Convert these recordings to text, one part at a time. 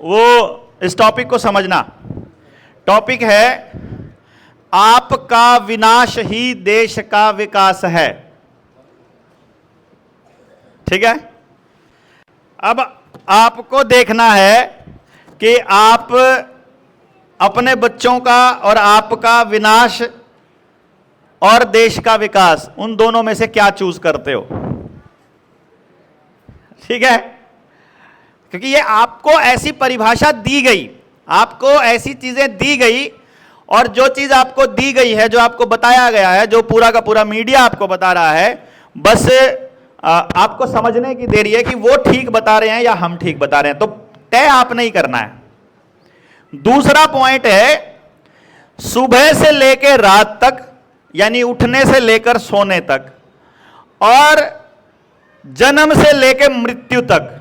वो इस टॉपिक को समझना। टॉपिक है आपका विनाश ही देश का विकास है। ठीक है। अब आपको देखना है कि आप अपने बच्चों का और आपका विनाश और देश का विकास, उन दोनों में से क्या चूज करते हो। ठीक है। क्योंकि ये आपको ऐसी परिभाषा दी गई, आपको ऐसी चीजें दी गई, और जो चीज आपको दी गई है, जो आपको बताया गया है, जो पूरा का पूरा मीडिया आपको बता रहा है, बस आपको समझने की देरी है कि वो ठीक बता रहे हैं या हम ठीक बता रहे हैं। तो तय आप नहीं करना है। दूसरा पॉइंट है, सुबह से लेकर रात तक, यानी उठने से लेकर सोने तक, और जन्म से लेकर मृत्यु तक,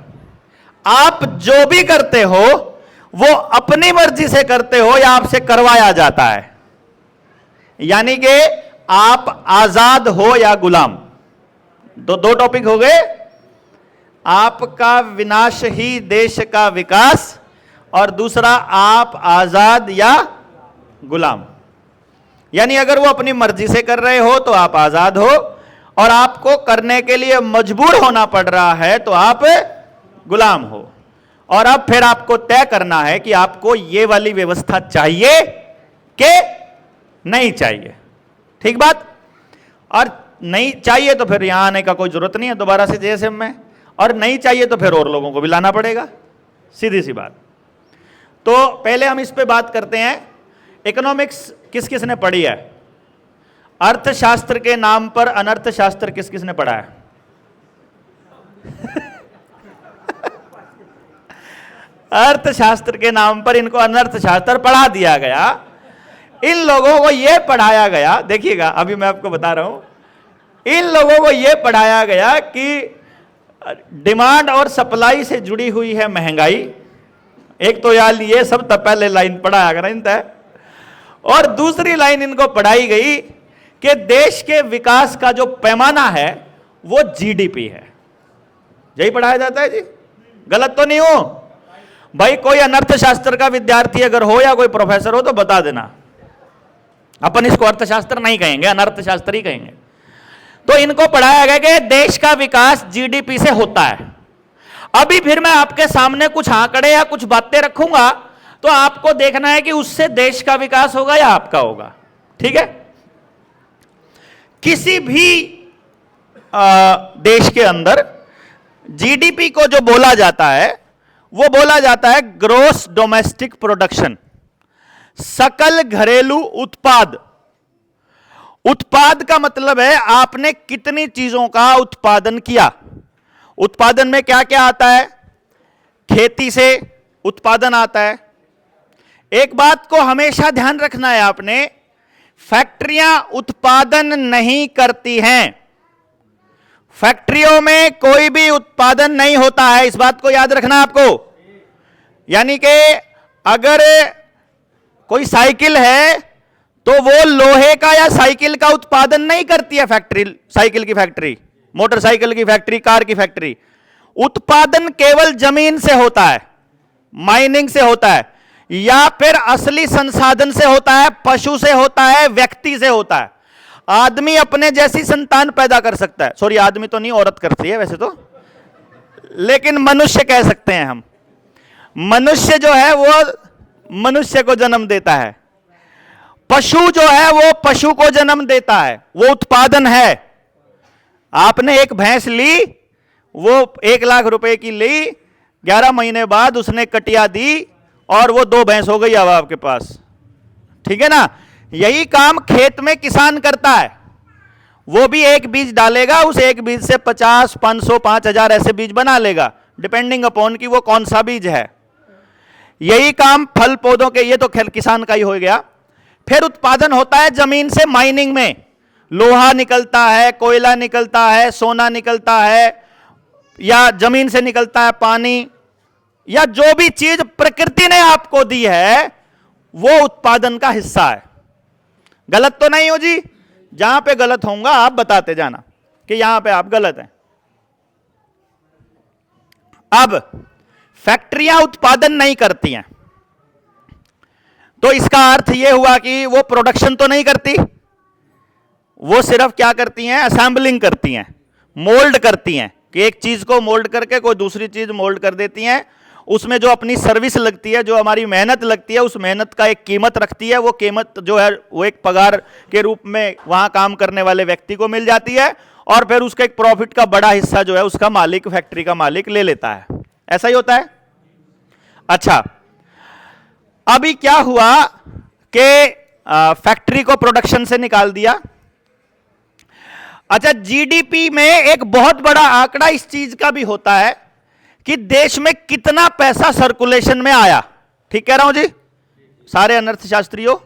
आप जो भी करते हो वो अपनी मर्जी से करते हो या आपसे करवाया जाता है। यानी कि आप आजाद हो या गुलाम। दो टॉपिक हो गए, आपका विनाश ही देश का विकास, और दूसरा आप आजाद या गुलाम। यानी अगर वो अपनी मर्जी से कर रहे हो तो आप आजाद हो, और आपको करने के लिए मजबूर होना पड़ रहा है तो आप गुलाम हो। और अब फिर आपको तय करना है कि आपको ये वाली व्यवस्था चाहिए कि नहीं चाहिए। ठीक बात। और नहीं चाहिए तो फिर यहां आने का कोई जरूरत नहीं है दोबारा से जेएसएम में, और नहीं चाहिए तो फिर और लोगों को भी लाना पड़ेगा। सीधी सी बात। तो पहले हम इस पे बात करते हैं, इकोनॉमिक्स किस किस ने पढ़ी है। अर्थशास्त्र के नाम पर अनर्थशास्त्र किस किस ने पढ़ा है। अर्थशास्त्र के नाम पर इनको अनर्थशास्त्र पढ़ा दिया गया। इन लोगों को यह पढ़ाया गया, देखिएगा अभी मैं आपको बता रहा हूं, इन लोगों को यह पढ़ाया गया कि डिमांड और सप्लाई से जुड़ी हुई है महंगाई। एक तो यार ये सब तब पहले लाइन पढ़ाया गया इनता, और दूसरी लाइन इनको पढ़ाई गई कि देश के विकास का जो पैमाना है वो जीडीपी है। यही पढ़ाया जाता है जी। गलत तो नहीं हो भाई। कोई अनर्थशास्त्र का विद्यार्थी अगर हो या कोई प्रोफेसर हो तो बता देना। अपन इसको अर्थशास्त्र नहीं कहेंगे, अनर्थशास्त्र ही कहेंगे। तो इनको पढ़ाया गया कि देश का विकास जीडीपी से होता है। अभी फिर मैं आपके सामने कुछ आंकड़े या कुछ बातें रखूंगा, तो आपको देखना है कि उससे देश का विकास होगा या आपका होगा। ठीक है। किसी भी देश के अंदर जीडीपी को जो बोला जाता है वो बोला जाता है ग्रोस डोमेस्टिक प्रोडक्शन, सकल घरेलू उत्पाद। उत्पाद का मतलब है आपने कितनी चीजों का उत्पादन किया। उत्पादन में क्या क्या आता है। खेती से उत्पादन आता है। एक बात को हमेशा ध्यान रखना है आपने, फैक्ट्रियां उत्पादन नहीं करती हैं। फैक्ट्रियों में कोई भी उत्पादन नहीं होता है, इस बात को याद रखना आपको। यानी कि अगर कोई साइकिल है तो वो लोहे का या साइकिल का उत्पादन नहीं करती है फैक्ट्री, साइकिल की फैक्ट्री, मोटरसाइकिल की फैक्ट्री, कार की फैक्ट्री। उत्पादन केवल जमीन से होता है, माइनिंग से होता है, या फिर असली संसाधन से होता है, पशु से होता है, व्यक्ति से होता है। आदमी अपने जैसी संतान पैदा कर सकता है। सॉरी, आदमी तो नहीं, औरत करती है वैसे तो, लेकिन मनुष्य कह सकते हैं हम। मनुष्य जो है वो मनुष्य को जन्म देता है। पशु जो है वो पशु को जन्म देता है, वो उत्पादन है। आपने एक भैंस ली, वो 1 लाख रुपए की ली, 11 महीने बाद उसने कटिया दी और वो 2 भैंस हो गई अब आपके पास। ठीक है ना। यही काम खेत में किसान करता है। वो भी एक बीज डालेगा, उस एक बीज से 50, 500, 5000 ऐसे बीज बना लेगा, डिपेंडिंग अपॉन कि वो कौन सा बीज है। यही काम फल पौधों के, ये तो खेल किसान का ही हो गया। फिर उत्पादन होता है जमीन से, माइनिंग में लोहा निकलता है, कोयला निकलता है, सोना निकलता है, या जमीन से निकलता है पानी, या जो भी चीज प्रकृति ने आपको दी है वो उत्पादन का हिस्सा है। गलत तो नहीं हो जी। जहां पे गलत होगा आप बताते जाना कि यहां पे आप गलत हैं। अब फैक्ट्रियां उत्पादन नहीं करती हैं, तो इसका अर्थ यह हुआ कि वो प्रोडक्शन तो नहीं करती, वो सिर्फ क्या करती हैं, असेंबलिंग करती हैं, मोल्ड करती हैं, कि एक चीज को मोल्ड करके कोई दूसरी चीज मोल्ड कर देती हैं। उसमें जो अपनी सर्विस लगती है, जो हमारी मेहनत लगती है, उस मेहनत का एक कीमत रखती है। वो कीमत जो है वो एक पगार के रूप में वहां काम करने वाले व्यक्ति को मिल जाती है, और फिर उसका एक प्रॉफिट का बड़ा हिस्सा जो है उसका मालिक, फैक्ट्री का मालिक ले लेता है। ऐसा ही होता है। अच्छा, अभी क्या हुआ कि फैक्ट्री को प्रोडक्शन से निकाल दिया। अच्छा, जीडीपी में एक बहुत बड़ा आंकड़ा इस चीज का भी होता है कि देश में कितना पैसा सर्कुलेशन में आया। ठीक कह रहा हूं जी सारे अर्थशास्त्रियों,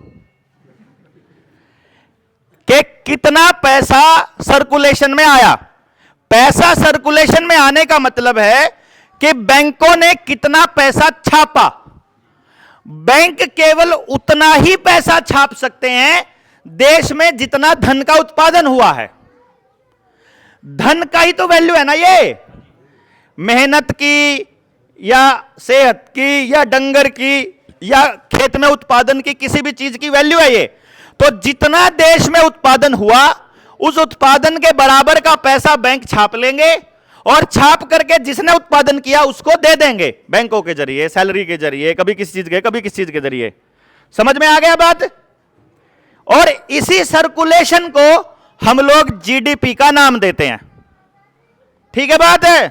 कि कितना पैसा सर्कुलेशन में आया। पैसा सर्कुलेशन में आने का मतलब है कि बैंकों ने कितना पैसा छापा। बैंक केवल उतना ही पैसा छाप सकते हैं देश में जितना धन का उत्पादन हुआ है। धन का ही तो वैल्यू है ना, ये मेहनत की या सेहत की या डंगर की या खेत में उत्पादन की, किसी भी चीज की वैल्यू है ये। तो जितना देश में उत्पादन हुआ उस उत्पादन के बराबर का पैसा बैंक छाप लेंगे, और छाप करके जिसने उत्पादन किया उसको दे देंगे बैंकों के जरिए, सैलरी के जरिए, कभी किसी चीज के, कभी किसी चीज के जरिए। समझ में आ गया बात? और इसी सर्कुलेशन को हम लोग जीडीपी का नाम देते हैं। ठीक है बात है।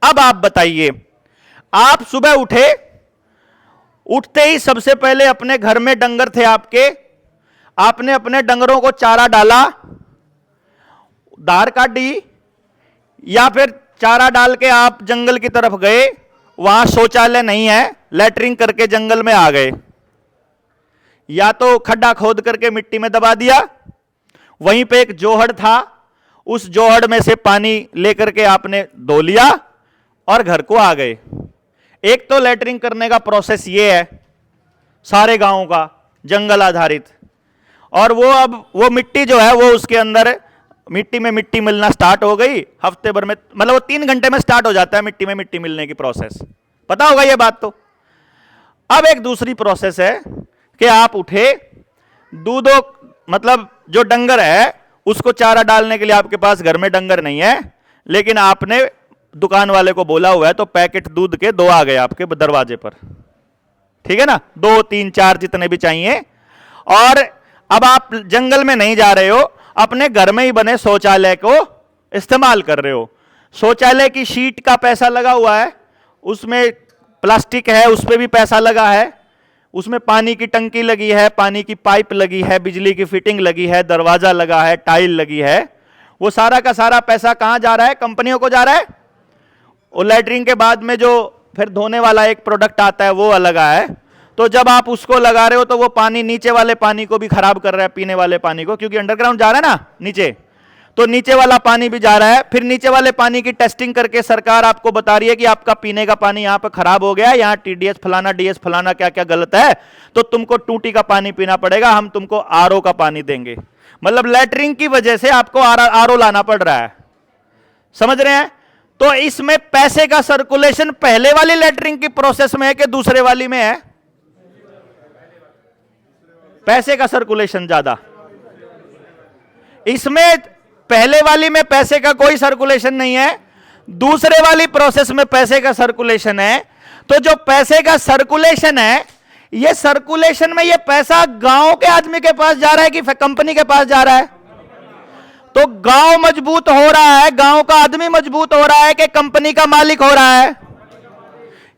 अब आप बताइए, आप सुबह उठे, उठते ही सबसे पहले अपने घर में डंगर थे आपके, आपने अपने डंगरों को चारा डाला, धार काटी, या फिर चारा डाल के आप जंगल की तरफ गए, वहां शौचालय नहीं है, लैट्रिन करके जंगल में आ गए, या तो खड्डा खोद करके मिट्टी में दबा दिया, वहीं पे एक जोहड़ था, उस जोहड़ में से पानी लेकर के आपने धो लिया और घर को आ गए। एक तो लैट्रिन करने का प्रोसेस ये है सारे गांवों का, जंगल आधारित। और वो अब वो मिट्टी जो है वो उसके अंदर मिट्टी में मिट्टी मिलना स्टार्ट हो गई हफ्ते भर में, मतलब वो 3 घंटे में स्टार्ट हो जाता है मिट्टी में मिट्टी मिलने की प्रोसेस। पता होगा ये बात। तो अब एक दूसरी प्रोसेस है कि आप उठे, दूधो मतलब जो डंगर है उसको चारा डालने के लिए आपके पास घर में डंगर नहीं है, लेकिन आपने दुकान वाले को बोला हुआ है, तो पैकेट दूध के 2 आ गए आपके दरवाजे पर। ठीक है ना, 2, 3, 4 जितने भी चाहिए। और अब आप जंगल में नहीं जा रहे हो, अपने घर में ही बने शौचालय को इस्तेमाल कर रहे हो। शौचालय की शीट का पैसा लगा हुआ है, उसमें प्लास्टिक है, उस पर भी पैसा लगा है, उसमें पानी की टंकी लगी है, पानी की पाइप लगी है, बिजली की फिटिंग लगी है, दरवाजा लगा है, टाइल लगी है। वो सारा का सारा पैसा कहां जा रहा है? कंपनियों को जा रहा है। और लैट्रिन के बाद में जो फिर धोने वाला एक प्रोडक्ट आता है वो अलग है। तो जब आप उसको लगा रहे हो तो वो पानी नीचे वाले पानी को भी खराब कर रहा है, पीने वाले पानी को, क्योंकि अंडरग्राउंड जा रहा है ना नीचे, तो नीचे वाला पानी भी जा रहा है। फिर नीचे वाले पानी की टेस्टिंग करके सरकार आपको बता रही है कि आपका पीने का पानी यहां पर खराब हो गया है, यहां टीडीएस फलाना डीएस फलाना क्या क्या गलत है, तो तुमको टूटी का पानी पीना पड़ेगा, हम तुमको आरओ का पानी देंगे। मतलब लैट्रिन की वजह से आपको आरओ लाना पड़ रहा है। समझ रहे हैं? तो इसमें पैसे का सर्कुलेशन पहले वाली लैट्रिन की प्रोसेस में है कि दूसरे वाली में है? पैसे का सर्कुलेशन ज्यादा। इसमें पहले वाली में पैसे का कोई सर्कुलेशन नहीं है, दूसरे वाली प्रोसेस में पैसे का सर्कुलेशन है। तो जो पैसे का सर्कुलेशन है, ये सर्कुलेशन में ये पैसा गांव के आदमी के पास जा रहा है कि कंपनी के पास जा रहा है? तो गांव मजबूत हो रहा है, गांव का आदमी मजबूत हो रहा है कि कंपनी का मालिक हो रहा है?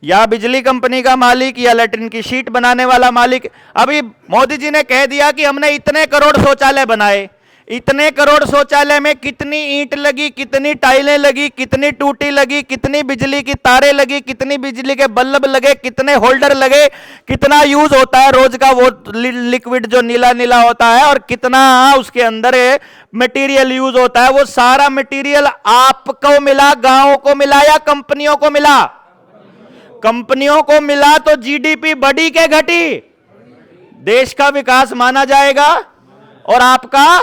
या बिजली कंपनी का मालिक, या लैट्रिन की शीट बनाने वाला मालिक। अभी मोदी जी ने कह दिया कि हमने इतने करोड़ शौचालय बनाए, इतने करोड़ शौचालय में कितनी ईंट लगी, कितनी टाइलें लगी, कितनी टूटी लगी, कितनी बिजली की तारें लगी, कितनी बिजली के बल्ब लगे, कितने होल्डर लगे, कितना यूज होता है रोज का वो लिक्विड जो नीला नीला होता है, और कितना उसके अंदर मटेरियल यूज होता है। वो सारा मटेरियल आपको मिला, गांवों को मिला, या कंपनियों को मिला? कंपनियों को मिला तो जीडीपी बढ़ी के घटी? देश का विकास माना जाएगा। और आपका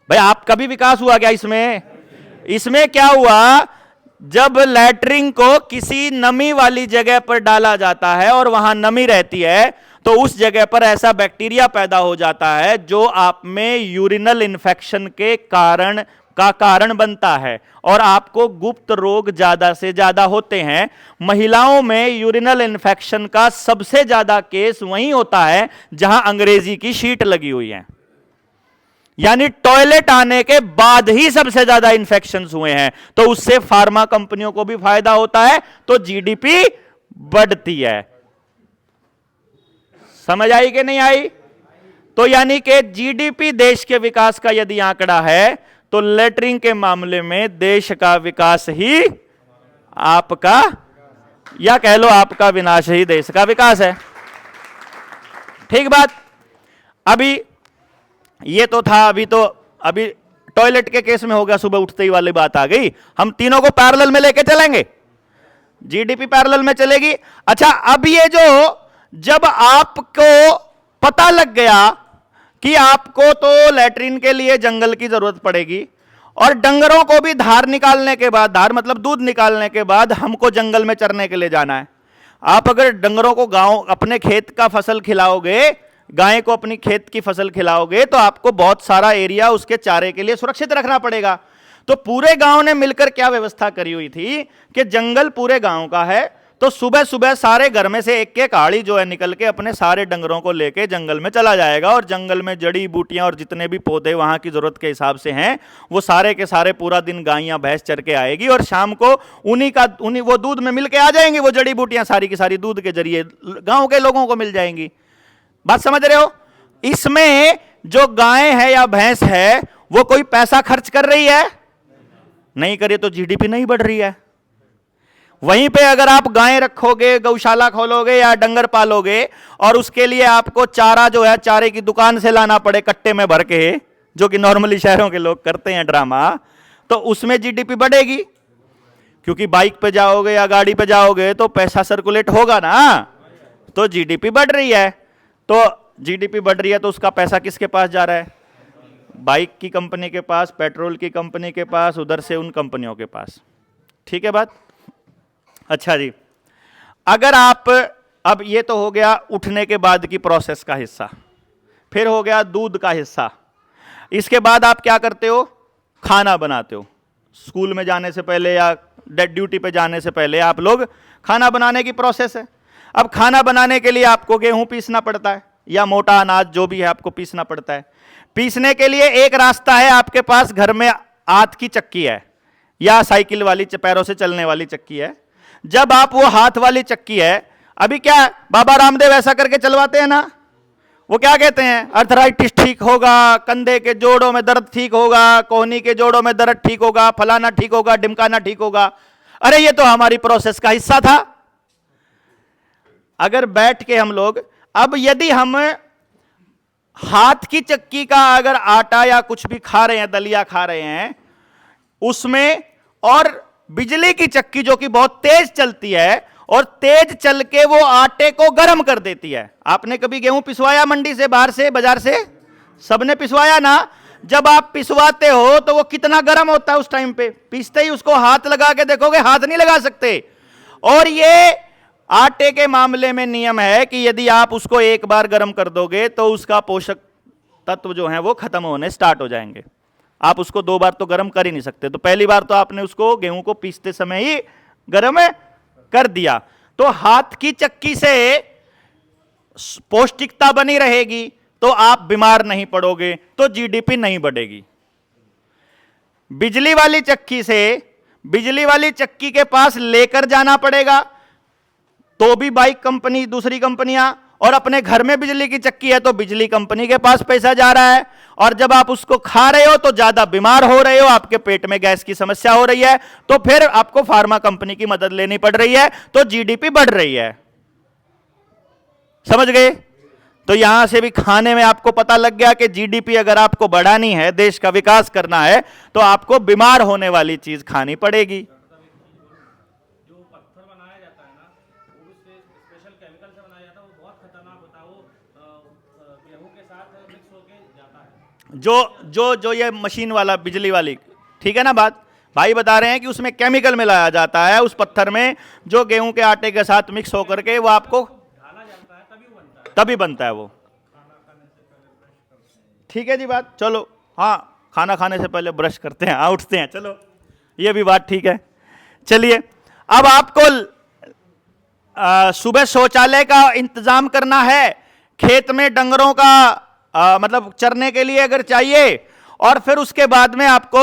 भाई, आपका भी विकास हुआ क्या इसमें? इसमें क्या हुआ? जब लैट्रिन को किसी नमी वाली जगह पर डाला जाता है और वहां नमी रहती है तो उस जगह पर ऐसा बैक्टीरिया पैदा हो जाता है जो आप में यूरिनल इन्फेक्शन के कारण बनता है और आपको गुप्त रोग ज्यादा से ज्यादा होते हैं। महिलाओं में यूरिनल इन्फेक्शन का सबसे ज्यादा केस वहीं होता है जहां अंग्रेजी की शीट लगी हुई है, यानी टॉयलेट आने के बाद ही सबसे ज्यादा इंफेक्शंस हुए हैं। तो उससे फार्मा कंपनियों को भी फायदा होता है, तो जीडीपी बढ़ती है। समझ आई कि नहीं आई? तो यानी कि जीडीपी देश के विकास का यदि आंकड़ा है तो लेटरिंग के मामले में देश का विकास ही आपका, या कह लो आपका विनाश ही देश का विकास है। ठीक बात। अभी ये तो था, अभी टॉयलेट के केस में हो गया, सुबह उठते ही वाली बात आ गई। हम तीनों को पैरेलल में लेके चलेंगे, जीडीपी पैरेलल में चलेगी। अच्छा, अब ये जो जब आपको पता लग गया कि आपको तो लैट्रिन के लिए जंगल की जरूरत पड़ेगी और डंगरों को भी धार निकालने के बाद, धार मतलब दूध निकालने के बाद हमको जंगल में चरने के लिए जाना है। आप अगर डंगरों को गांव अपने खेत का फसल खिलाओगे, गाय को अपनी खेत की फसल खिलाओगे, तो आपको बहुत सारा एरिया उसके चारे के लिए सुरक्षित रखना पड़ेगा। तो पूरे गांव ने मिलकर क्या व्यवस्था करी हुई थी कि जंगल पूरे गांव का है, तो सुबह सुबह सारे घर में से एक एक आड़ी जो है निकल के अपने सारे डंगरों को लेके जंगल में चला जाएगा और जंगल में जड़ी बूटियां और जितने भी पौधे वहां की जरूरत के हिसाब से हैं वो सारे के सारे पूरा दिन गायें भैंस चर के आएगी और शाम को उन्हीं वो दूध में मिल के आ जाएंगी। वो जड़ी बूटियां सारी की सारी दूध के जरिए गांव के लोगों को मिल जाएंगी। बात समझ रहे हो? इसमें जो गाय है या भैंस है वो कोई पैसा खर्च कर रही है? नहीं करे तो जीडीपी नहीं बढ़ रही है। वहीं पे अगर आप गाय रखोगे, गौशाला खोलोगे या डंगर पालोगे और उसके लिए आपको चारा जो है चारे की दुकान से लाना पड़े कट्टे में भर के, जो कि नॉर्मली शहरों के लोग करते हैं ड्रामा, तो उसमें जीडीपी बढ़ेगी, क्योंकि बाइक पे जाओगे या गाड़ी पे जाओगे तो पैसा सर्कुलेट होगा ना, तो जीडीपी बढ़ रही है। तो जीडीपी बढ़ रही है तो उसका पैसा किसके पास जा रहा है? बाइक की कंपनी के पास, पेट्रोल की कंपनी के पास, उधर से उन कंपनियों के पास। ठीक है बात? अच्छा जी, अगर आप, अब ये तो हो गया उठने के बाद की प्रोसेस का हिस्सा, फिर हो गया दूध का हिस्सा। इसके बाद आप क्या करते हो? खाना बनाते हो। स्कूल में जाने से पहले या ड्यूटी पे जाने से पहले आप लोग खाना बनाने की प्रोसेस है। अब खाना बनाने के लिए आपको गेहूं पीसना पड़ता है या मोटा अनाज जो भी है आपको पीसना पड़ता है। पीसने के लिए एक रास्ता है, आपके पास घर में हाथ की चक्की है या साइकिल वाली पैरों से चलने वाली चक्की है। जब आप वो हाथ वाली चक्की है, अभी क्या बाबा रामदेव ऐसा करके चलवाते हैं ना, वो क्या कहते हैं? अर्थराइटिस ठीक होगा, कंधे के जोड़ों में दर्द ठीक होगा, कोहनी के जोड़ों में दर्द ठीक होगा, फलाना ठीक होगा, ढिमकाना ठीक होगा। अरे ये तो हमारी प्रोसेस का हिस्सा था। अगर बैठ के हम लोग, अब यदि हम हाथ की चक्की का अगर आटा या कुछ भी खा रहे हैं, दलिया खा रहे हैं उसमें, और बिजली की चक्की जो कि बहुत तेज चलती है और तेज चल के वो आटे को गर्म कर देती है। आपने कभी गेहूं पिसवाया मंडी से, बाहर से, बाजार से? सबने पिसवाया ना। जब आप पिसवाते हो तो वो कितना गर्म होता है उस टाइम पे, पीसते ही उसको हाथ लगा के देखोगे, हाथ नहीं लगा सकते। और ये आटे के मामले में नियम है कि यदि आप उसको एक बार गर्म कर दोगे तो उसका पोषक तत्व जो है वो खत्म होने स्टार्ट हो जाएंगे। आप उसको दो बार तो गर्म कर ही नहीं सकते। तो पहली बार तो आपने उसको गेहूं को पीसते समय ही गर्म कर दिया। तो हाथ की चक्की से पौष्टिकता बनी रहेगी तो आप बीमार नहीं पड़ोगे, तो जीडीपी नहीं बढ़ेगी। बिजली वाली चक्की से, बिजली वाली चक्की के पास लेकर जाना पड़ेगा, तो भी बाइक कंपनी, दूसरी कंपनियां, और अपने घर में बिजली की चक्की है तो बिजली कंपनी के पास पैसा जा रहा है। और जब आप उसको खा रहे हो तो ज्यादा बीमार हो रहे हो, आपके पेट में गैस की समस्या हो रही है, तो फिर आपको फार्मा कंपनी की मदद लेनी पड़ रही है, तो जीडीपी बढ़ रही है। समझ गए? तो यहां से भी खाने में आपको पता लग गया कि जीडीपी अगर आपको बढ़ानी है, देश का विकास करना है, तो आपको बीमार होने वाली चीज खानी पड़ेगी। जो जो जो ये मशीन वाला, बिजली वाली, ठीक है ना बात? भाई बता रहे हैं कि उसमें केमिकल मिलाया जाता है उस पत्थर में, जो गेहूं के आटे के साथ मिक्स होकर के वो आपको तभी बनता है वो। ठीक है जी बात, चलो हाँ, खाना खाने से पहले ब्रश करते हैं, हाँ उठते हैं, चलो ये भी बात ठीक है। चलिए अब आपको सुबह शौचालय का इंतजाम करना है, खेत में डंगरों का मतलब चरने के लिए अगर चाहिए, और फिर उसके बाद में आपको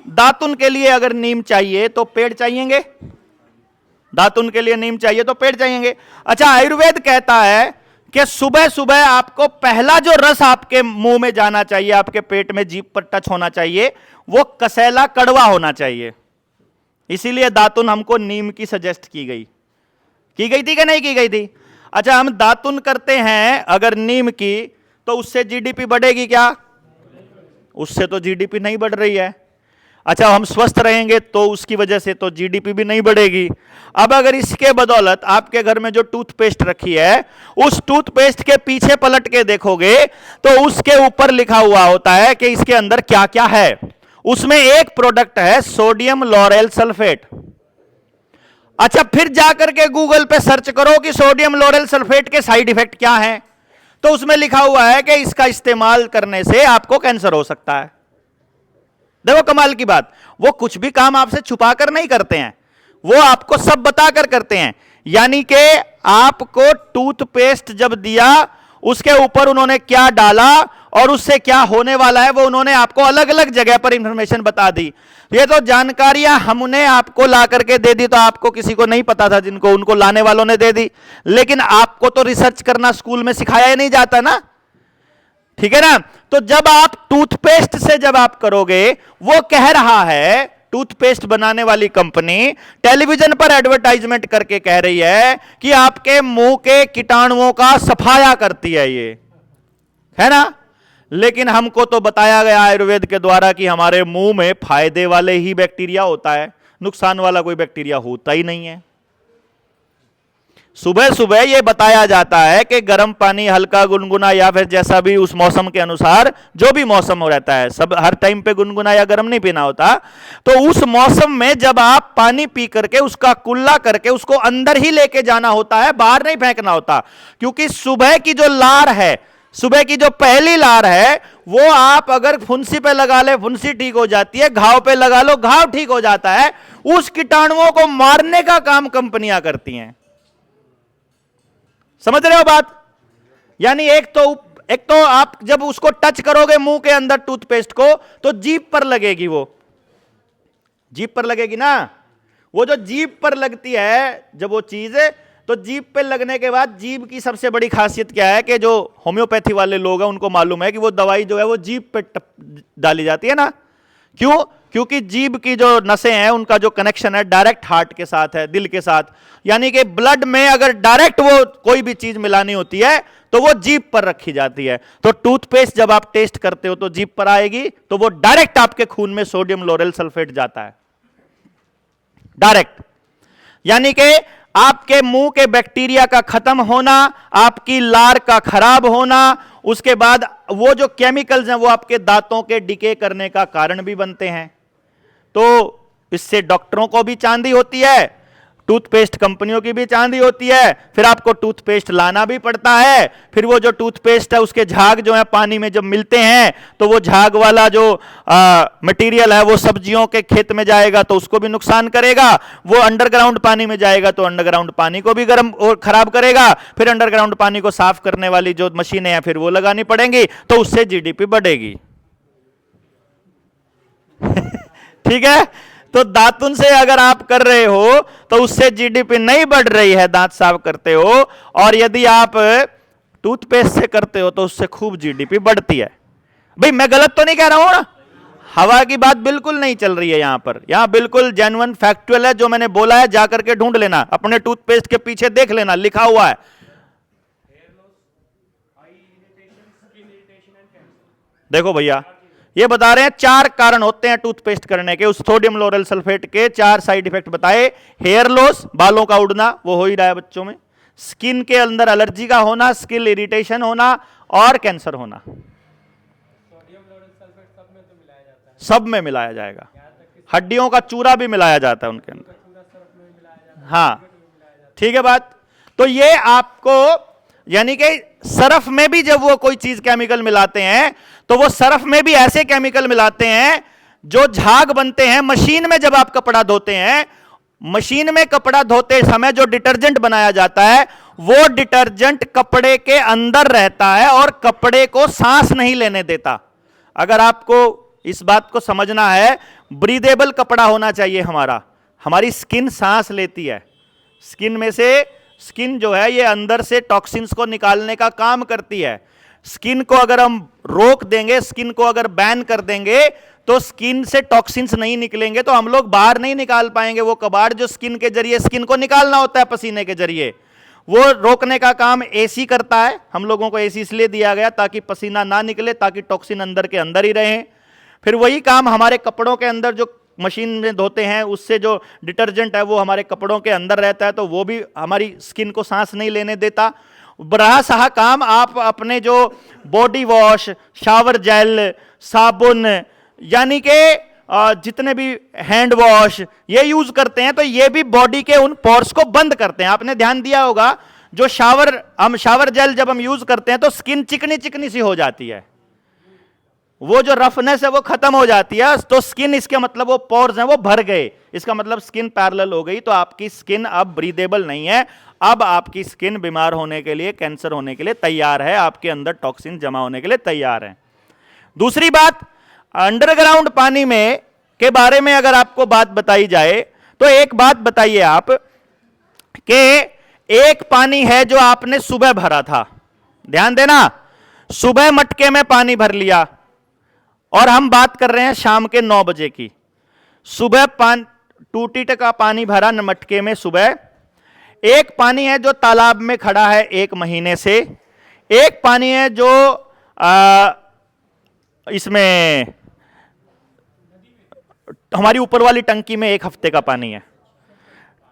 दातुन के लिए अगर नीम चाहिए तो पेड़ चाहिएंगे, दातुन के लिए नीम चाहिए तो पेड़ चाहिएंगे। अच्छा, आयुर्वेद कहता है कि सुबह सुबह आपको पहला जो रस आपके मुंह में जाना चाहिए, आपके पेट में जीभ पर टच होना चाहिए, वो कसैला कड़वा होना चाहिए। इसीलिए दातुन हमको नीम की सजेस्ट की गई थी कि नहीं की गई थी? अच्छा, हम दातुन करते हैं अगर नीम की, तो उससे जीडीपी बढ़ेगी क्या? उससे तो जीडीपी नहीं बढ़ रही है। अच्छा, हम स्वस्थ रहेंगे तो उसकी वजह से तो जीडीपी भी नहीं बढ़ेगी। अब अगर इसके बदौलत आपके घर में जो टूथपेस्ट रखी है, उस टूथपेस्ट के पीछे पलट के देखोगे तो उसके ऊपर लिखा हुआ होता है कि इसके अंदर क्या क्या है। उसमें एक प्रोडक्ट है सोडियम लॉरेल सल्फेट। अच्छा, फिर जाकर के गूगल पे सर्च करो कि सोडियम लॉरेल सल्फेट के साइड इफेक्ट क्या हैं, तो उसमें लिखा हुआ है कि इसका इस्तेमाल करने से आपको कैंसर हो सकता है। देखो कमाल की बात, वो कुछ भी काम आपसे छुपा कर नहीं करते हैं, वो आपको सब बताकर करते हैं। यानी कि आपको टूथपेस्ट जब दिया, उसके ऊपर उन्होंने क्या डाला और उससे क्या होने वाला है, वो उन्होंने आपको अलग अलग जगह पर इंफॉर्मेशन बता दी। ये तो जानकारियां हमने आपको ला करके दे दी, तो आपको किसी को नहीं पता था, जिनको उनको लाने वालों ने दे दी। लेकिन आपको तो रिसर्च करना स्कूल में सिखाया ही नहीं जाता ना, ठीक है ना? तो जब आप टूथपेस्ट से जब आप करोगे, वो कह रहा है, टूथपेस्ट बनाने वाली कंपनी टेलीविजन पर एडवर्टाइजमेंट करके कह रही है कि आपके मुंह के कीटाणुओं का सफाया करती है ये, है ना? लेकिन हमको तो बताया गया आयुर्वेद के द्वारा कि हमारे मुंह में फायदे वाले ही बैक्टीरिया होता है, नुकसान वाला कोई बैक्टीरिया होता ही नहीं है। सुबह सुबह ये बताया जाता है कि गर्म पानी हल्का गुनगुना, या फिर जैसा भी उस मौसम के अनुसार, जो भी मौसम हो रहता है, सब हर टाइम पे गुनगुना या गर्म नहीं पीना होता, तो उस मौसम में जब आप पानी पी करके उसका कुल्ला करके उसको अंदर ही लेके जाना होता है, बाहर नहीं फेंकना होता। क्योंकि सुबह की जो लार है, सुबह की जो पहली लार है, वो आप अगर फुंसी पे लगा ले, फुंसी ठीक हो जाती है, घाव पे लगा लो, घाव ठीक हो जाता है। उस कीटाणुओं को मारने का काम कंपनियां करती हैं। समझ रहे हो बात? यानी एक तो आप जब उसको टच करोगे मुंह के अंदर टूथपेस्ट को, तो जीभ पर लगेगी, वो जीभ पर लगेगी ना। वो जो जीभ पर लगती है जब वो चीज, तो जीभ पे लगने के बाद, जीभ की सबसे बड़ी खासियत क्या है कि जो होम्योपैथी वाले लोग हैं उनको मालूम है कि वो दवाई जो है वो जीभ पे डाली जाती है ना। क्यों? क्योंकि जीभ की जो नसें हैं उनका जो कनेक्शन है डायरेक्ट हार्ट के साथ है, दिल के साथ। यानी कि ब्लड में अगर डायरेक्ट वो कोई भी चीज मिलानी होती है तो वो जीभ पर रखी जाती है। तो टूथपेस्ट जब आप टेस्ट करते हो तो जीभ पर आएगी, तो वो डायरेक्ट आपके खून में सोडियम लॉरेल सल्फेट जाता है, डायरेक्ट। यानी कि आपके मुंह के बैक्टीरिया का खत्म होना, आपकी लार का खराब होना, उसके बाद वो जो केमिकल्स हैं वो आपके दांतों के डिके करने का कारण भी बनते हैं। तो इससे डॉक्टरों को भी चांदी होती है, टूथपेस्ट कंपनियों की भी चांदी होती है। फिर आपको टूथपेस्ट लाना भी पड़ता है, फिर वो जो टूथपेस्ट है उसके झाग जो है पानी में जब मिलते हैं, तो वो झाग वाला जो मटेरियल है वो सब्जियों के खेत में जाएगा तो उसको भी नुकसान करेगा, वो अंडरग्राउंड पानी में जाएगा तो अंडरग्राउंड पानी को भी गर्म और खराब करेगा। फिर अंडरग्राउंड पानी को साफ करने वाली जो मशीनें हैं फिर वो लगानी पड़ेंगी, तो उससे जीडीपी बढ़ेगी। ठीक है? तो दातुन से अगर आप कर रहे हो तो उससे जीडीपी नहीं बढ़ रही है, दांत साफ करते हो। और यदि आप टूथपेस्ट से करते हो तो उससे खूब जीडीपी बढ़ती है। भाई मैं गलत तो नहीं कह रहा हूं ना? हवा की बात बिल्कुल नहीं चल रही है यहां पर, यहां बिल्कुल जेन्युइन फैक्चुअल है। जो मैंने बोला है जाकर के ढूंढ लेना, अपने टूथपेस्ट के पीछे देख लेना, लिखा हुआ है। देखो भैया, ये बता रहे हैं 4 कारण होते हैं टूथपेस्ट करने के। उस सोडियम लॉरेल सल्फेट के 4 साइड इफेक्ट बताए। हेयर लॉस, बालों का उड़ना, वो हो ही रहा है बच्चों में। स्किन के अंदर एलर्जी का होना, स्किन इरिटेशन होना, और कैंसर होना। सब में मिलाया जाएगा। हड्डियों का चूरा भी मिलाया जाता है उनके अंदर। हाँ, ठीक है बात। तो ये आपको, यानी कि सरफ में भी जब वो कोई चीज केमिकल मिलाते हैं तो वो सरफ में भी ऐसे केमिकल मिलाते हैं जो झाग बनते हैं। मशीन में जब आप कपड़ा धोते हैं, मशीन में कपड़ा धोते समय जो डिटर्जेंट बनाया जाता है, वो डिटर्जेंट कपड़े के अंदर रहता है और कपड़े को सांस नहीं लेने देता। अगर आपको इस बात को समझना है, ब्रीदेबल कपड़ा होना चाहिए हमारा। हमारी स्किन सांस लेती है, स्किन में से, स्किन जो है ये अंदर से टॉक्सिन्स को निकालने का काम करती है। स्किन को अगर हम रोक देंगे, स्किन को अगर बैन कर देंगे, तो स्किन से टॉक्सिन्स नहीं निकलेंगे, तो हम लोग बाहर नहीं निकाल पाएंगे वो कबाड़ जो स्किन के जरिए स्किन को निकालना होता है पसीने के जरिए। वो रोकने का काम एसी करता है। हम लोगों को एसी इसलिए दिया गया ताकि पसीना ना निकले, ताकि टॉक्सिन अंदर के अंदर ही रहे। फिर वही काम हमारे कपड़ों के अंदर, जो मशीन में धोते हैं उससे जो डिटर्जेंट है वो हमारे कपड़ों के अंदर रहता है, तो वो भी हमारी स्किन को सांस नहीं लेने देता। बड़ा सा काम आप अपने जो बॉडी वॉश, शावर जेल, साबुन, यानी कि जितने भी हैंड वॉश ये यूज करते हैं, तो ये भी बॉडी के उन पोर्स को बंद करते हैं। आपने ध्यान दिया होगा, जो शावर जेल जब हम यूज करते हैं तो स्किन चिकनी चिकनी सी हो जाती है, वो जो रफनेस है वो खत्म हो जाती है। तो स्किन, इसके मतलब वो पोर्स हैं वो भर गए, इसका मतलब स्किन पैरेलल हो गई। तो आपकी स्किन अब ब्रीदेबल नहीं है, अब आपकी स्किन बीमार होने के लिए, कैंसर होने के लिए तैयार है, आपके अंदर टॉक्सिन जमा होने के लिए तैयार है। दूसरी बात, अंडरग्राउंड पानी में के बारे में अगर आपको बात बताई जाए, तो एक बात बताइए आप कि एक पानी है जो आपने सुबह भरा था, ध्यान देना, सुबह मटके में पानी भर लिया, और हम बात कर रहे हैं शाम के 9 बजे की। सुबह 2 लीटर का पानी भरा मटके में सुबह। एक पानी है जो तालाब में खड़ा है 1 महीने से, एक पानी है जो इसमें हमारी ऊपर वाली टंकी में 1 हफ्ते का पानी है।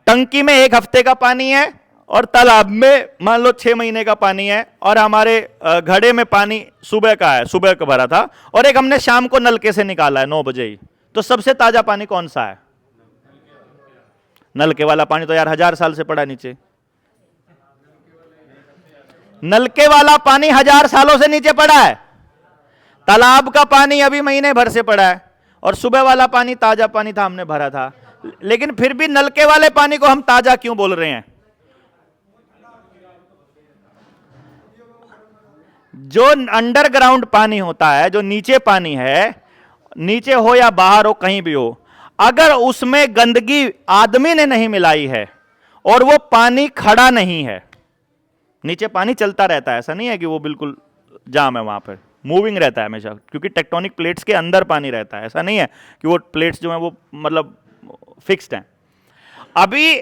टंकी में 1 हफ्ते का पानी है और तालाब में मान लो 6 महीने का पानी है, और हमारे घड़े में पानी सुबह का है, सुबह का भरा था, और एक हमने शाम को नलके से निकाला है 9 बजे ही। तो सबसे ताजा पानी कौन सा है? नलके वाला पानी तो यार 1000 साल से पड़ा नीचे। नलके वाला पानी 1000 सालों से नीचे पड़ा है, तालाब का पानी अभी महीने भर से पड़ा है, और सुबह वाला पानी ताजा पानी था, हमने भरा था। लेकिन फिर भी नलके वाले पानी को हम ताजा क्यों बोल रहे हैं? जो अंडरग्राउंड पानी होता है, जो नीचे पानी है, नीचे हो या बाहर हो, कहीं भी हो, अगर उसमें गंदगी आदमी ने नहीं मिलाई है और वो पानी खड़ा नहीं है, नीचे पानी चलता रहता है, ऐसा नहीं है कि वो बिल्कुल जाम है, वहां पर मूविंग रहता है हमेशा, क्योंकि टेक्टोनिक प्लेट्स के अंदर पानी रहता है, ऐसा नहीं है कि वो प्लेट्स जो है वो मतलब फिक्स्ड हैं। अभी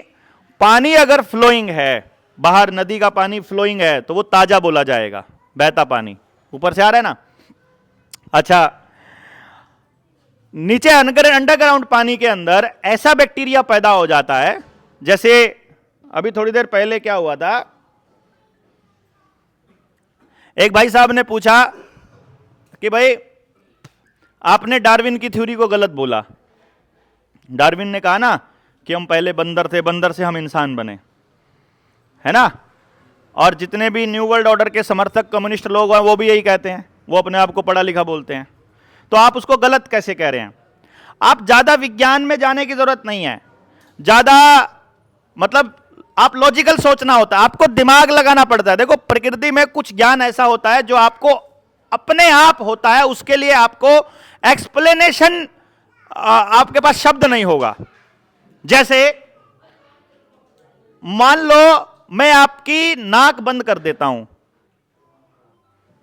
पानी अगर फ्लोइंग है, बाहर नदी का पानी फ्लोइंग है, तो वो ताजा बोला जाएगा, बहता पानी ऊपर से आ रहा है ना। अच्छा, नीचे अंडरग्राउंड पानी के अंदर ऐसा बैक्टीरिया पैदा हो जाता है, जैसे अभी थोड़ी देर पहले क्या हुआ था, एक भाई साहब ने पूछा कि भाई आपने डार्विन की थ्योरी को गलत बोला। डार्विन ने कहा ना कि हम पहले बंदर थे, बंदर से हम इंसान बने, है ना। और जितने भी न्यू वर्ल्ड ऑर्डर के समर्थक कम्युनिस्ट लोग हैं वो भी यही कहते हैं, वो अपने आप को पढ़ा लिखा बोलते हैं। तो आप उसको गलत कैसे कह रहे हैं? आप ज्यादा विज्ञान में जाने की जरूरत नहीं है, ज्यादा मतलब आप लॉजिकल सोचना होता है, आपको दिमाग लगाना पड़ता है। देखो, प्रकृति में कुछ ज्ञान ऐसा होता है जो आपको अपने आप होता है, उसके लिए आपको एक्सप्लेनेशन, आपके पास शब्द नहीं होगा। जैसे मान लो मैं आपकी नाक बंद कर देता हूं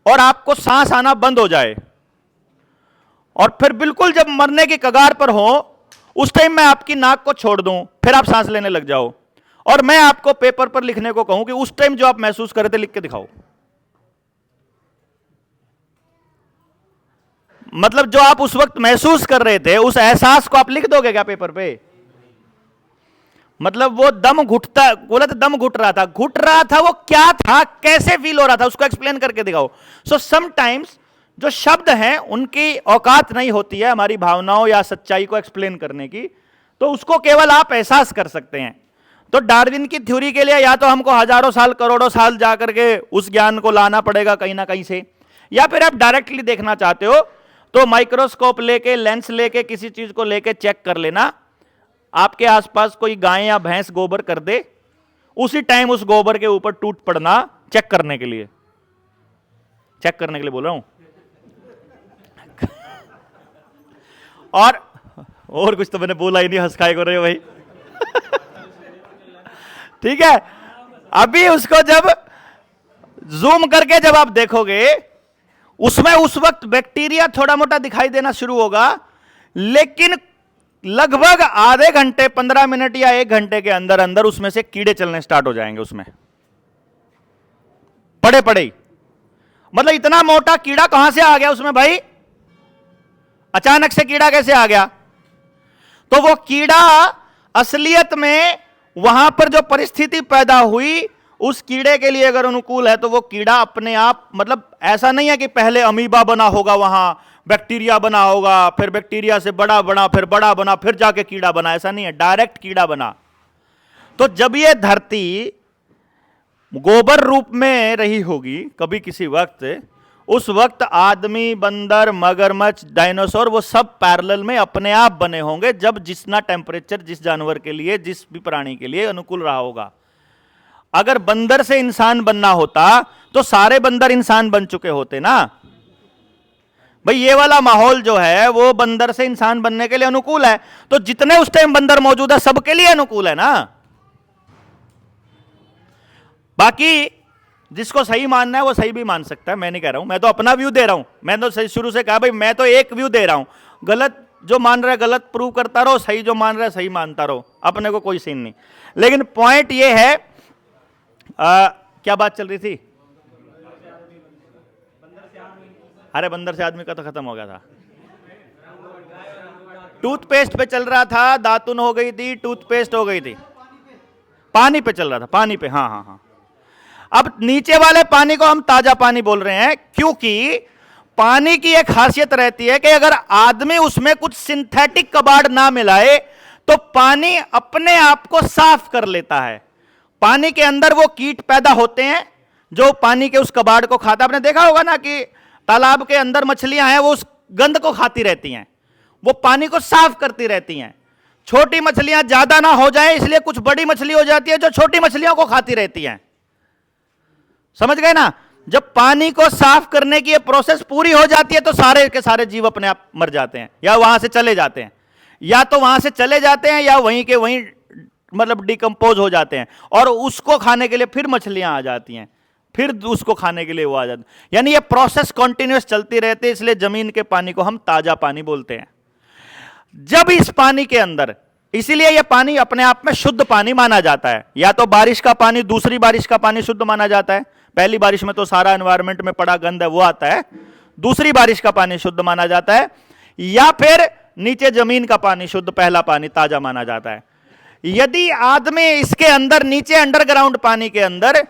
और आपको सांस आना बंद हो जाए, और फिर बिल्कुल जब मरने की कगार पर हो उस टाइम मैं आपकी नाक को छोड़ दूं, फिर आप सांस लेने लग जाओ, और मैं आपको पेपर पर लिखने को कहूं कि उस टाइम जो आप महसूस कर रहे थे लिख के दिखाओ। मतलब जो आप उस वक्त महसूस कर रहे थे, उस एहसास को आप लिख दोगे क्या पेपर पे? मतलब वो दम घुटता, बोला तो दम घुट रहा था, वो क्या था, कैसे फील हो रहा था, उसको एक्सप्लेन करके दिखाओ। सो समटाइम्स जो शब्द हैं उनकी औकात नहीं होती है हमारी भावनाओं या सच्चाई को एक्सप्लेन करने की, तो उसको केवल आप एहसास कर सकते हैं। तो डार्विन की थ्योरी के लिए या तो हमको हजारों साल करोड़ों साल जाकर के उस ज्ञान को लाना पड़ेगा कहीं ना कहीं से, या फिर आप डायरेक्टली देखना चाहते हो तो माइक्रोस्कोप लेके, लेंस लेके, किसी चीज को लेके चेक कर लेना। आपके आसपास कोई गाय या भैंस गोबर कर दे, उसी टाइम उस गोबर के ऊपर टूट पड़ना चेक करने के लिए बोल रहा हूं। और कुछ तो मैंने बोला ही नहीं, हंस खाए कर रहे हो भाई। ठीक है, अभी उसको जब जूम करके जब आप देखोगे, उसमें उस वक्त बैक्टीरिया थोड़ा मोटा दिखाई देना शुरू होगा, लेकिन लगभग आधे घंटे, 15 मिनट या 1 घंटे के अंदर अंदर उसमें से कीड़े चलने स्टार्ट हो जाएंगे, उसमें पड़े पड़े ही। मतलब इतना मोटा कीड़ा कहां से आ गया उसमें भाई? अचानक से कीड़ा कैसे आ गया? तो वो कीड़ा असलियत में वहां पर जो परिस्थिति पैदा हुई उस कीड़े के लिए अगर अनुकूल है, तो वो कीड़ा अपने आप, मतलब ऐसा नहीं है कि पहले अमीबा बना होगा, वहां बैक्टीरिया बना होगा, फिर बैक्टीरिया से बड़ा बना, फिर बड़ा बना, फिर जाके कीड़ा बना, ऐसा नहीं है, डायरेक्ट कीड़ा बना। तो जब ये धरती गोबर रूप में रही होगी कभी किसी वक्त, उस वक्त आदमी, बंदर, मगरमच्छ, डायनासोर, वो सब पैरेलल में अपने आप बने होंगे, जब जितना टेम्परेचर जिस जानवर के लिए, जिस भी प्राणी के लिए अनुकूल रहा होगा। अगर बंदर से इंसान बनना होता तो सारे बंदर इंसान बन चुके होते ना भाई। ये वाला माहौल जो है वो बंदर से इंसान बनने के लिए अनुकूल है, तो जितने उस टाइम बंदर मौजूद है सबके लिए अनुकूल है ना। बाकी जिसको सही मानना है वो सही भी मान सकता है, मैं नहीं कह रहा हूं, मैं तो अपना व्यू दे रहा हूं। मैं तो शुरू से कहा भाई मैं तो एक व्यू दे रहा हूं, गलत जो मान रहा है गलत प्रूव करता रहो, सही जो मान रहा है सही मानता रहो, अपने को कोई सीन नहीं। लेकिन पॉइंट ये है, क्या बात चल रही थी? अरे बंदर से आदमी का तो खत्म हो गया था, टूथपेस्ट पे चल रहा था, दातुन हो गई थी, टूथपेस्ट हो गई थी, पानी पे चल रहा था, पानी पे। हाँ हाँ हाँ। अब नीचे वाले पानी को हम ताजा पानी बोल रहे हैं, क्योंकि पानी की एक खासियत रहती है कि अगर आदमी उसमें कुछ सिंथेटिक कबाड़ ना मिलाए तो पानी अपने आप को साफ कर लेता है। पानी के अंदर वो कीट पैदा होते हैं जो पानी के उस कबाड़ को खाता। आपने देखा होगा ना कि तालाब के अंदर मछलियां हैं, वो उस गंद को खाती रहती हैं, वो पानी को साफ करती रहती हैं। छोटी मछलियां ज्यादा ना हो जाए इसलिए कुछ बड़ी मछली हो जाती है जो छोटी मछलियों को खाती रहती हैं। समझ गए ना? जब पानी को साफ करने की ये प्रोसेस पूरी हो जाती है तो सारे के सारे जीव अपने आप मर जाते हैं, या वहां से चले जाते हैं, या तो वहां से चले जाते हैं या वहीं के वहीं मतलब डिकम्पोज हो जाते हैं, और उसको खाने के लिए फिर मछलियां आ जाती हैं, फिर उसको खाने के लिए वो आ जाते हैं। यानी ये प्रोसेस कंटिन्यूअस चलती रहती है, इसलिए जमीन के पानी को हम ताजा पानी बोलते हैं। जब इस पानी के अंदर, इसीलिए यह पानी अपने आप में शुद्ध पानी माना जाता है। या तो बारिश का पानी, दूसरी बारिश का पानी शुद्ध माना जाता है, पहली बारिश में तो सारा एनवायरनमेंट में पड़ा गंद है वो आता है, दूसरी बारिश का पानी शुद्ध माना जाता है, या फिर नीचे जमीन का पानी शुद्ध, पहला पानी ताजा माना जाता है। यदि आदमी इसके अंदर नीचे अंडरग्राउंड पानी के अंदर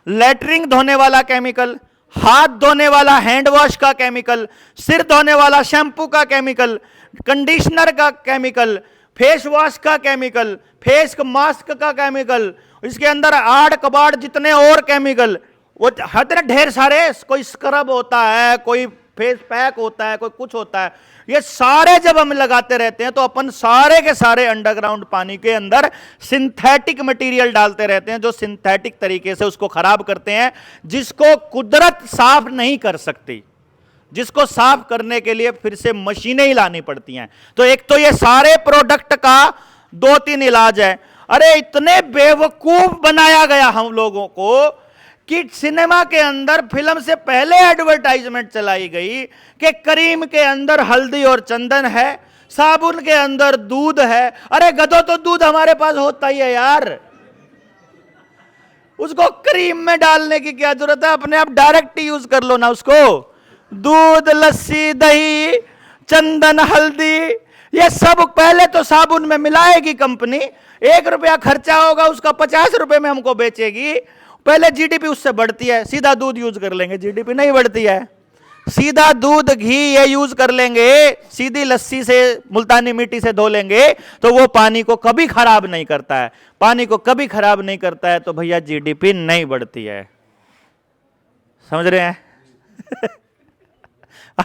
लैट्रिन धोने वाला केमिकल, हाथ धोने वाला हैंड वॉश का केमिकल, सिर धोने वाला शैम्पू का केमिकल, कंडीशनर का केमिकल, फेस वॉश का केमिकल, फेस मास्क का केमिकल, इसके अंदर आड़ कबाड़ जितने और केमिकल, वो हर तरह ढेर सारे, कोई स्क्रब होता है, कोई फेस पैक होता है, कोई कुछ होता है, ये सारे जब हम लगाते रहते हैं तो अपन सारे के सारे अंडरग्राउंड पानी के अंदर सिंथेटिक मटेरियल डालते रहते हैं जो सिंथेटिक तरीके से उसको खराब करते हैं, जिसको कुदरत साफ नहीं कर सकती, जिसको साफ करने के लिए फिर से मशीनें ही लानी पड़ती हैं। तो एक तो ये सारे प्रोडक्ट का 2-3 इलाज है। अरे इतने बेवकूफ बनाया गया हम लोगों को कि सिनेमा के अंदर फिल्म से पहले एडवर्टाइजमेंट चलाई गई कि करीम के अंदर हल्दी और चंदन है, साबुन के अंदर दूध है। अरे गधो, तो दूध हमारे पास होता ही है यार, उसको क्रीम में डालने की क्या जरूरत है? अपने आप डायरेक्ट यूज कर लो ना उसको। दूध, लस्सी, दही, चंदन, हल्दी, ये सब पहले तो साबुन में मिलाएगी कंपनी, 1 रुपया खर्चा होगा उसका, 50 रुपए में हमको बेचेगी। पहले जीडीपी उससे बढ़ती है, सीधा दूध यूज कर लेंगे, जीडीपी नहीं बढ़ती है। सीधा दूध घी ये यूज कर लेंगे, सीधी लस्सी से मुल्तानी मिट्टी से धो लेंगे, तो वो पानी को कभी खराब नहीं करता है। पानी को कभी खराब नहीं करता है तो भैया जीडीपी नहीं बढ़ती है। समझ रहे हैं?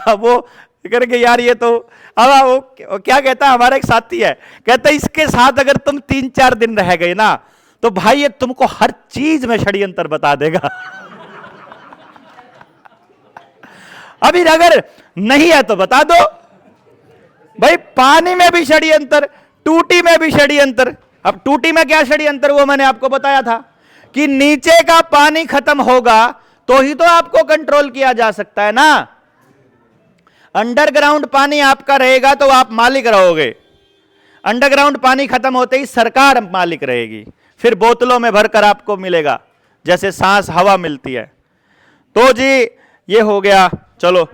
अब वो करके यार ये तो, अब वो क्या कहता है, हमारा एक साथी है, कहता है इसके साथ अगर तुम 3-4 दिन रह गए ना तो भाई ये तुमको हर चीज में षड्यंत्र बता देगा। अभी अगर नहीं है तो बता दो भाई, पानी में भी षड्यंत्र, टूटी में भी षड्यंत्र। अब टूटी में क्या षड्यंत्र, वो मैंने आपको बताया था कि नीचे का पानी खत्म होगा तो ही तो आपको कंट्रोल किया जा सकता है ना। अंडरग्राउंड पानी आपका रहेगा तो आप मालिक रहोगे, अंडरग्राउंड पानी खत्म होते ही सरकार मालिक रहेगी, फिर बोतलों में भरकर आपको मिलेगा जैसे सांस हवा मिलती है। तो जी ये हो गया। चलो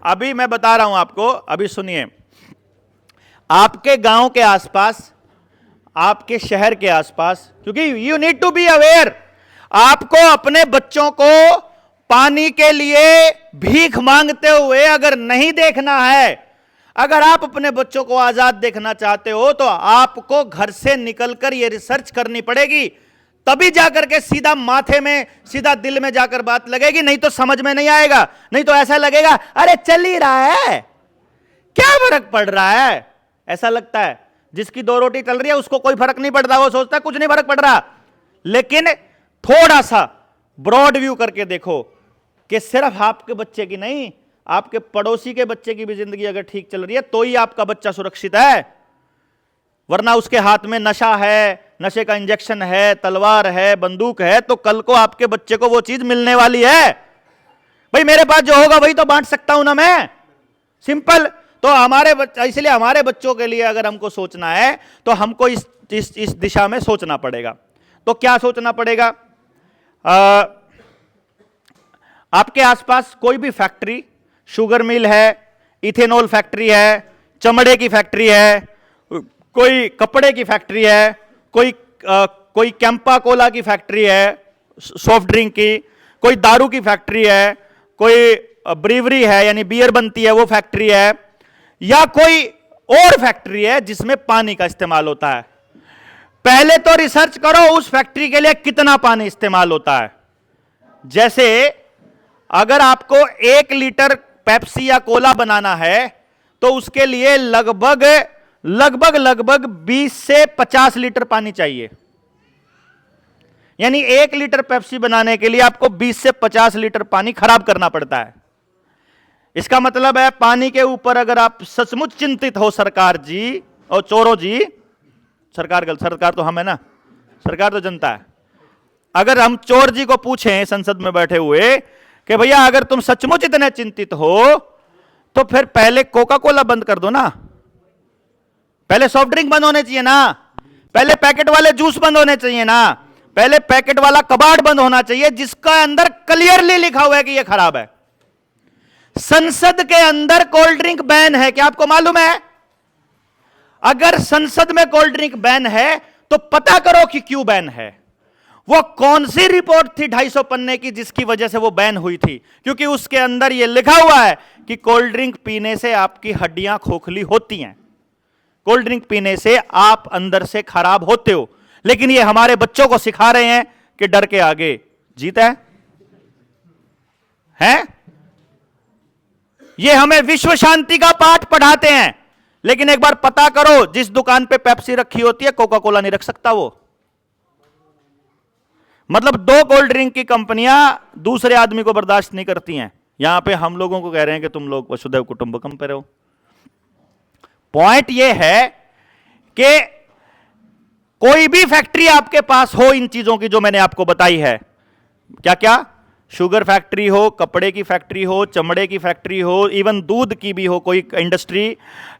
अभी मैं बता रहा हूं आपको, अभी सुनिए। आपके गांव के आसपास, आपके शहर के आसपास, क्योंकि you need to be aware, आपको अपने बच्चों को पानी के लिए भीख मांगते हुए अगर नहीं देखना है, अगर आप अपने बच्चों को आजाद देखना चाहते हो तो आपको घर से निकलकर यह रिसर्च करनी पड़ेगी, तभी जाकर के सीधा माथे में, सीधा दिल में जाकर बात लगेगी, नहीं तो समझ में नहीं आएगा। नहीं तो ऐसा लगेगा अरे चल ही रहा है, क्या फर्क पड़ रहा है, ऐसा लगता है। जिसकी 2 रोटी चल रही है उसको कोई फर्क नहीं पड़ता, वो सोचता है कुछ नहीं फर्क पड़ रहा। लेकिन थोड़ा सा ब्रॉड व्यू करके देखो कि सिर्फ आपके बच्चे की नहीं, आपके पड़ोसी के बच्चे की भी जिंदगी अगर ठीक चल रही है तो ही आपका बच्चा सुरक्षित है। वरना उसके हाथ में नशा है, नशे का इंजेक्शन है, तलवार है, बंदूक है, तो कल को आपके बच्चे को वो चीज मिलने वाली है। भाई मेरे पास जो होगा वही तो बांट सकता हूं ना मैं, सिंपल। तो हमारे इसलिए हमारे बच्चों के लिए अगर हमको सोचना है तो हमको इस दिशा में सोचना पड़ेगा। तो क्या सोचना पड़ेगा? आपके आसपास कोई भी फैक्ट्री, शुगर मिल है, इथेनॉल फैक्ट्री है, चमड़े की फैक्ट्री है, कोई कपड़े की फैक्ट्री है, कोई कैंपा कोला की फैक्ट्री है सॉफ्ट ड्रिंक की, कोई दारू की फैक्ट्री है, कोई ब्रीवरी है यानी बियर बनती है वो फैक्ट्री है, या कोई और फैक्ट्री है जिसमें पानी का इस्तेमाल होता है। पहले तो रिसर्च करो उस फैक्ट्री के लिए कितना पानी इस्तेमाल होता है। जैसे अगर आपको 1 लीटर पेप्सी या कोला बनाना है तो उसके लिए लगभग 20 से 50 लीटर पानी चाहिए। यानी 1 लीटर पेप्सी बनाने के लिए आपको 20 से 50 लीटर पानी खराब करना पड़ता है। इसका मतलब है पानी के ऊपर अगर आप सचमुच चिंतित हो सरकार जी और चोरों जी, सरकार तो हम है ना, सरकार तो जनता है। अगर हम चोर जी को पूछें संसद में बैठे हुए कि भैया अगर तुम सचमुच इतने चिंतित हो तो फिर पहले कोका कोला बंद कर दो ना, पहले सॉफ्ट ड्रिंक बंद होने चाहिए ना, पहले पैकेट वाले जूस बंद होने चाहिए ना, पहले पैकेट वाला कबाड़ बंद होना चाहिए जिसका अंदर क्लियरली लिखा हुआ है कि यह खराब है। संसद के अंदर कोल्ड ड्रिंक बैन है, क्या आपको मालूम है? अगर संसद में कोल्ड ड्रिंक बैन है तो पता करो कि क्यों बैन है। वो कौन सी रिपोर्ट थी 250 पन्ने की जिसकी वजह से वो बैन हुई थी? क्योंकि उसके अंदर यह लिखा हुआ है कि कोल्ड ड्रिंक पीने से आपकी हड्डियां खोखली होती हैं, कोल्ड ड्रिंक पीने से आप अंदर से खराब होते हो। लेकिन ये हमारे बच्चों को सिखा रहे हैं कि डर के आगे जीत है? ये हमें विश्व शांति का पाठ पढ़ाते हैं, लेकिन एक बार पता करो जिस दुकान पे पेप्सी रखी होती है कोका कोला नहीं रख सकता वो। मतलब 2 कोल्ड ड्रिंक की कंपनियां दूसरे आदमी को बर्दाश्त नहीं करती हैं। यहां पे हम लोगों को कह रहे हैं कि तुम लोग वसुधैव कुटुंबकम पे रहो। पॉइंट यह है कि कोई भी फैक्ट्री आपके पास हो इन चीजों की जो मैंने आपको बताई है, क्या क्या, शुगर फैक्ट्री हो, कपड़े की फैक्ट्री हो, चमड़े की फैक्ट्री हो, इवन दूध की भी हो कोई इंडस्ट्री,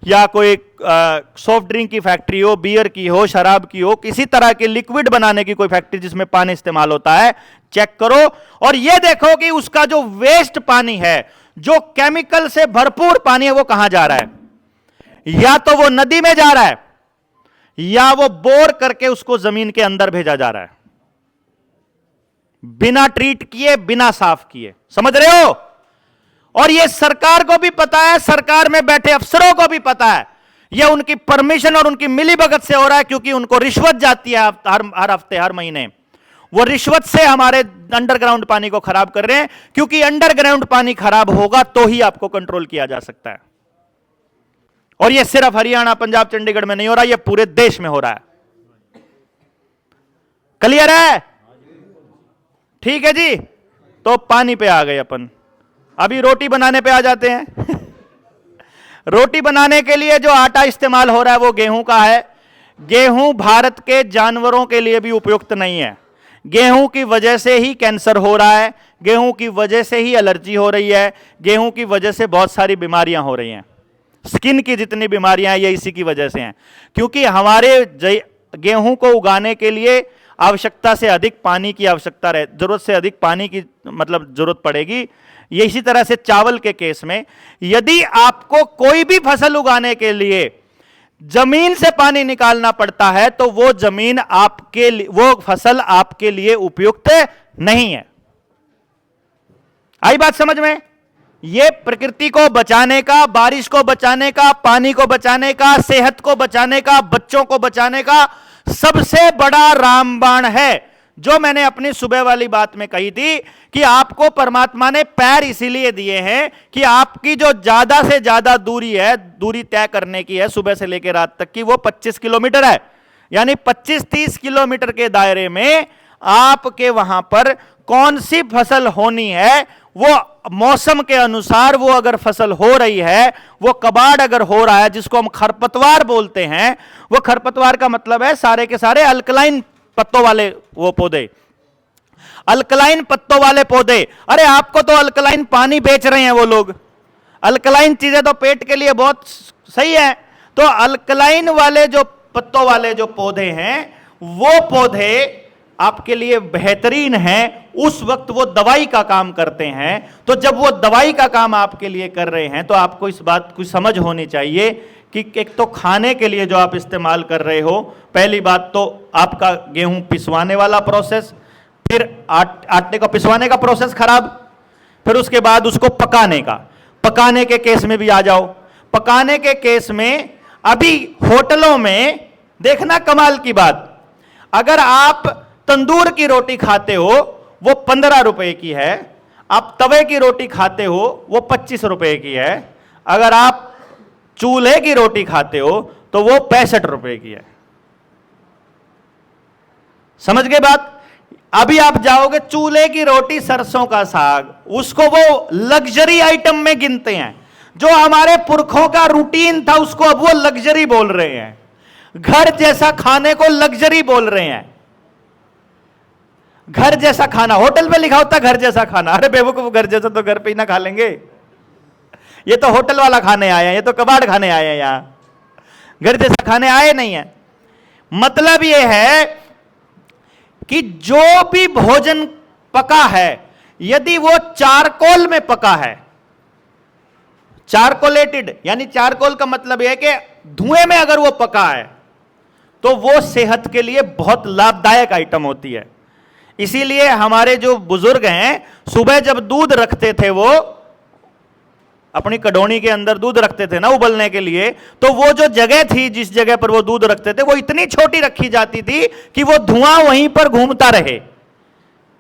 या कोई सॉफ्ट ड्रिंक की फैक्ट्री हो, बियर की हो, शराब की हो, किसी तरह के लिक्विड बनाने की कोई फैक्ट्री जिसमें पानी इस्तेमाल होता है, चेक करो और यह देखो कि उसका जो वेस्ट पानी है जो केमिकल से भरपूर पानी है वो कहां जा रहा है? या तो वो नदी में जा रहा है या वो बोर करके उसको जमीन के अंदर भेजा जा रहा है, बिना ट्रीट किए, बिना साफ किए। समझ रहे हो? और ये सरकार को भी पता है, सरकार में बैठे अफसरों को भी पता है। ये उनकी परमिशन और उनकी मिलीभगत से हो रहा है, क्योंकि उनको रिश्वत जाती है हर हफ्ते, हर महीने। वो रिश्वत से हमारे अंडरग्राउंड पानी को खराब कर रहे हैं, क्योंकि अंडरग्राउंड पानी खराब होगा तो ही आपको कंट्रोल किया जा सकता है। और ये सिर्फ हरियाणा, पंजाब, चंडीगढ़ में नहीं हो रहा, ये पूरे देश में हो रहा है। क्लियर है? ठीक है जी। तो पानी पे आ गए अपन, अभी रोटी बनाने पे आ जाते हैं। रोटी बनाने के लिए जो आटा इस्तेमाल हो रहा है वो गेहूं का है। गेहूं भारत के जानवरों के लिए भी उपयुक्त नहीं है। गेहूं की वजह से ही कैंसर हो रहा है, गेहूं की वजह से ही एलर्जी हो रही है, गेहूं की वजह से बहुत सारी बीमारियां हो रही हैं। स्किन की जितनी बीमारियां हैं ये इसी की वजह से हैं, क्योंकि हमारे गेहूं को उगाने के लिए आवश्यकता से अधिक पानी की आवश्यकता जरूरत से अधिक पानी की जरूरत पड़ेगी। ये इसी तरह से चावल के केस में, यदि आपको कोई भी फसल उगाने के लिए जमीन से पानी निकालना पड़ता है तो वो जमीन आपके लिए, वो फसल आपके लिए उपयुक्त नहीं है। आई बात समझ में? ये प्रकृति को बचाने का, बारिश को बचाने का, पानी को बचाने का, सेहत को बचाने का, बच्चों को बचाने का सबसे बड़ा रामबाण है। जो मैंने अपनी सुबह वाली बात में कही थी कि आपको परमात्मा ने पैर इसीलिए दिए हैं कि आपकी जो ज्यादा से ज्यादा दूरी है, दूरी तय करने की है सुबह से लेकर रात तक की, वो 25 किलोमीटर है। यानी 25-30 किलोमीटर के दायरे में आपके वहां पर कौन सी फसल होनी है, वो मौसम के अनुसार वो अगर फसल हो रही है, वो कबाड़ अगर हो रहा है, जिसको हम खरपतवार बोलते हैं, वो खरपतवार का मतलब है सारे के सारे अल्कलाइन पत्तों वाले वो पौधे, अल्कलाइन पत्तों वाले पौधे। अरे आपको तो अल्कलाइन पानी बेच रहे हैं वो लोग, अल्कलाइन चीजें तो पेट के लिए बहुत सही है। तो अल्कलाइन वाले जो पत्तों वाले जो पौधे हैं, वो पौधे आपके लिए बेहतरीन हैं। उस वक्त वो दवाई का काम करते हैं। तो जब वो दवाई का काम आपके लिए कर रहे हैं तो आपको इस बात की समझ होनी चाहिए कि एक तो खाने के लिए जो आप इस्तेमाल कर रहे हो, पहली बात तो आपका गेहूं पिसवाने वाला प्रोसेस, फिर आटे को पिसवाने का प्रोसेस खराब, फिर उसके बाद उसको पकाने का, पकाने के केस में भी आ जाओ। पकाने के केस में अभी होटलों में देखना कमाल की बात, अगर आप तंदूर की रोटी खाते हो वो 15 रुपए की है, आप तवे की रोटी खाते हो वो 25 रुपए की है, अगर आप चूल्हे की रोटी खाते हो तो वो 65 रुपए की है। समझ गए बात? अभी आप जाओगे चूल्हे की रोटी, सरसों का साग, उसको वो लग्जरी आइटम में गिनते हैं। जो हमारे पुरखों का रूटीन था उसको अब वो लग्जरी बोल रहे हैं। घर जैसा खाने को लग्जरी बोल रहे हैं। घर जैसा खाना, होटल पे लिखा होता घर जैसा खाना। अरे बेवकूफ, घर जैसा तो घर पे ही ना खा लेंगे। ये तो होटल वाला खाने आए हैं, ये तो कबाड़ खाने आए हैं, यहां घर जैसा खाने आए नहीं है। मतलब ये है कि जो भी भोजन पका है, यदि वो चारकोल में पका है, चारकोलेटेड, यानी चारकोल का मतलब यह है कि धुएं में अगर वो पका है तो वो सेहत के लिए बहुत लाभदायक आइटम होती है। इसीलिए हमारे जो बुजुर्ग हैं, सुबह जब दूध रखते थे, वो अपनी कटोरी के अंदर दूध रखते थे ना उबलने के लिए, तो वो जो जगह थी जिस जगह पर वो दूध रखते थे वो इतनी छोटी रखी जाती थी कि वो धुआं वहीं पर घूमता रहे।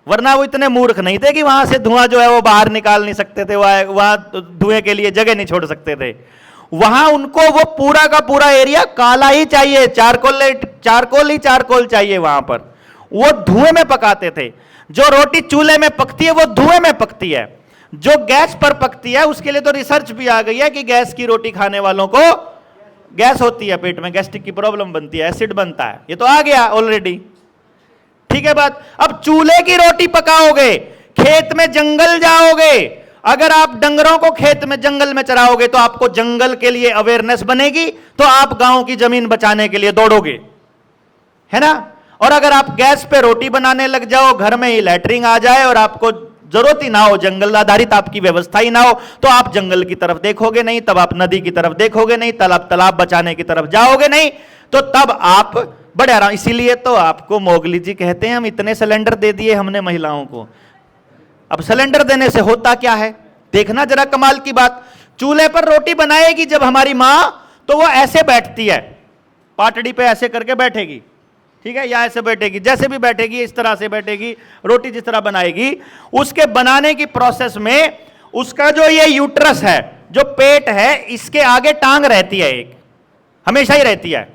वरना वो इतने मूर्ख नहीं थे कि वहां से धुआं जो है वो बाहर निकाल नहीं सकते थे, वहां धुएं के लिए जगह नहीं छोड़ सकते थे। वहां उनको वो पूरा का पूरा एरिया काला ही चाहिए, चारकोल ही चारकोल चाहिए वहां पर। वो धुएं में पकाते थे। जो रोटी चूल्हे में पकती है वो धुएं में पकती है। जो गैस पर पकती है उसके लिए तो रिसर्च भी आ गई है कि गैस की रोटी खाने वालों को गैस होती है, पेट में गैस्ट्रिक की प्रॉब्लम बनती है, एसिड बनता है। ये तो आ गया ऑलरेडी। ठीक है बात। अब चूल्हे की रोटी पकाओगे, खेत में जंगल जाओगे, अगर आप डंगरों को खेत में जंगल में चराओगे तो आपको जंगल के लिए अवेयरनेस बनेगी, तो आप गांव की जमीन बचाने के लिए दौड़ोगे, है ना। और अगर आप गैस पे रोटी बनाने लग जाओ, घर में ही लैटरिन आ जाए और आपको जरूरत ही ना हो, जंगल आधारित आपकी व्यवस्था ही ना हो, तो आप जंगल की तरफ देखोगे नहीं, तब आप नदी की तरफ देखोगे नहीं, तब आप तालाब बचाने की तरफ जाओगे नहीं, तो तब आप बड़े आराम। इसीलिए तो आपको मोगली जी कहते हैं हम इतने सिलेंडर दे दिए हमने महिलाओं को। अब सिलेंडर देने से होता क्या है, देखना जरा कमाल की बात। चूल्हे पर रोटी बनाएगी जब हमारी मां, तो वो ऐसे बैठती है, पाटड़ी पे ऐसे करके बैठेगी, ठीक है, या ऐसे बैठेगी, जैसे भी बैठेगी इस तरह से बैठेगी, रोटी जिस तरह बनाएगी। उसके बनाने की प्रोसेस में उसका जो ये यूट्रस है, जो पेट है, इसके आगे टांग रहती है, एक हमेशा ही रहती है।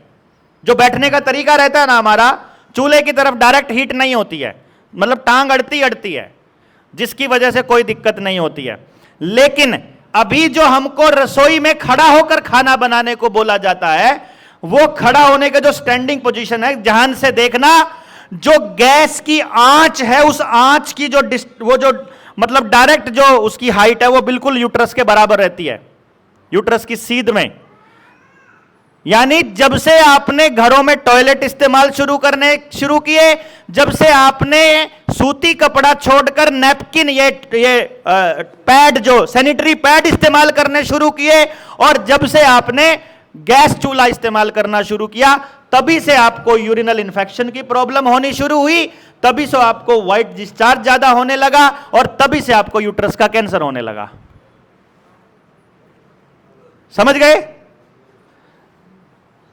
जो बैठने का तरीका रहता है ना हमारा, चूल्हे की तरफ डायरेक्ट हीट नहीं होती है, मतलब टांग अड़ती अड़ती है, जिसकी वजह से कोई दिक्कत नहीं होती है। लेकिन अभी जो हमको रसोई में खड़ा होकर खाना बनाने को बोला जाता है, वो खड़ा होने का जो स्टैंडिंग पोजीशन है, ध्यान से देखना, जो गैस की आंच है, उस आंच की जो वो जो मतलब डायरेक्ट जो उसकी हाइट है, वो बिल्कुल यूट्रस के बराबर रहती है, यूट्रस की सीध में। यानी जब से आपने घरों में टॉयलेट इस्तेमाल शुरू किए, जब से आपने सूती कपड़ा छोड़कर नैपकिन, ये पैड, जो सैनिटरी पैड इस्तेमाल करने शुरू किए, और जब से आपने गैस चूल्हा इस्तेमाल करना शुरू किया, तभी से आपको यूरिनल इन्फेक्शन की प्रॉब्लम होनी शुरू हुई, तभी से आपको व्हाइट डिस्चार्ज ज्यादा होने लगा, और तभी से आपको यूट्रस का कैंसर होने लगा। समझ गए?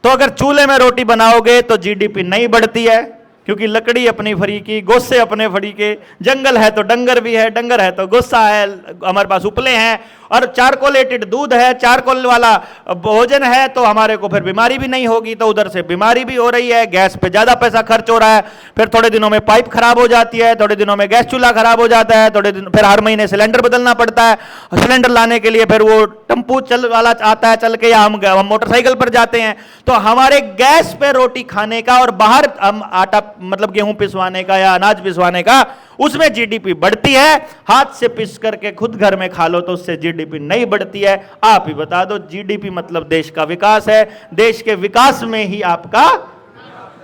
तो अगर चूल्हे में रोटी बनाओगे तो जीडीपी नहीं बढ़ती है, क्योंकि लकड़ी अपनी फरी की, गोस्से अपने फरी के, जंगल है तो डंगर भी है, डंगर है तो गोस्सा है, हमारे पास उपले हैं, और चारकोलेटेड दूध है, चारकोल वाला भोजन है, तो हमारे को फिर बीमारी भी नहीं होगी। तो उधर से बीमारी भी हो रही है, गैस पे ज्यादा पैसा खर्च हो रहा है, फिर थोड़े दिनों में पाइप खराब हो जाती है, थोड़े दिनों में गैस चूल्हा खराब हो जाता है, थोड़े दिन फिर हर महीने सिलेंडर बदलना पड़ता है, सिलेंडर लाने के लिए फिर वो टेम्पू चल वाला आता है चल के, या हम मोटरसाइकिल पर जाते हैं। तो हमारे गैस पे रोटी खाने का और बाहर हम आटा मतलब गेहूं पिसवाने का या अनाज पिसवाने का, उसमें जीडीपी बढ़ती है। हाथ से पिस करके खुद घर में खा लो तो उससे जीडीपी नहीं बढ़ती है। आप ही बता दो, जीडीपी मतलब देश का विकास है, देश के विकास में ही आपका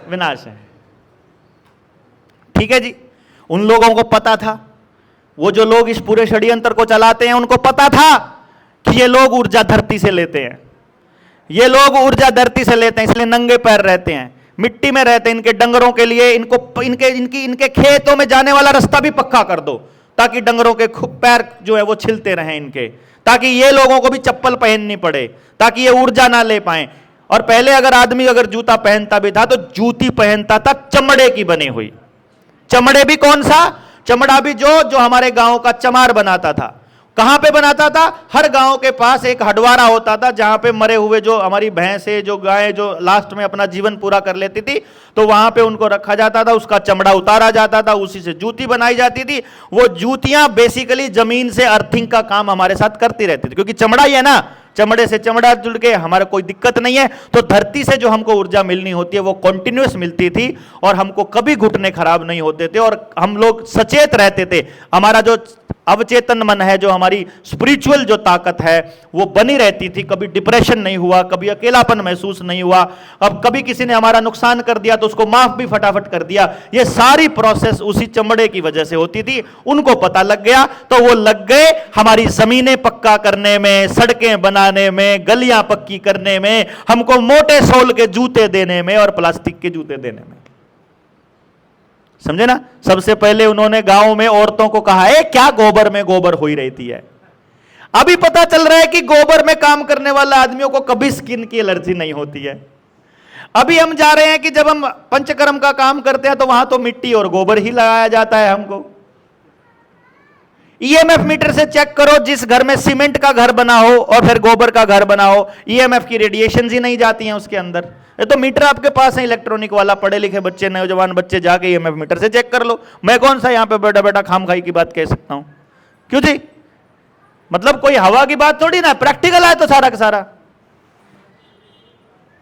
विनाश है। ठीक है जी, उन लोगों को पता था, वो जो लोग इस पूरे षड्यंत्र को चलाते हैं, उनको पता था कि ये लोग ऊर्जा धरती से लेते हैं, ये लोग ऊर्जा धरती से लेते हैं, इसलिए नंगे पैर रहते हैं, मिट्टी में रहते हैं। इनके डंगरों के लिए इनको इनके खेतों में जाने वाला रास्ता भी पक्का कर दो, ताकि डंगरों के पैर जो है वो छिलते रहें इनके, ताकि ये लोगों को भी चप्पल पहननी पड़े, ताकि ये ऊर्जा ना ले पाए। और पहले अगर आदमी अगर जूता पहनता भी था तो जूती पहनता था चमड़े की बनी हुई। चमड़े भी कौन सा? चमड़ा भी जो हमारे गांव का चमार बनाता था। कहां पे बनाता था? हर गांव के पास एक हडवारा होता था, जहां पे मरे हुए जो हमारी भैंसें, जो गायें जो लास्ट में अपना जीवन पूरा कर लेती थी, तो वहां पे उनको रखा जाता था, उसका चमड़ा उतारा जाता था, उसी से जूती बनाई जाती थी। वो जूतियां बेसिकली जमीन से अर्थिंग का काम हमारे साथ करती रहती थी, क्योंकि चमड़ा ही है ना, चमड़े से चमड़ा जुड़ के हमारा कोई दिक्कत नहीं है। तो धरती से जो हमको ऊर्जा मिलनी होती है वो कॉन्टिन्यूस मिलती थी, और हमको कभी घुटने खराब नहीं होते थे, और हम लोग सचेत रहते थे। हमारा जो अवचेतन मन है, जो हमारी स्पिरिचुअल जो ताकत है, वो बनी रहती थी। कभी डिप्रेशन नहीं हुआ, कभी अकेलापन महसूस नहीं हुआ। अब कभी किसी ने हमारा नुकसान कर दिया तो उसको माफ भी फटाफट कर दिया। ये सारी प्रोसेस उसी चमड़े की वजह से होती थी। उनको पता लग गया तो वो लग गए हमारी जमीनें पक्का करने में, सड़कें बनाने में, गलियां पक्की करने में, हमको मोटे सोल के जूते देने में और प्लास्टिक के जूते देने में। समझे ना? सबसे पहले उन्होंने गांव में औरतों को कहा है, क्या गोबर में गोबर हो ही रहती है। अभी पता चल रहा है कि गोबर में काम करने वाले आदमियों को कभी स्किन की एलर्जी नहीं होती है। अभी हम जा रहे हैं कि जब हम पंचकर्म का काम करते हैं तो वहां तो मिट्टी और गोबर ही लगाया जाता है हमको। ईएमएफ मीटर से चेक करो, जिस घर में सीमेंट का घर बना हो और फिर गोबर का घर बना हो, ईएमएफ की रेडिएशन ही नहीं जाती हैं उसके अंदर। ये तो मीटर आपके पास है इलेक्ट्रॉनिक वाला, पढ़े लिखे बच्चे, नौजवान बच्चे जाके ईएमएफ मीटर से चेक कर लो। मैं कौन सा यहां पे बेटा बेटा खाम खाई की बात कह सकता हूं? क्यों जी? मतलब कोई हवा की बात थोड़ी ना, प्रैक्टिकल है तो सारा का सारा।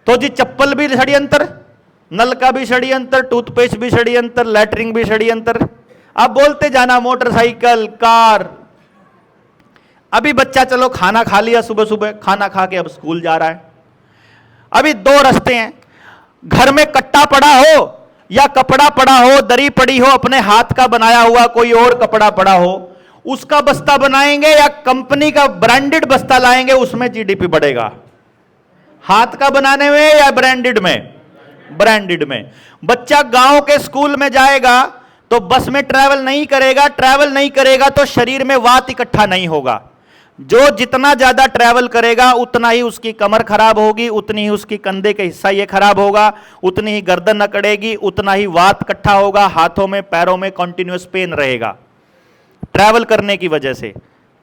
तो जी चप्पल भी षड्यंत्र, नल का भी षड्यंत्र, टूथपेस्ट भी षड्यंत्र, लैटरिन भी षड्यंत्र। अब बोलते जाना, मोटरसाइकिल, कार। अभी बच्चा चलो खाना खा लिया, सुबह सुबह खाना खा के अब स्कूल जा रहा है। अभी दो रास्ते हैं, घर में कट्टा पड़ा हो या कपड़ा पड़ा हो, दरी पड़ी हो, अपने हाथ का बनाया हुआ कोई और कपड़ा पड़ा हो, उसका बस्ता बनाएंगे या कंपनी का ब्रांडेड बस्ता लाएंगे, उसमें जीडीपी बढ़ेगा। हाथ का बनाने में या ब्रांडेड में? ब्रांडेड में। बच्चा गांव के स्कूल में जाएगा तो बस में ट्रैवल नहीं करेगा, ट्रैवल नहीं करेगा तो शरीर में वात इकट्ठा नहीं होगा। जो जितना ज्यादा ट्रैवल करेगा उतना ही उसकी कमर खराब होगी, उतनी ही उसकी कंधे का हिस्सा ये खराब होगा, उतनी ही गर्दन अकड़ेगी, उतना ही वात इकट्ठा होगा, हाथों में पैरों में कंटिन्यूअस पेन रहेगा ट्रैवल करने की वजह से।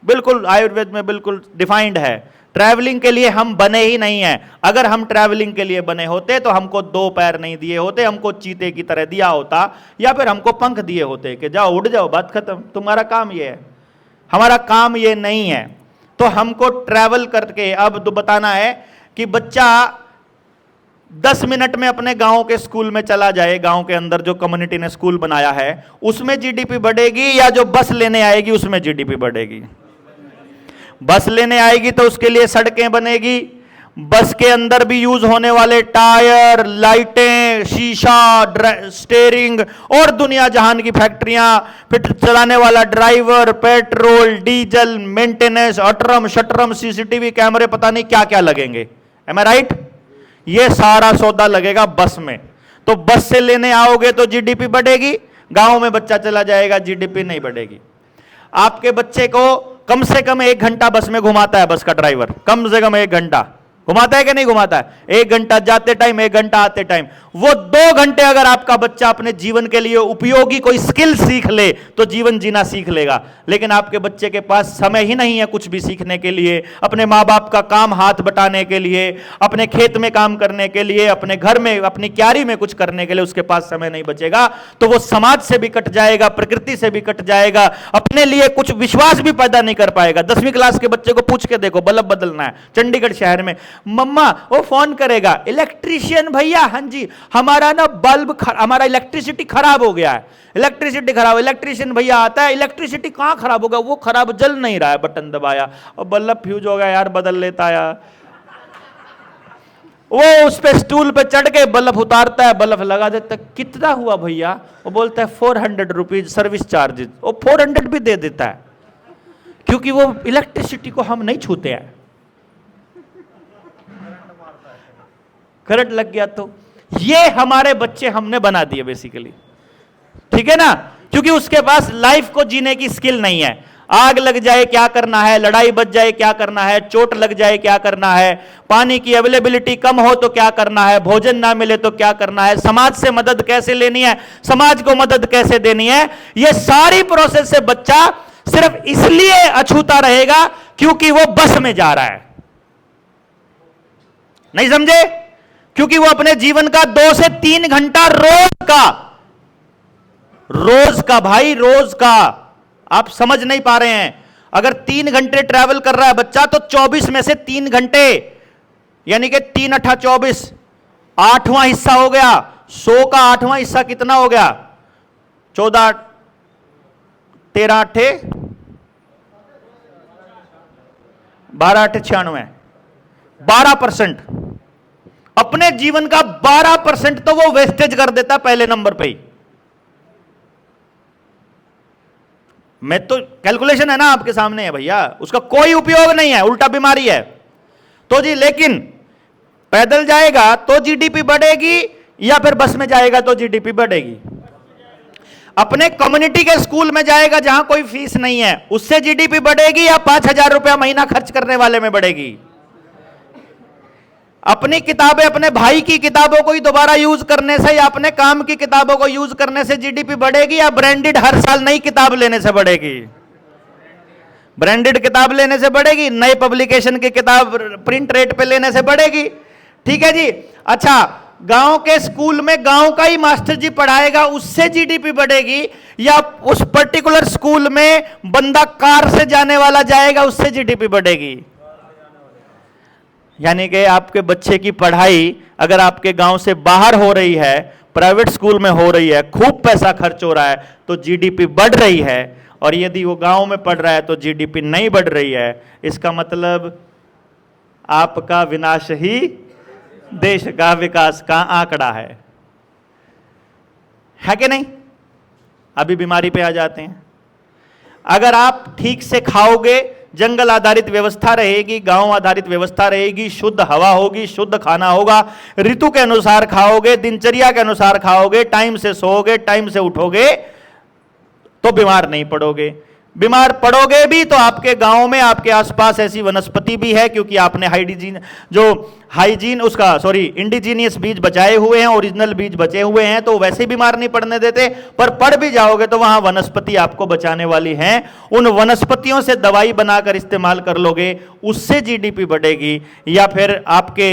बिल्कुल आयुर्वेद में बिल्कुल डिफाइंड है। ट्रैवलिंग के लिए हम बने ही नहीं हैं। अगर हम ट्रैवलिंग के लिए बने होते तो हमको 2 पैर नहीं दिए होते, हमको चीते की तरह दिया होता, या फिर हमको पंख दिए होते कि जाओ उड़ जाओ, बात खत्म, तुम्हारा काम ये है। हमारा काम ये नहीं है। तो हमको ट्रैवल करके अब तो बताना है कि बच्चा 10 मिनट में अपने गांव के स्कूल में चला जाए, गांव के अंदर जो कम्युनिटी ने स्कूल बनाया है उसमें जीडीपी बढ़ेगी, या जो बस लेने आएगी उसमें जीडीपी बढ़ेगी? बस लेने आएगी तो उसके लिए सड़कें बनेगी, बस के अंदर भी यूज होने वाले टायर, लाइटें, शीशा, स्टीयरिंग और दुनिया जहान की फैक्ट्रियां, फिर चलाने वाला ड्राइवर, पेट्रोल, डीजल, मेंटेनेंस, अटरम शटरम, सीसीटीवी कैमरे, पता नहीं क्या क्या लगेंगे। Am I right? ये सारा सौदा लगेगा बस में। तो बस से लेने आओगे तो जीडीपी बढ़ेगी, गांव में बच्चा चला जाएगा जीडीपी नहीं बढ़ेगी। आपके बच्चे को कम से कम 1 घंटा बस में घुमाता है बस का ड्राइवर, कम से कम 1 घंटा घुमाता है कि नहीं घुमाता है? 1 घंटा जाते टाइम, 1 घंटा आते टाइम। वो 2 घंटे अगर आपका बच्चा अपने जीवन के लिए उपयोगी कोई स्किल सीख ले तो जीवन जीना सीख लेगा। लेकिन आपके बच्चे के पास समय ही नहीं है कुछ भी सीखने के लिए, अपने माँ बाप का काम हाथ बटाने के लिए, अपने खेत में काम करने के लिए, अपने घर में अपनी क्यारी में कुछ करने के लिए उसके पास समय नहीं बचेगा, तो वो समाज से भी कट जाएगा, प्रकृति से भी कट जाएगा, अपने लिए कुछ विश्वास भी पैदा नहीं कर पाएगा। 10वीं क्लास के बच्चे को पूछ के देखो, बल्ब बदलना है चंडीगढ़ शहर में, मम्मा वो फोन करेगा, इलेक्ट्रीशियन भैया, हाँ जी हमारा ना बल्ब हमारा इलेक्ट्रिसिटी खराब हो गया है, इलेक्ट्रिसिटी खराब, इलेक्ट्रीशियन भैया आता है, इलेक्ट्रिसिटी कहां खराब होगा, वो खराब जल नहीं रहा है, बटन दबाया और बल्ब फ्यूज हो गया यार, बदल लेता यार। वो उस पे स्टूल पे चढ़ के बल्ब उतारता है, बल्ब लगा देता है, कितना हुआ भैया? वो बोलता है 400 रुपीज सर्विस चार्जेस। वो 400 भी दे देता है क्योंकि वो इलेक्ट्रिसिटी को हम नहीं छूते हैं। करंट लग गया तो ये हमारे बच्चे हमने बना दिए बेसिकली, ठीक है ना? क्योंकि उसके पास लाइफ को जीने की स्किल नहीं है। आग लग जाए क्या करना है, लड़ाई बच जाए क्या करना है, चोट लग जाए क्या करना है, पानी की अवेलेबिलिटी कम हो तो क्या करना है, भोजन ना मिले तो क्या करना है, समाज से मदद कैसे लेनी है, समाज को मदद कैसे देनी है, ये सारी प्रोसेस से बच्चा सिर्फ इसलिए अछूता रहेगा क्योंकि वो बस में जा रहा है। नहीं समझे? क्योंकि वो अपने जीवन का 2 से 3 घंटा रोज का भाई, रोज का, आप समझ नहीं पा रहे हैं। अगर 3 घंटे ट्रैवल कर रहा है बच्चा तो 24 में से 3 घंटे यानी कि 3 अठा 24, 8वां हिस्सा हो गया। 100 का 8वां हिस्सा कितना हो गया? 14 13 अठे 12 अठे 96, 12%। अपने जीवन का 12% तो वो वेस्टेज कर देता पहले नंबर पे ही। मैं तो कैलकुलेशन है ना आपके सामने है भैया, उसका कोई उपयोग नहीं है, उल्टा बीमारी है। तो जी लेकिन पैदल जाएगा तो जीडीपी बढ़ेगी या फिर बस में जाएगा तो जीडीपी बढ़ेगी? अपने कम्युनिटी के स्कूल में जाएगा जहां कोई फीस नहीं है, उससे जीडीपी बढ़ेगी या 5,000 रुपया महीना खर्च करने वाले में बढ़ेगी? अपनी किताबें अपने भाई की किताबों को ही दोबारा यूज करने से या अपने काम की किताबों को यूज करने से जीडीपी बढ़ेगी या ब्रांडेड हर साल नई किताब लेने से बढ़ेगी? ब्रांडेड किताब लेने से बढ़ेगी, नए पब्लिकेशन की किताब प्रिंट रेट पे लेने से बढ़ेगी। ठीक है जी। अच्छा, गांव के स्कूल में गांव का ही मास्टर जी पढ़ाएगा, उससे जीडीपी बढ़ेगी, या उस पर्टिकुलर स्कूल में बंदा कार से जाने वाला जाएगा उससे जीडीपी बढ़ेगी? यानी कि आपके बच्चे की पढ़ाई अगर आपके गांव से बाहर हो रही है, प्राइवेट स्कूल में हो रही है, खूब पैसा खर्च हो रहा है तो जीडीपी बढ़ रही है, और यदि वो गांव में पढ़ रहा है तो जीडीपी नहीं बढ़ रही है। इसका मतलब आपका विनाश ही देश का विकास का आंकड़ा है कि नहीं? अभी बीमारी पे आ जाते हैं। अगर आप ठीक से खाओगे, जंगल आधारित व्यवस्था रहेगी, गांव आधारित व्यवस्था रहेगी, शुद्ध हवा होगी, शुद्ध खाना होगा, ऋतु के अनुसार खाओगे, दिनचर्या के अनुसार खाओगे, टाइम से सोओगे, टाइम से उठोगे, तो बीमार नहीं पड़ोगे। बीमार पड़ोगे भी तो आपके गांव में, आपके आसपास ऐसी वनस्पति भी है, क्योंकि आपने इंडिजीनियस बीज बचाए हुए हैं, ओरिजिनल बीज बचे हुए हैं, तो वैसे बीमार नहीं पड़ने देते। पर पड़ भी जाओगे तो वहां वनस्पति आपको बचाने वाली हैं, उन वनस्पतियों से दवाई बनाकर इस्तेमाल कर लोगे, उससे जीडीपी बढ़ेगी। या फिर आपके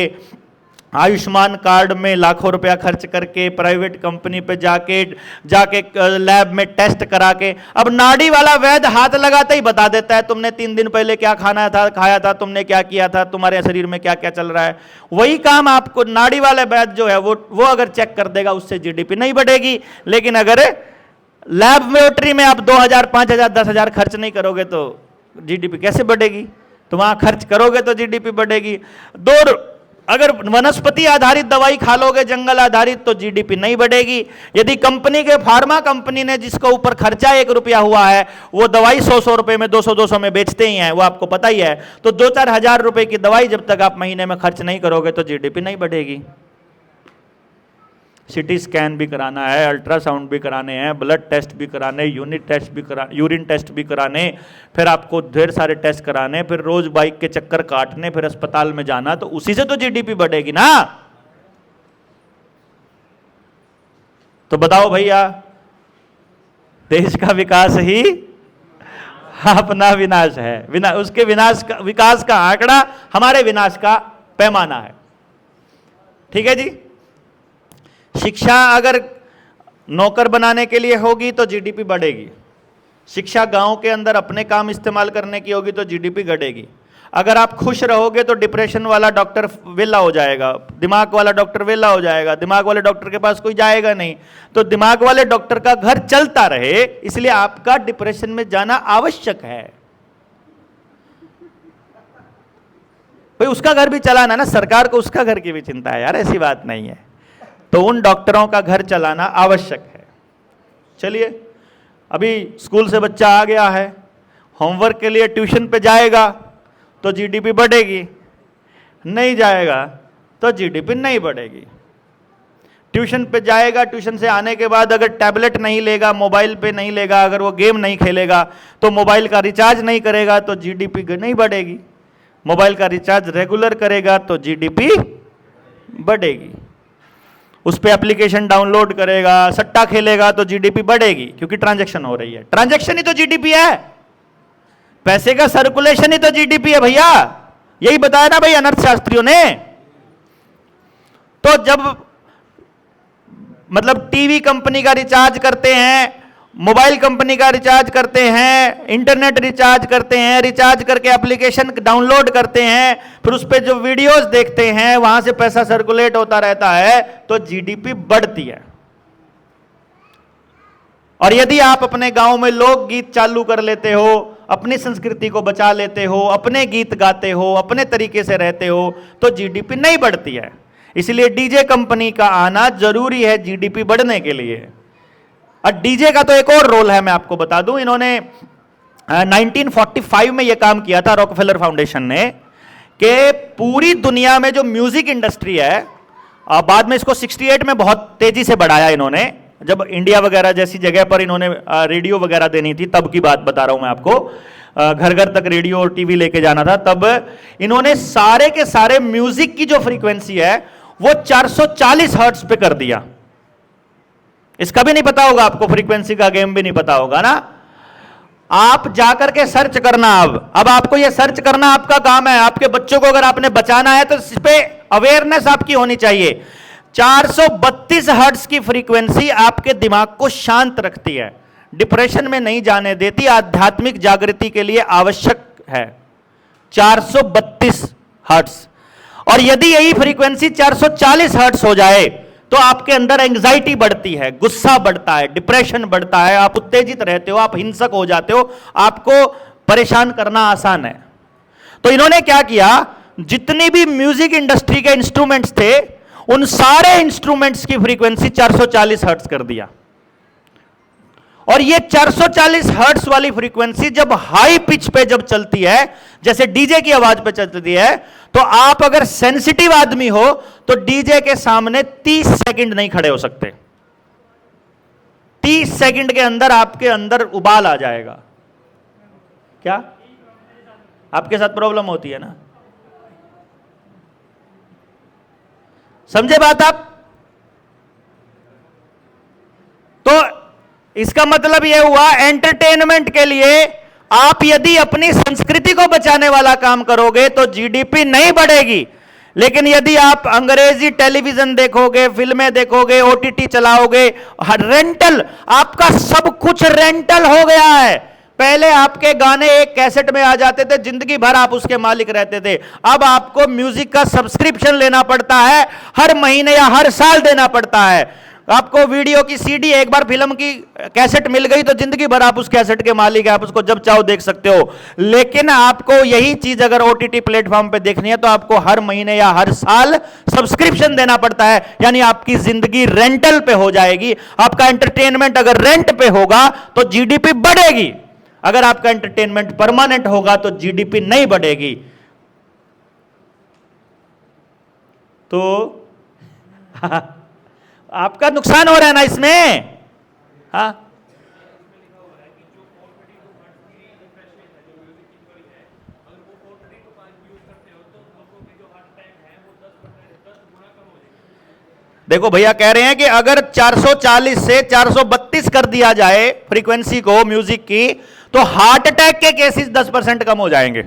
आयुष्मान कार्ड में लाखों रुपया खर्च करके प्राइवेट कंपनी पे जाके लैब में टेस्ट करा के, अब नाड़ी वाला वैद्य हाथ लगाते ही बता देता है तुमने 3 दिन पहले क्या खाया था, तुमने क्या किया था, तुम्हारे शरीर में क्या क्या चल रहा है। वही काम आपको नाड़ी वाले वैद्य जो है वो अगर चेक कर देगा, उससे जीडीपी नहीं बढ़ेगी। लेकिन अगर लैबोरेटरी में आप 2000, 5000, 10,000 खर्च नहीं करोगे तो जीडीपी कैसे बढ़ेगी? तो वहां खर्च करोगे तो जीडीपी बढ़ेगी। अगर वनस्पति आधारित दवाई खा लोगे, जंगल आधारित, तो जीडीपी नहीं बढ़ेगी। यदि कंपनी के फार्मा कंपनी ने जिसको ऊपर खर्चा 1 रुपया हुआ है, वो दवाई 100 रुपए में, 200 में बेचते ही हैं, वो आपको पता ही है, तो 2-4 हजार रुपए की दवाई जब तक आप महीने में खर्च नहीं करोगे तो जीडीपी नहीं बढ़ेगी। सिटी स्कैन भी कराना है, अल्ट्रासाउंड भी कराने हैं, ब्लड टेस्ट भी कराने, यूरिन टेस्ट भी कराने, फिर आपको ढेर सारे टेस्ट कराने, फिर रोज बाइक के चक्कर काटने, फिर अस्पताल में जाना, तो उसी से तो जीडीपी बढ़ेगी ना। तो बताओ भैया, देश का विकास ही अपना विनाश है। उसके विकास का आंकड़ा हमारे विनाश का पैमाना है। ठीक है जी। शिक्षा अगर नौकर बनाने के लिए होगी तो जीडीपी बढ़ेगी। शिक्षा गांव के अंदर अपने काम इस्तेमाल करने की होगी तो जीडीपी घटेगी। अगर आप खुश रहोगे तो डिप्रेशन वाला डॉक्टर वेला हो जाएगा, दिमाग वाला डॉक्टर वेला हो जाएगा, दिमाग वाले डॉक्टर के पास कोई जाएगा नहीं। तो दिमाग वाले डॉक्टर का घर चलता रहे, इसलिए आपका डिप्रेशन में जाना आवश्यक है। भाई उसका घर भी चलाना ना, सरकार को उसका घर की भी चिंता है यार, ऐसी बात नहीं है। तो उन डॉक्टरों का घर चलाना आवश्यक है। चलिए, अभी स्कूल से बच्चा आ गया है, होमवर्क के लिए ट्यूशन पे जाएगा तो जीडीपी बढ़ेगी, नहीं जाएगा तो जीडीपी नहीं बढ़ेगी। ट्यूशन पे जाएगा, ट्यूशन से आने के बाद अगर टैबलेट नहीं लेगा, मोबाइल पे नहीं लेगा, अगर वो गेम नहीं खेलेगा, तो मोबाइल का रिचार्ज नहीं करेगा तो जीडीपी नहीं बढ़ेगी। मोबाइल का रिचार्ज रेगुलर करेगा तो जीडीपी बढ़ेगी। उस पर एप्लीकेशन डाउनलोड करेगा, सट्टा खेलेगा तो जीडीपी बढ़ेगी, क्योंकि ट्रांजैक्शन हो रही है। ट्रांजैक्शन ही तो जीडीपी है, पैसे का सर्कुलेशन ही तो जीडीपी है भैया। यही बताया ना भाई अर्थशास्त्रियों ने। तो जब मतलब टीवी कंपनी का रिचार्ज करते हैं, मोबाइल कंपनी का रिचार्ज करते हैं, इंटरनेट रिचार्ज करते हैं, रिचार्ज करके एप्लीकेशन डाउनलोड करते हैं, फिर उस पर जो वीडियोस देखते हैं, वहां से पैसा सर्कुलेट होता रहता है, तो जीडीपी बढ़ती है। और यदि आप अपने गांव में लोकगीत चालू कर लेते हो, अपनी संस्कृति को बचा लेते हो, अपने गीत गाते हो, अपने तरीके से रहते हो, तो जीडीपी नहीं बढ़ती है। इसलिए डीजे कंपनी का आना जरूरी है जीडीपी बढ़ने के लिए। और डीजे का तो एक और रोल है, मैं आपको बता दूं। इन्होंने 1945 में यह काम किया था, रॉकफेलर फाउंडेशन ने, कि पूरी दुनिया में जो म्यूजिक इंडस्ट्री है, बाद में इसको 68 में बहुत तेजी से बढ़ाया इन्होंने, जब इंडिया वगैरह जैसी जगह पर इन्होंने रेडियो वगैरह देनी थी, तब की बात बता रहा हूं मैं आपको। घर घर तक रेडियो और टीवी लेके जाना था, तब इन्होंने सारे के सारे म्यूजिक की जो फ्रीक्वेंसी है वो 440 हर्ट्ज पे कर दिया। इसका भी नहीं पता होगा आपको, फ्रीक्वेंसी का गेम भी नहीं पता होगा ना। आप जाकर के सर्च करना, अब आपको ये सर्च करना आपका काम है। आपके बच्चों को अगर आपने बचाना है तो इस पे अवेयरनेस आपकी होनी चाहिए। 432 हर्ट्ज की फ्रीक्वेंसी आपके दिमाग को शांत रखती है, डिप्रेशन में नहीं जाने देती, आध्यात्मिक जागृति के लिए आवश्यक है 432 हर्ट्ज। और यदि यही फ्रीक्वेंसी 440 हर्ट्ज हो जाए तो आपके अंदर एंग्जाइटी बढ़ती है, गुस्सा बढ़ता है, डिप्रेशन बढ़ता है, आप उत्तेजित रहते हो, आप हिंसक हो जाते हो, आपको परेशान करना आसान है। तो इन्होंने क्या किया, जितनी भी म्यूजिक इंडस्ट्री के इंस्ट्रूमेंट्स थे, उन सारे इंस्ट्रूमेंट्स की फ्रीक्वेंसी 440 हर्ट्ज कर दिया। और ये 440 हर्ट्ज वाली फ्रीक्वेंसी जब हाई पिच पे जब चलती है, जैसे डीजे की आवाज पे चलती है, तो आप अगर सेंसिटिव आदमी हो तो डीजे के सामने 30 सेकंड नहीं खड़े हो सकते। 30 सेकंड के अंदर आपके अंदर उबाल आ जाएगा। क्या आपके साथ प्रॉब्लम होती है ना? समझे बात आप? तो इसका मतलब यह हुआ, एंटरटेनमेंट के लिए आप यदि अपनी संस्कृति को बचाने वाला काम करोगे तो जीडीपी नहीं बढ़ेगी। लेकिन यदि आप अंग्रेजी टेलीविजन देखोगे, फिल्में देखोगे, ओटीटी चलाओगे, रेंटल, आपका सब कुछ रेंटल हो गया है। पहले आपके गाने एक कैसेट में आ जाते थे, जिंदगी भर आप उसके मालिक रहते थे। अब आपको म्यूजिक का सब्सक्रिप्शन लेना पड़ता है, हर महीने या हर साल देना पड़ता है। आपको वीडियो की सीडी, एक बार फिल्म की कैसेट मिल गई तो जिंदगी भर आप उस कैसेट के मालिक हैं, आप उसको जब चाहो देख सकते हो। लेकिन आपको यही चीज अगर ओटीटी प्लेटफॉर्म पे देखनी है तो आपको हर महीने या हर साल सब्सक्रिप्शन देना पड़ता है, यानी आपकी जिंदगी रेंटल पे हो जाएगी। आपका एंटरटेनमेंट अगर रेंट पे होगा तो जीडीपी बढ़ेगी, अगर आपका एंटरटेनमेंट परमानेंट होगा तो जीडीपी नहीं बढ़ेगी। तो आपका नुकसान हो रहा है ना इसमें। हाँ, देखो भैया कह रहे हैं कि अगर 440 से 432 कर दिया जाए फ्रीक्वेंसी को म्यूजिक की, तो हार्ट अटैक के केसेस 10% कम हो जाएंगे।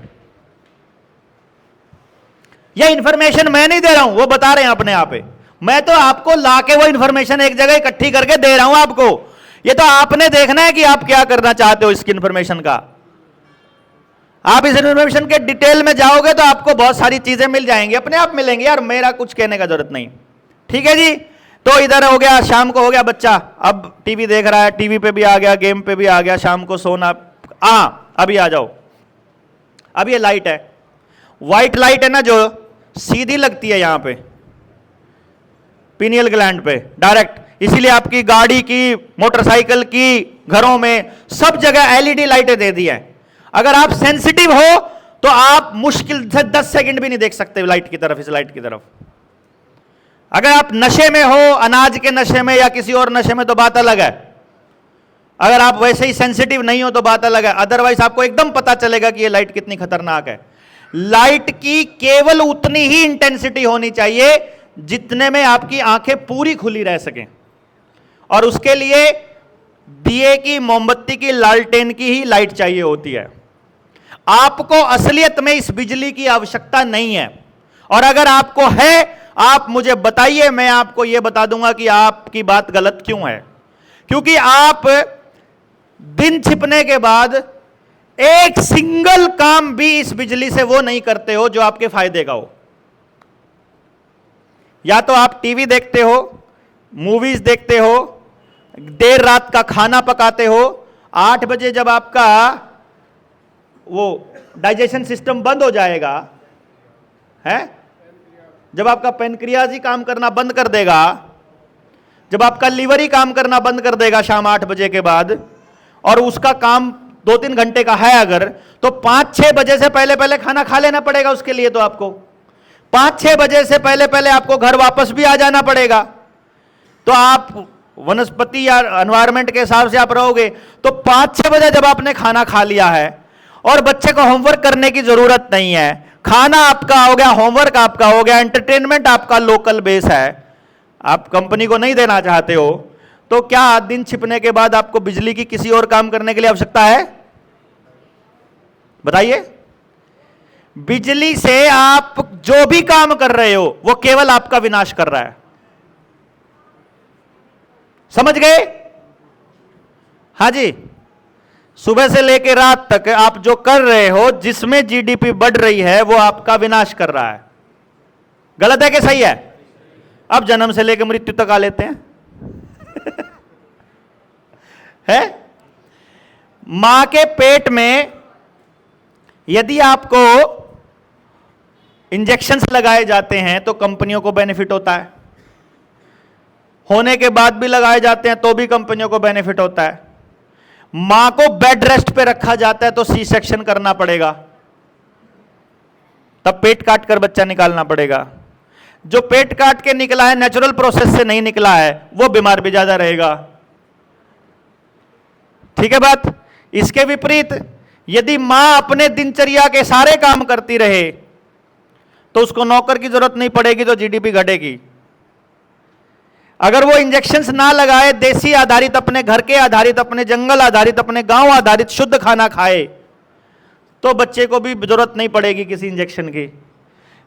यह इंफॉर्मेशन मैं नहीं दे रहा हूं, वो बता रहे हैं अपने आप पे। मैं तो आपको लाके वो इंफॉर्मेशन एक जगह इकट्ठी करके दे रहा हूं आपको। ये तो आपने देखना है कि आप क्या करना चाहते हो इसकी इंफॉर्मेशन का। आप इस इंफॉर्मेशन के डिटेल में जाओगे तो आपको बहुत सारी चीजें मिल जाएंगी, अपने आप मिलेंगी यार, मेरा कुछ कहने का जरूरत नहीं। ठीक है जी। तो इधर हो गया, शाम को हो गया बच्चा, अब टीवी देख रहा है, टीवी पे भी आ गया, गेम पे भी आ गया, शाम को सोना। अभी आ जाओ। अब ये लाइट है, व्हाइट लाइट है ना, जो सीधी लगती है यहां पे पीनियल ग्लैंड पे डायरेक्ट, इसीलिए आपकी गाड़ी की, मोटरसाइकिल की, घरों में सब जगह एलईडी लाइटें दे दी हैं। अगर आप सेंसिटिव हो तो आप मुश्किल से 10 सेकंड भी नहीं देख सकते लाइट की तरफ, इस लाइट की तरफ। अगर आप नशे में हो, अनाज के नशे में या किसी और नशे में, तो बात अलग है। अगर आप वैसे ही सेंसिटिव नहीं हो तो बात अलग है, अदरवाइज आपको एकदम पता चलेगा कि ये लाइट कितनी खतरनाक है। लाइट की केवल उतनी ही इंटेंसिटी होनी चाहिए जितने में आपकी आंखें पूरी खुली रह सकें, और उसके लिए दिए की, मोमबत्ती की, लालटेन की ही लाइट चाहिए होती है। आपको असलियत में इस बिजली की आवश्यकता नहीं है, और अगर आपको है आप मुझे बताइए, मैं आपको यह बता दूंगा कि आपकी बात गलत क्यों है। क्योंकि आप दिन छिपने के बाद एक सिंगल काम भी इस बिजली से वो नहीं करते हो जो आपके फायदे का हो। या तो आप टीवी देखते हो, मूवीज देखते हो, देर रात का खाना पकाते हो, 8 बजे जब आपका वो डाइजेशन सिस्टम बंद हो जाएगा है, जब आपका पेनक्रियाज ही काम करना बंद कर देगा, जब आपका लीवर ही काम करना बंद कर देगा शाम 8 बजे के बाद, और उसका काम 2-3 घंटे का है अगर, तो 5-6 बजे से पहले पहले खाना खा लेना पड़ेगा उसके लिए। तो आपको 5-6 बजे से पहले पहले आपको घर वापस भी आ जाना पड़ेगा। तो आप वनस्पति या एनवायरनमेंट के हिसाब से आप रहोगे। तो 5-6 बजे जब आपने खाना खा लिया है और बच्चे को होमवर्क करने की जरूरत नहीं है, खाना आपका हो गया, होमवर्क आपका हो गया, एंटरटेनमेंट आपका लोकल बेस है, आप कंपनी को नहीं देना चाहते हो, तो क्या दिन छिपने के बाद आपको बिजली की किसी और काम करने के लिए आवश्यकता है? बताइए। बिजली से आप जो भी काम कर रहे हो वो केवल आपका विनाश कर रहा है। समझ गए? हां जी। सुबह से लेकर रात तक आप जो कर रहे हो, जिसमें जीडीपी बढ़ रही है, वो आपका विनाश कर रहा है। गलत है कि सही है? अब जन्म से लेकर मृत्यु तक आ लेते हैं है? मां के पेट में यदि आपको इंजेक्शंस लगाए जाते हैं तो कंपनियों को बेनिफिट होता है, होने के बाद भी लगाए जाते हैं तो भी कंपनियों को बेनिफिट होता है। मां को बेड रेस्ट पे रखा जाता है तो सी सेक्शन करना पड़ेगा, तब पेट काट कर बच्चा निकालना पड़ेगा। जो पेट काट के निकला है, नेचुरल प्रोसेस से नहीं निकला है, वो बीमार भी ज्यादा रहेगा। ठीक है बात। इसके विपरीत यदि मां अपने दिनचर्या के सारे काम करती रहे तो उसको नौकर की जरूरत नहीं पड़ेगी, तो जीडीपी घटेगी। अगर वो इंजेक्शंस ना लगाए, देसी आधारित, अपने घर के आधारित, अपने जंगल आधारित, अपने गांव आधारित शुद्ध खाना खाए, तो बच्चे को भी जरूरत नहीं पड़ेगी किसी इंजेक्शन की।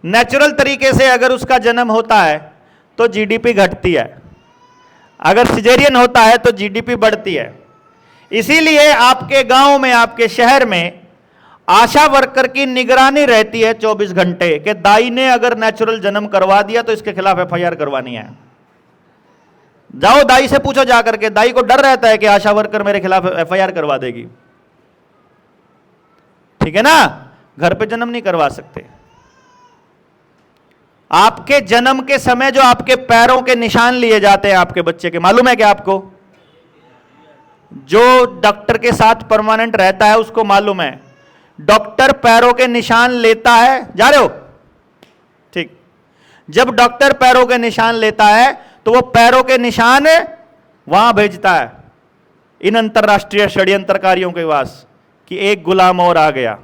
नेचुरल तरीके से अगर उसका जन्म होता है तो जीडीपी घटती है, अगर सिजेरियन होता है तो जीडीपी बढ़ती है। इसीलिए आपके गांव में, आपके शहर में आशा वर्कर की निगरानी रहती है 24 घंटे कि दाई ने अगर नेचुरल जन्म करवा दिया तो इसके खिलाफ एफआईआर करवानी है। जाओ दाई से पूछो जाकर के, दाई को डर रहता है कि आशा वर्कर मेरे खिलाफ एफआईआर करवा देगी। ठीक है ना, घर पे जन्म नहीं करवा सकते। आपके जन्म के समय जो आपके पैरों के निशान लिए जाते हैं आपके बच्चे के, मालूम है क्या आपको? जो डॉक्टर के साथ परमानेंट रहता है उसको मालूम है, डॉक्टर पैरों के निशान लेता है। जा रहे हो? ठीक। जब डॉक्टर पैरों के निशान लेता है तो वो पैरों के निशान वहां भेजता है इन अंतरराष्ट्रीय षड्यंत्रकारियों के पास कि एक गुलाम और आ गया।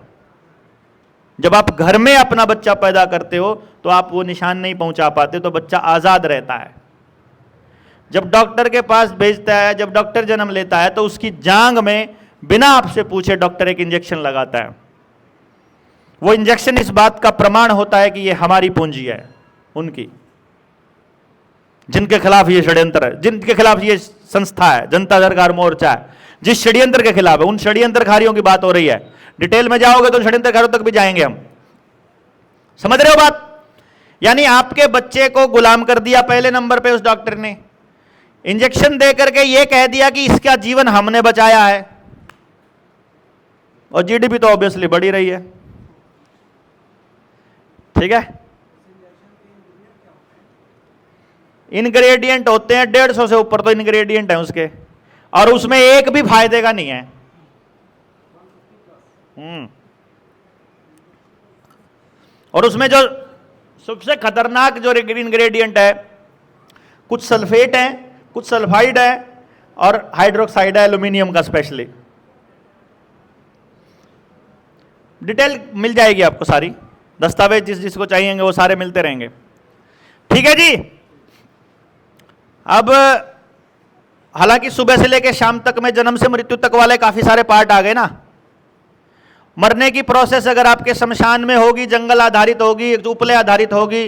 जब आप घर में अपना बच्चा पैदा करते हो तो आप वो निशान नहीं पहुंचा पाते, तो बच्चा आजाद रहता है। जब डॉक्टर के पास भेजता है, जब डॉक्टर जन्म लेता है तो उसकी जांग में बिना आपसे पूछे डॉक्टर एक इंजेक्शन लगाता है। वो इंजेक्शन इस बात का प्रमाण होता है कि ये हमारी पूंजी है, उनकी, जिनके खिलाफ ये षड्यंत्र है, जिनके खिलाफ ये संस्था है, जनता सरकार मोर्चा है, जिस षड्यंत्र के खिलाफ है, उन षड्यंत्रकारियों की बात हो रही है। डिटेल में जाओगे तो षड्यंत्रकारियों तक भी जाएंगे हम। समझ रहे हो बात? यानी आपके बच्चे को गुलाम कर दिया पहले नंबर पे उस डॉक्टर ने, इंजेक्शन दे करके ये कह दिया कि इसका जीवन हमने बचाया है, और जीडीपी तो ऑब्वियसली बढ़ ही रही है। ठीक है, इंग्रेडिएंट होते हैं 150 से ऊपर तो इंग्रेडिएंट है उसके, और उसमें एक भी फायदे का नहीं है। और उसमें जो सबसे खतरनाक जो इंग्रेडिएंट है, कुछ सल्फेट है, कुछ सल्फाइड है, और हाइड्रोक्साइड है, एल्यूमिनियम का स्पेशली। डिटेल मिल जाएगी आपको सारी, दस्तावेज जिसको चाहिएंगे वो सारे मिलते रहेंगे। ठीक है जी। अब हालांकि सुबह से लेकर शाम तक में जन्म से मृत्यु तक वाले काफी सारे पार्ट आ गए ना। मरने की प्रोसेस अगर आपके शमशान में होगी, जंगल आधारित होगी, उपले आधारित होगी,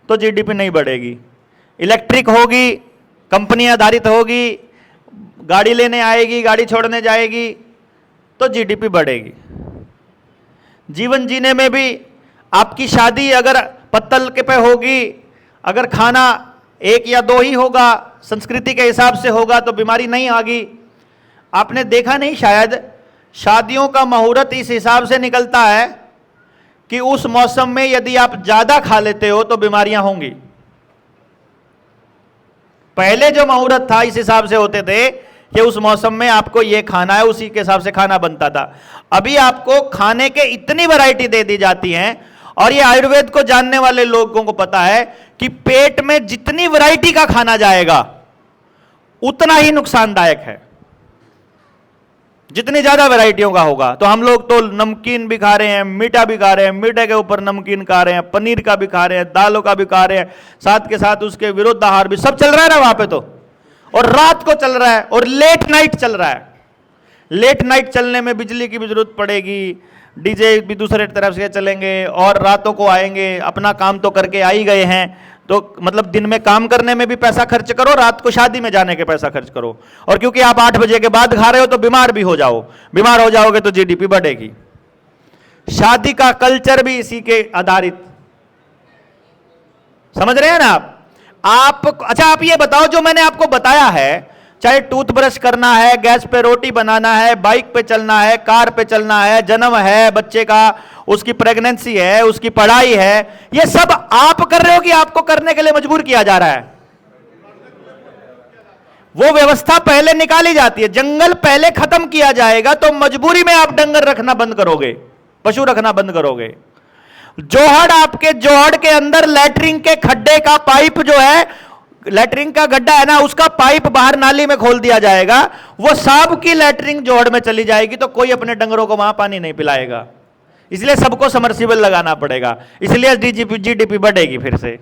तो जीडीपी नहीं बढ़ेगी। इलेक्ट्रिक होगी, कंपनी आधारित होगी, गाड़ी लेने आएगी, गाड़ी छोड़ने जाएगी, तो जीडीपी बढ़ेगी। जीवन जीने में भी आपकी शादी अगर पत्तल के पे होगी, अगर खाना एक या दो ही होगा, संस्कृति के हिसाब से होगा, तो बीमारी नहीं आएगी। आपने देखा नहीं शायद, शादियों का मुहूर्त इस हिसाब से निकलता है कि उस मौसम में यदि आप ज्यादा खा लेते हो तो बीमारियां होंगी। पहले जो मुहूर्त था इस हिसाब से होते थे कि उस मौसम में आपको ये खाना है, उसी के हिसाब से खाना बनता था। अभी आपको खाने के इतनी वैरायटी दे दी जाती हैं, और ये आयुर्वेद को जानने वाले लोगों को पता है कि पेट में जितनी वैरायटी का खाना जाएगा उतना ही नुकसानदायक है, जितनी ज्यादा वैरायटियों का होगा। तो हम लोग तो नमकीन भी खा रहे हैं, मीठा भी खा रहे हैं, मीठे के ऊपर नमकीन खा रहे हैं, पनीर का भी खा रहे हैं, दालों का भी खा रहे हैं, साथ के साथ उसके विरुद्ध आहार भी सब चल रहा है ना वहां पे तो। और रात को चल रहा है, और लेट नाइट चल रहा है। लेट नाइट चलने में बिजली की भी जरूरत पड़ेगी, डीजे भी दूसरे तरफ से चलेंगे, और रातों को आएंगे। अपना काम तो करके आ ही गए हैं, तो मतलब दिन में काम करने में भी पैसा खर्च करो, रात को शादी में जाने के पैसा खर्च करो। और क्योंकि आप 8 बजे के बाद खा रहे हो तो बीमार भी हो जाओ, बीमार हो जाओगे तो जीडीपी बढ़ेगी। शादी का कल्चर भी इसी के आधारित, समझ रहे हैं ना आप? अच्छा आप ये बताओ, जो मैंने आपको बताया है, चाहे टूथब्रश करना है, गैस पे रोटी बनाना है, बाइक पे चलना है, कार पे चलना है, जन्म है बच्चे का, उसकी प्रेगनेंसी है, उसकी पढ़ाई है, ये सब आप कर रहे हो कि आपको करने के लिए मजबूर किया जा रहा है? वो व्यवस्था पहले निकाली जाती है। जंगल पहले खत्म किया जाएगा तो मजबूरी में आप डंगर रखना बंद करोगे, पशु रखना बंद करोगे। जोहड़, आपके जोहड़ के अंदर लैट्रिन के खड्डे का पाइप जो है, लैट्रिन का गड्ढा है ना, उसका पाइप बाहर नाली में खोल दिया जाएगा, वो सांप की लैट्रिन जोहड़ में चली जाएगी तो कोई अपने डंगरों को वहां पानी नहीं पिलाएगा। इसलिए सबको समर्सिबल लगाना पड़ेगा, इसलिए जीडीपी बढ़ेगी फिर से।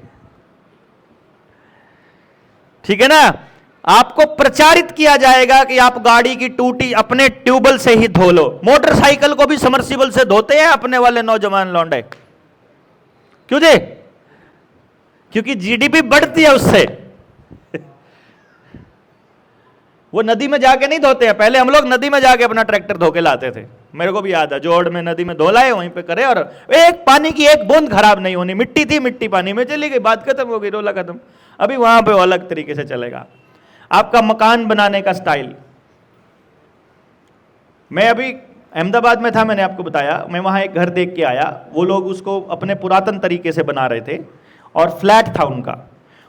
ठीक है ना। आपको प्रचारित किया जाएगा कि आप गाड़ी की टूटी अपने ट्यूबवेल से ही धो लो। मोटरसाइकिल को भी समर्सिबल से धोते हैं अपने वाले नौजवान लौंडे। क्यों जी? क्योंकि जीडीपी बढ़ती है उससे। वो नदी में जाके नहीं धोते हैं। पहले हम लोग नदी में जाके अपना ट्रैक्टर धो के लाते थे, मेरे को भी याद है। जोड़ में नदी में धो लाए, वहीं पे करे, और एक पानी की एक बूंद खराब नहीं होनी। मिट्टी थी, मिट्टी पानी में चली गई, बात खत्म हो गई, रोला खत्म। अभी वहां पे अलग तरीके से चलेगा। आपका मकान बनाने का स्टाइल, मैं अभी अहमदाबाद में था, मैंने आपको बताया, मैं वहां एक घर देख के आया। वो लोग उसको अपने पुरातन तरीके से बना रहे थे और फ्लैट था उनका।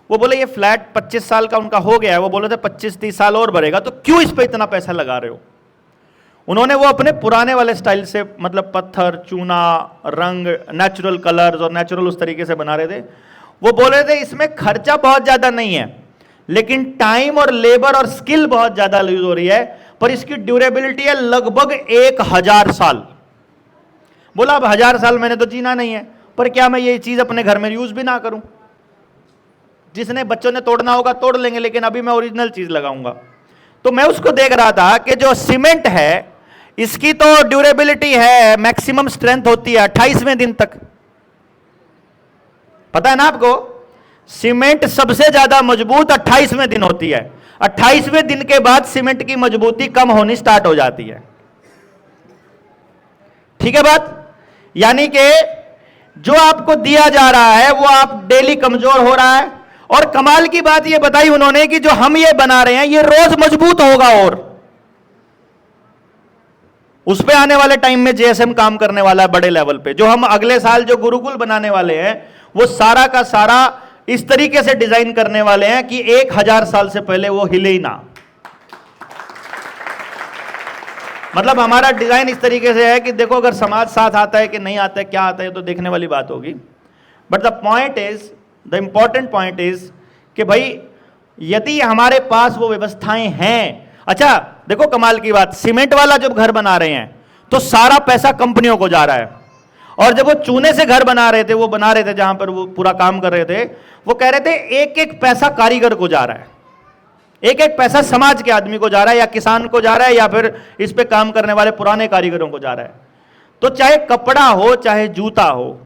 वो बोले ये फ्लैट 25 साल का उनका हो गया है। वो बोले थे 25-30 साल और बढ़ेगा, तो क्यों इस पे इतना पैसा लगा रहे हो? उन्होंने वो अपने पुराने वाले स्टाइल से, मतलब पत्थर, चूना, रंग, नेचुरल कलर्स और नेचुरल उस तरीके से बना रहे थे। वो बोल रहे थे इसमें खर्चा बहुत ज्यादा नहीं है, लेकिन टाइम और लेबर और स्किल बहुत ज्यादा यूज हो रही है, पर इसकी ड्यूरेबिलिटी है लगभग 1000 साल। बोला अब 1000 साल मैंने तो जीना नहीं है, पर क्या मैं ये चीज अपने घर में यूज भी ना करूं? जिसने बच्चों ने तोड़ना होगा तोड़ लेंगे, लेकिन अभी मैं ओरिजिनल चीज लगाऊंगा। तो मैं उसको देख रहा था कि जो सीमेंट है, इसकी तो ड्यूरेबिलिटी है, मैक्सिमम स्ट्रेंथ होती है 28वें दिन तक। पता है ना आपको? सीमेंट सबसे ज्यादा मजबूत 28वें दिन होती है। 28वें दिन के बाद सीमेंट की मजबूती कम होनी स्टार्ट हो जाती है। ठीक है बात? यानी कि जो आपको दिया जा रहा है वो आप डेली कमजोर हो रहा है। और कमाल की बात ये बताई उन्होंने कि जो हम ये बना रहे हैं ये रोज मजबूत होगा, और उस पे आने वाले टाइम में जेएसएम काम करने वाला है बड़े लेवल पे। जो हम अगले साल जो गुरुकुल बनाने वाले हैं वो सारा का सारा इस तरीके से डिजाइन करने वाले हैं कि 1000 साल से पहले वो हिले ही ना। मतलब हमारा डिजाइन इस तरीके से है कि देखो अगर समाज साथ आता है कि नहीं आता है, क्या आता है, तो देखने वाली बात होगी। But the point is, the important point is कि भाई यदि हमारे पास वो व्यवस्थाएं हैं। अच्छा देखो कमाल की बात, सीमेंट वाला जब घर बना रहे हैं तो सारा पैसा कंपनियों को जा रहा है, और जब वो चूने से घर बना रहे थे, वो बना रहे थे जहां पर वो पूरा काम कर रहे थे, वो कह रहे थे एक एक पैसा कारीगर को जा रहा है, एक एक पैसा समाज के आदमी को जा रहा है, या किसान को जा रहा है, या फिर इस पे काम करने वाले पुराने कारीगरों को जा रहा है। तो चाहे कपड़ा हो, चाहे जूता हो,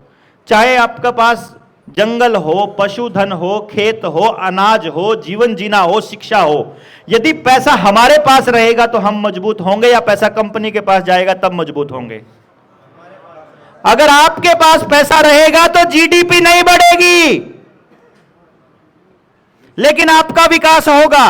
चाहे आपके पास जंगल हो, पशुधन हो, खेत हो, अनाज हो, जीवन जीना हो, शिक्षा हो, यदि पैसा हमारे पास रहेगा तो हम मजबूत होंगे, या पैसा कंपनी के पास जाएगा तब मजबूत होंगे? अगर आपके पास पैसा रहेगा तो जीडीपी नहीं बढ़ेगी, लेकिन आपका विकास होगा,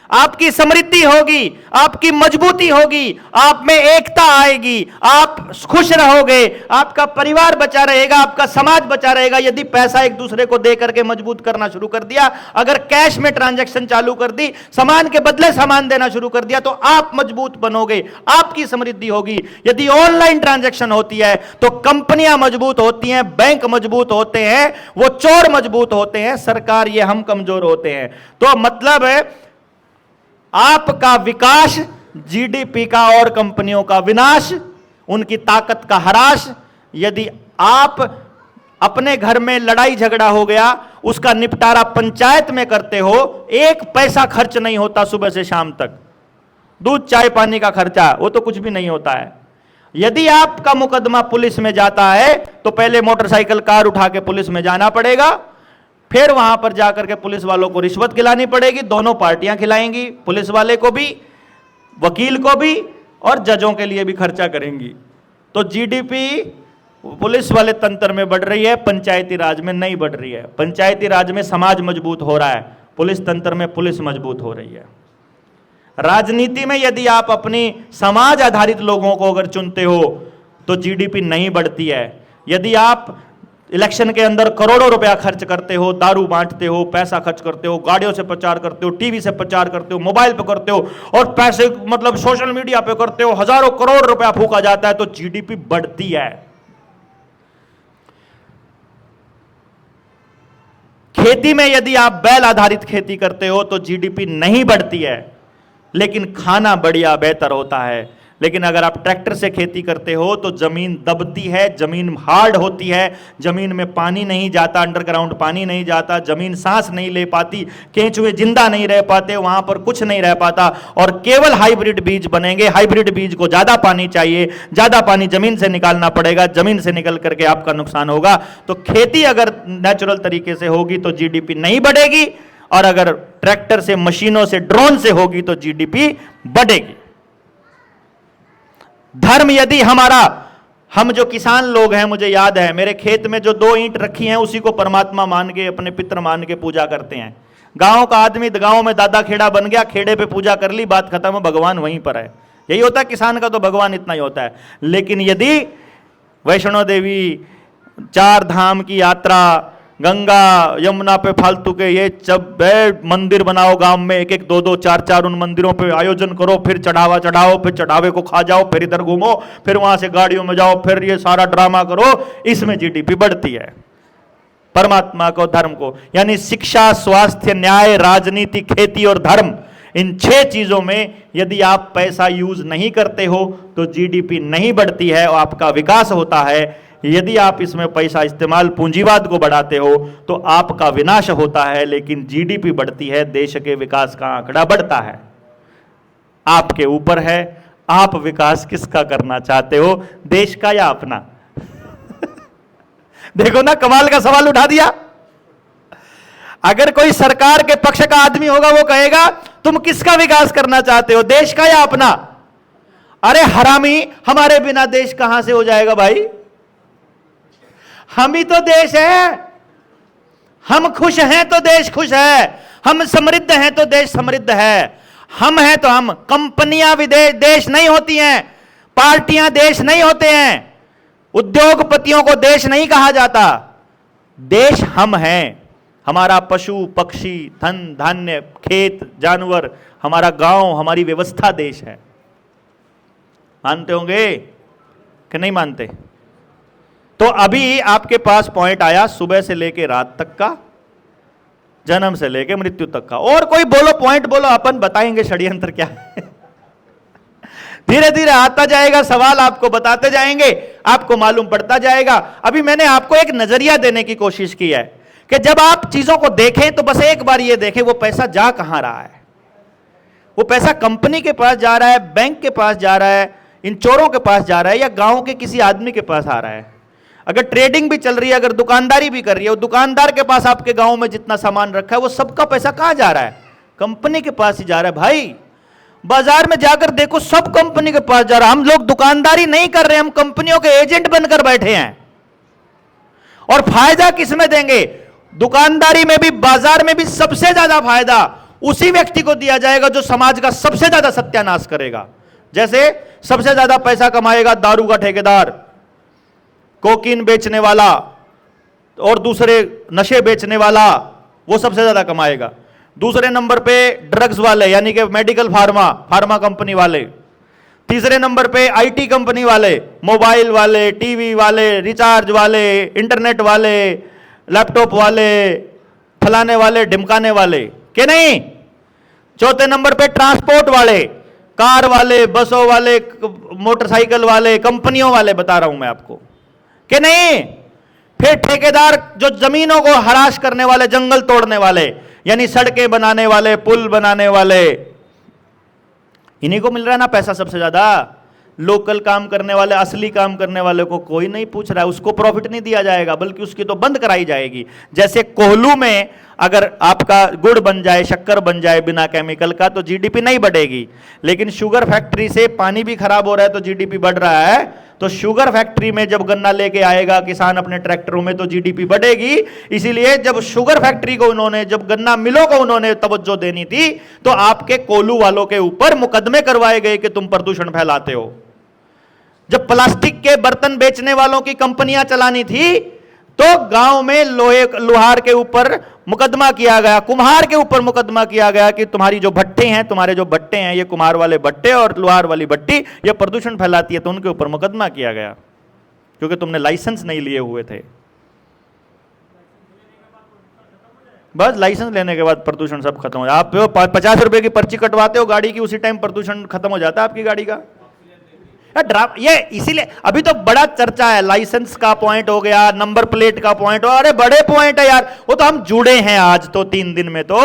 आपकी समृद्धि होगी, आपकी मजबूती होगी, आप में एकता आएगी, आप खुश रहोगे, आपका परिवार बचा रहेगा, आपका समाज बचा रहेगा। यदि पैसा एक दूसरे को दे करके मजबूत करना शुरू कर दिया, अगर कैश में ट्रांजैक्शन चालू कर दी, सामान के बदले सामान देना शुरू कर दिया, तो आप मजबूत बनोगे, आपकी समृद्धि होगी। यदि ऑनलाइन ट्रांजैक्शन होती है तो कंपनियां मजबूत होती हैं, बैंक मजबूत होते हैं, वो चोर मजबूत होते हैं, सरकार ये हम कमजोर होते हैं। तो मतलब है आपका विकास, जीडीपी का और कंपनियों का विनाश, उनकी ताकत का ह्रास। यदि आप अपने घर में लड़ाई झगड़ा हो गया, उसका निपटारा पंचायत में करते हो, एक पैसा खर्च नहीं होता सुबह से शाम तक, दूध चाय पानी का खर्चा वो तो कुछ भी नहीं होता है। यदि आपका मुकदमा पुलिस में जाता है तो पहले मोटरसाइकिल कार उठा के पुलिस में जाना पड़ेगा, फिर वहां पर जाकर के पुलिस वालों को रिश्वत खिलानी पड़ेगी, दोनों पार्टियां खिलाएंगी, पुलिस वाले को भी, वकील को भी, और जजों के लिए भी खर्चा करेंगी। तो जीडीपी पुलिस वाले तंत्र में बढ़ रही है, पंचायती राज में नहीं बढ़ रही है। पंचायती राज में समाज मजबूत हो रहा है, पुलिस तंत्र में पुलिस मजबूत हो रही है। राजनीति में यदि आप अपनी समाज आधारित लोगों को अगर चुनते हो तो जीडीपी नहीं बढ़ती है। यदि आप इलेक्शन के अंदर करोड़ों रुपया खर्च करते हो, दारू बांटते हो, पैसा खर्च करते हो, गाड़ियों से प्रचार करते हो, टीवी से प्रचार करते हो, मोबाइल पे करते हो और पैसे मतलब सोशल मीडिया पे करते हो, हजारों करोड़ रुपया फूका जाता है तो जीडीपी बढ़ती है। खेती में यदि आप बैल आधारित खेती करते हो तो जीडीपी नहीं बढ़ती है, लेकिन खाना बढ़िया बेहतर होता है। लेकिन अगर आप ट्रैक्टर से खेती करते हो तो जमीन दबती है, जमीन हार्ड होती है, जमीन में पानी नहीं जाता, अंडरग्राउंड पानी नहीं जाता, जमीन सांस नहीं ले पाती, केंचुए जिंदा नहीं रह पाते, वहां पर कुछ नहीं रह पाता और केवल हाइब्रिड बीज बनेंगे। हाइब्रिड बीज को ज्यादा पानी चाहिए, ज्यादा पानी जमीन से निकालना पड़ेगा, जमीन से निकल करके आपका नुकसान होगा। तो खेती अगर नेचुरल तरीके से होगी तो जीडीपी नहीं बढ़ेगी, और अगर ट्रैक्टर से, मशीनों से, ड्रोन से होगी तो जीडीपी बढ़ेगी। धर्म यदि हमारा, हम जो किसान लोग हैं, मुझे याद है मेरे खेत में जो 2 ईंट रखी हैं उसी को परमात्मा मान के, अपने पितर मान के पूजा करते हैं। गांव का आदमी गांव में दादा खेड़ा बन गया, खेड़े पे पूजा कर ली, बात खत्म, भगवान वहीं पर है। यही होता है किसान का, तो भगवान इतना ही होता है। लेकिन यदि वैष्णो देवी, 4 धाम की यात्रा, गंगा यमुना पे फालतू के ये जब मंदिर बनाओ गांव में, 1-1, 2-2, 4-4 उन मंदिरों पे आयोजन करो, फिर चढ़ावा चढ़ाओ, फिर चढ़ावे को खा जाओ, फिर इधर घूमो, फिर वहां से गाड़ियों में जाओ, फिर ये सारा ड्रामा करो, इसमें जीडीपी बढ़ती है। परमात्मा को, धर्म को, यानी शिक्षा, स्वास्थ्य, न्याय, राजनीति, खेती और धर्म, इन 6 चीजों में यदि आप पैसा यूज नहीं करते हो तो जीडीपी नहीं बढ़ती है और आपका विकास होता है। यदि आप इसमें पैसा इस्तेमाल, पूंजीवाद को बढ़ाते हो तो आपका विनाश होता है, लेकिन जीडीपी बढ़ती है, देश के विकास का आंकड़ा बढ़ता है। आपके ऊपर है, आप विकास किसका करना चाहते हो, देश का या अपना? देखो ना, कमाल का सवाल उठा दिया। अगर कोई सरकार के पक्ष का आदमी होगा वो कहेगा तुम किसका विकास करना चाहते हो, देश का या अपना? अरे हरामी, हमारे बिना देश कहां से हो जाएगा भाई? हम ही तो देश है। हम खुश हैं तो देश खुश है, हम समृद्ध हैं तो देश समृद्ध है। हम हैं तो हम, कंपनियां विदेश देश नहीं होती हैं, पार्टियां देश नहीं होते हैं, उद्योगपतियों को देश नहीं कहा जाता। देश हम हैं। हमारा पशु पक्षी, धन धान्य, खेत जानवर, हमारा गांव, हमारी व्यवस्था देश है। मानते होंगे कि नहीं मानते? तो अभी आपके पास पॉइंट आया सुबह से लेके रात तक का, जन्म से लेके मृत्यु तक का। और कोई बोलो, पॉइंट बोलो, अपन बताएंगे षड्यंत्र क्या है। धीरे धीरे आता जाएगा सवाल, आपको बताते जाएंगे, आपको मालूम पड़ता जाएगा। अभी मैंने आपको एक नजरिया देने की कोशिश की है कि जब आप चीजों को देखें तो बस एक बार ये देखें वो पैसा जा कहां रहा है। वो पैसा कंपनी के पास जा रहा है, बैंक के पास जा रहा है, इन चोरों के पास जा रहा है, या गांव के किसी आदमी के पास आ रहा है। अगर ट्रेडिंग भी चल रही है, अगर दुकानदारी भी कर रही है, वो दुकानदार के पास आपके गांव में जितना सामान रखा है वो सबका पैसा कहां जा रहा है? कंपनी के पास ही जा रहा है। भाई बाजार में जाकर देखो, सब कंपनी के पास जा रहा है। हम लोग दुकानदारी नहीं कर रहे, हम कंपनियों के एजेंट बनकर बैठे हैं। और फायदा किसमें देंगे? दुकानदारी में भी, बाजार में भी सबसे ज्यादा फायदा उसी व्यक्ति को दिया जाएगा जो समाज का सबसे ज्यादा सत्यानाश करेगा। जैसे सबसे ज्यादा पैसा कमाएगा दारू का ठेकेदार, कोकीन बेचने वाला और दूसरे नशे बेचने वाला, वो सबसे ज्यादा कमाएगा। दूसरे नंबर पे ड्रग्स वाले, यानी कि मेडिकल फार्मा कंपनी वाले। तीसरे नंबर पे आईटी कंपनी वाले, मोबाइल वाले, टीवी वाले, रिचार्ज वाले, इंटरनेट वाले, लैपटॉप वाले, फलाने वाले, ढिमकाने वाले, के नहीं। चौथे नंबर पे ट्रांसपोर्ट वाले, कार वाले, बसों वाले, मोटरसाइकिल वाले, कंपनियों वाले, बता रहा हूं मैं आपको, कि नहीं। फिर ठेकेदार जो जमीनों को हराश करने वाले, जंगल तोड़ने वाले, यानी सड़कें बनाने वाले, पुल बनाने वाले, इन्हीं को मिल रहा है ना पैसा सबसे ज्यादा। लोकल काम करने वाले, असली काम करने वाले को कोई नहीं पूछ रहा है, उसको प्रॉफिट नहीं दिया जाएगा, बल्कि उसकी तो बंद कराई जाएगी। जैसे कोहलू में अगर आपका गुड़ बन जाए, शक्कर बन जाए बिना केमिकल का, तो जीडीपी नहीं बढ़ेगी। लेकिन शुगर फैक्ट्री से पानी भी खराब हो रहा है तो जीडीपी बढ़ रहा है। तो शुगर फैक्ट्री में जब गन्ना लेके आएगा किसान अपने ट्रैक्टरों में, तो जीडीपी बढ़ेगी। इसीलिए जब शुगर फैक्ट्री को उन्होंने, जब गन्ना मिलों को उन्होंने तवज्जो देनी थी, तो आपके कोल्हू वालों के ऊपर मुकदमे करवाए गए कि तुम प्रदूषण फैलाते हो। जब प्लास्टिक के बर्तन बेचने वालों की कंपनियां चलानी थी, तो गांव में लोहार के ऊपर मुकदमा किया गया, कुम्हार के ऊपर मुकदमा किया गया कि तुम्हारी जो भट्टे हैं, तुम्हारे जो भट्टे हैं, ये कुम्हार वाले भट्टे और लोहार वाली भट्टी ये प्रदूषण फैलाती है, तो उनके ऊपर मुकदमा किया गया क्योंकि तुमने लाइसेंस नहीं लिए हुए थे। बस लाइसेंस लेने के बाद प्रदूषण सब खत्म हो जाता। आप 50 रुपए की पर्ची कटवाते हो गाड़ी की, उसी टाइम प्रदूषण खत्म हो जाता है आपकी गाड़ी का। ये इसीलिए अभी तो बड़ा चर्चा है, लाइसेंस का पॉइंट हो गया, नंबर प्लेट का पॉइंट हो, अरे बड़े पॉइंट है यार, वो तो हम जुड़े हैं आज तो 3 दिन में। तो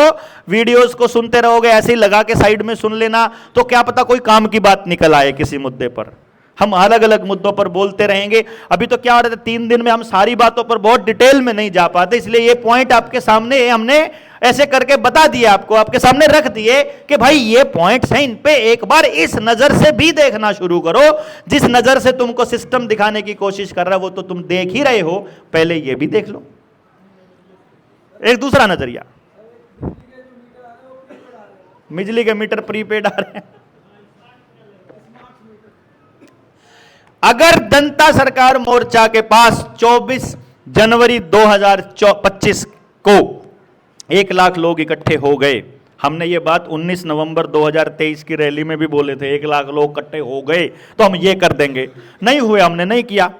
वीडियोस को सुनते रहोगे, ऐसे ही लगा के साइड में सुन लेना, तो क्या पता कोई काम की बात निकल आए किसी मुद्दे पर। हम अलग अलग मुद्दों पर बोलते रहेंगे। अभी तो क्या हो रहा था, 3 दिन में हम सारी बातों पर बहुत डिटेल में नहीं जा पाते, इसलिए ये पॉइंट आपके सामने हमने ऐसे करके बता दिए, आपको आपके सामने रख दिए कि भाई ये पॉइंट्स हैं, इन पे एक बार इस नजर से भी देखना शुरू करो। जिस नजर से तुमको सिस्टम दिखाने की कोशिश कर रहा है वो तो तुम देख ही रहे हो, पहले ये भी देख लो। एक दूसरा नजरिया, बिजली के मीटर प्रीपेड आ रहे हैं। अगर जनता सरकार मोर्चा के पास 24 जनवरी 2025 को 1 लाख लोग इकट्ठे हो गए, हमने ये बात 19 नवंबर 2023 की रैली में भी बोले थे, 1 लाख लोग इकट्ठे हो गए तो हम ये कर देंगे, नहीं हुए, हमने नहीं किया।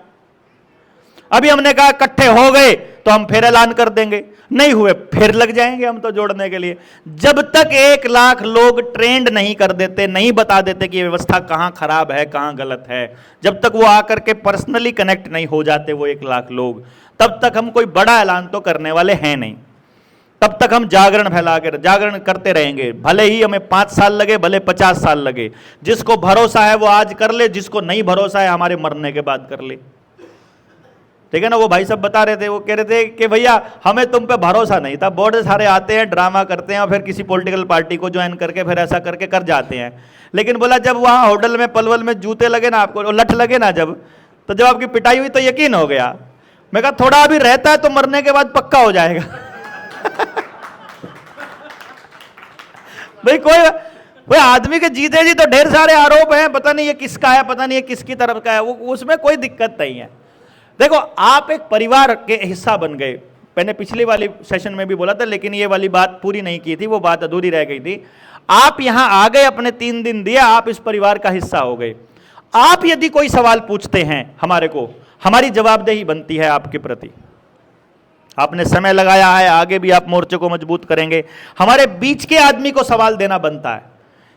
अभी हमने कहा इकट्ठे हो गए तो हम फिर ऐलान कर देंगे, नहीं हुए फिर लग जाएंगे हम तो जोड़ने के लिए। जब तक 1 लाख लोग ट्रेंड नहीं कर देते, नहीं बता देते कि व्यवस्था कहां खराब है कहां गलत है, जब तक वो आकर के पर्सनली कनेक्ट नहीं हो जाते वो 1 लाख लोग, तब तक हम कोई बड़ा ऐलान तो करने वाले हैं नहीं। तब तक हम जागरण फैला कर जागरण करते रहेंगे, भले ही हमें 5 साल लगे, भले 50 साल लगे। जिसको भरोसा है वो आज कर ले, जिसको नहीं भरोसा है हमारे मरने के बाद कर ले। ठीक है ना। वो भाई सब बता रहे थे, वो कह रहे थे कि भैया हमें तुम पे भरोसा नहीं था, बोर्ड सारे आते हैं, ड्रामा करते हैं और फिर किसी पॉलिटिकल पार्टी को ज्वाइन करके फिर ऐसा करके कर जाते हैं। लेकिन बोला जब वहां होटल में पलवल में जूते लगे ना आपको, लठ लगे ना जब, तो जब आपकी पिटाई हुई तो यकीन हो गया। मैं कहा थोड़ा अभी रहता है तो मरने के बाद पक्का हो जाएगा। भाई कोई आदमी के जीते जी तो ढेर सारे आरोप हैं, पता नहीं ये किसका है, पता नहीं ये किसकी तरफ का है, वो उसमें कोई दिक्कत नहीं है। देखो आप एक परिवार के हिस्सा बन गए, मैंने पिछली वाली सेशन में भी बोला था, लेकिन ये वाली बात पूरी नहीं की थी, वो बात अधूरी रह गई थी। आप यहां आ गए, अपने 3 दिन दिए, आप इस परिवार का हिस्सा हो गए। आप यदि कोई सवाल पूछते हैं हमारे को, हमारी जवाबदेही बनती है आपके प्रति। आपने समय लगाया है, आगे भी आप मोर्चे को मजबूत करेंगे, हमारे बीच के आदमी को सवाल देना बनता है।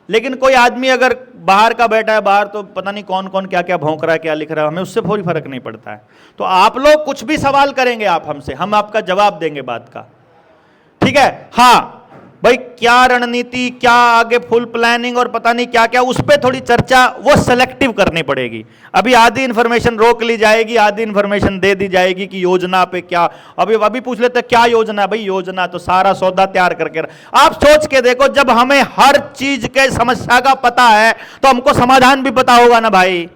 लेकिन कोई आदमी अगर बाहर का बैठा है, बाहर तो पता नहीं कौन कौन क्या क्या भौंक रहा है, क्या लिख रहा है, हमें उससे कोई फर्क नहीं पड़ता है। तो आप लोग कुछ भी सवाल करेंगे आप हमसे, हम आपका जवाब देंगे बात का, ठीक है। हाँ भाई क्या रणनीति, क्या आगे फुल प्लानिंग और पता नहीं क्या क्या, उस पर थोड़ी चर्चा वो सेलेक्टिव करनी पड़ेगी। अभी आधी इंफॉर्मेशन रोक ली जाएगी, आधी इंफॉर्मेशन दे दी जाएगी कि योजना पे क्या। अभी पूछ लेते क्या योजना है, भाई योजना तो सारा सौदा तैयार करके आप सोच के देखो, जब हमें हर चीज के समस्या का पता है तो हमको समाधान भी पता होगा ना भाई।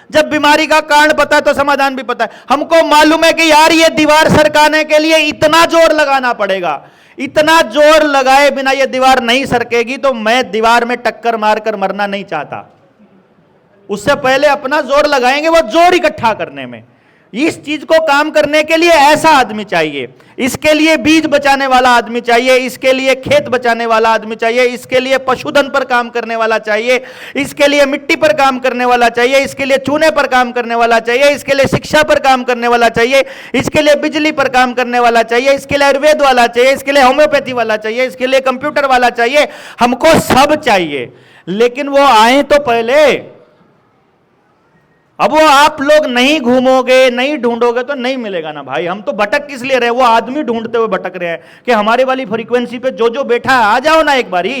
जब बीमारी का कारण पता है तो समाधान भी पता है। हमको मालूम है कि यार ये दीवार सरकाने के लिए इतना जोर लगाना पड़ेगा, इतना जोर लगाए बिना ये दीवार नहीं सरकेगी, तो मैं दीवार में टक्कर मारकर मरना नहीं चाहता। उससे पहले अपना जोर लगाएंगे वो जोर इकट्ठा करने में। इस चीज को काम करने के लिए ऐसा आदमी चाहिए, इसके लिए बीज बचाने वाला आदमी चाहिए, इसके लिए खेत बचाने वाला आदमी चाहिए, इसके लिए पशुधन पर काम करने वाला चाहिए, इसके लिए मिट्टी पर काम करने वाला चाहिए, इसके लिए चूने पर काम करने वाला चाहिए, इसके लिए शिक्षा पर काम करने वाला चाहिए, इसके लिए बिजली पर काम करने वाला चाहिए, इसके लिए आयुर्वेद वाला चाहिए, इसके लिए होम्योपैथी वाला चाहिए, इसके लिए कंप्यूटर वाला चाहिए। हमको सब चाहिए, लेकिन वो आए तो पहले। अब वो आप लोग नहीं घूमोगे, नहीं ढूंढोगे तो नहीं मिलेगा ना भाई। हम तो भटक किस लिए रहे, वो आदमी ढूंढते हुए भटक रहे हैं कि हमारे वाली फ्रीक्वेंसी पे जो जो बैठा है आ जाओ ना एक बारी।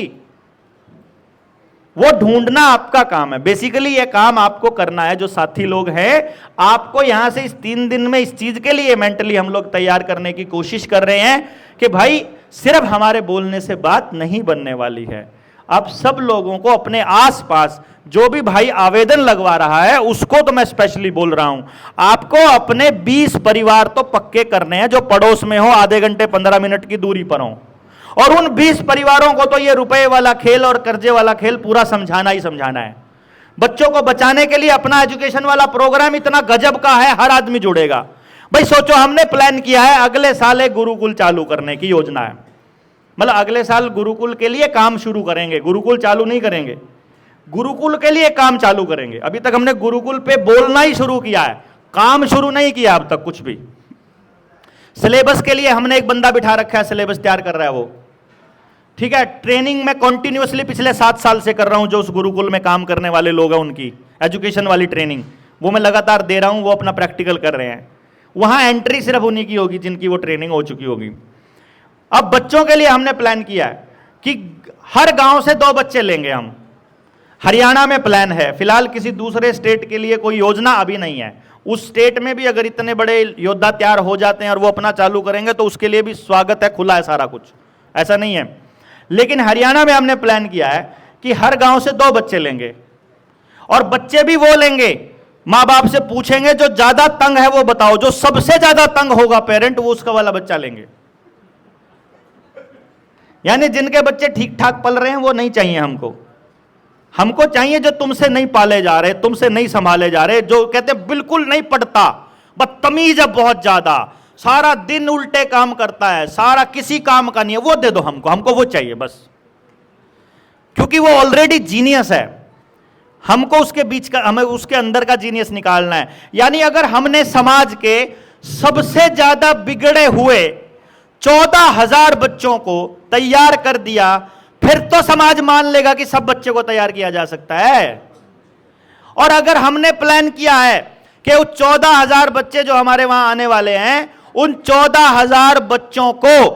वो ढूंढना आपका काम है, बेसिकली ये काम आपको करना है। जो साथी लोग हैं, आपको यहां से इस 3 दिन में इस चीज के लिए मेंटली हम लोग तैयार करने की कोशिश कर रहे हैं कि भाई सिर्फ हमारे बोलने से बात नहीं बनने वाली है। आप सब लोगों को अपने आसपास जो भी भाई आवेदन लगवा रहा है उसको तो मैं स्पेशली बोल रहा हूं, आपको अपने 20 परिवार तो पक्के करने हैं जो पड़ोस में हो, आधे घंटे 15 मिनट की दूरी पर हो। और उन 20 परिवारों को तो ये रुपए वाला खेल और कर्जे वाला खेल पूरा समझाना ही समझाना है। बच्चों को बचाने के लिए अपना एजुकेशन वाला प्रोग्राम इतना गजब का है, हर आदमी जुड़ेगा। भाई सोचो, हमने प्लान किया है अगले साल एक गुरुकुल चालू करने की योजना है। मतलब अगले साल गुरुकुल के लिए काम शुरू करेंगे, गुरुकुल चालू नहीं करेंगे, गुरुकुल के लिए काम चालू करेंगे। अभी तक हमने गुरुकुल पे बोलना ही शुरू किया है, काम शुरू नहीं किया अब तक कुछ भी। सिलेबस के लिए हमने एक बंदा बिठा रखा है, सिलेबस तैयार कर रहा है वो, ठीक है। ट्रेनिंग में कॉन्टिन्यूसली पिछले 7 साल से कर रहा हूं, जो उस गुरुकुल में काम करने वाले लोग हैं उनकी एजुकेशन वाली ट्रेनिंग वो मैं लगातार दे रहा हूं, वो अपना प्रैक्टिकल कर रहे हैं। वहां एंट्री सिर्फ उन्हीं की होगी जिनकी वो ट्रेनिंग हो चुकी होगी। अब बच्चों के लिए हमने प्लान किया है कि हर गांव से 2 बच्चे लेंगे हम। हरियाणा में प्लान है, फिलहाल किसी दूसरे स्टेट के लिए कोई योजना अभी नहीं है। उस स्टेट में भी अगर इतने बड़े योद्धा तैयार हो जाते हैं और वो अपना चालू करेंगे तो उसके लिए भी स्वागत है, खुला है सारा कुछ, ऐसा नहीं है। लेकिन हरियाणा में हमने प्लान किया है कि हर गांव से 2 बच्चे लेंगे, और बच्चे भी वो लेंगे, मां बाप से पूछेंगे जो ज्यादा तंग है वो बताओ, जो सबसे ज्यादा तंग होगा पेरेंट वो उसका वाला बच्चा लेंगे। यानी जिनके बच्चे ठीक ठाक पल रहे हैं वो नहीं चाहिए हमको। हमको चाहिए जो तुमसे नहीं पाले जा रहे, तुमसे नहीं संभाले जा रहे, जो कहते बिल्कुल नहीं पढ़ता, बदतमीज है बहुत ज्यादा, सारा दिन उल्टे काम करता है, सारा किसी काम का नहीं है, वो दे दो हमको, हमको वो चाहिए बस। क्योंकि वो ऑलरेडी जीनियस है, हमको उसके बीच का, हमें उसके अंदर का जीनियस निकालना है। यानी अगर हमने समाज के सबसे ज्यादा बिगड़े हुए 14,000 बच्चों को तैयार कर दिया, फिर तो समाज मान लेगा कि सब बच्चे को तैयार किया जा सकता है। और अगर हमने प्लान किया है कि वो 14,000 बच्चे जो हमारे वहां आने वाले हैं, उन 14,000 बच्चों को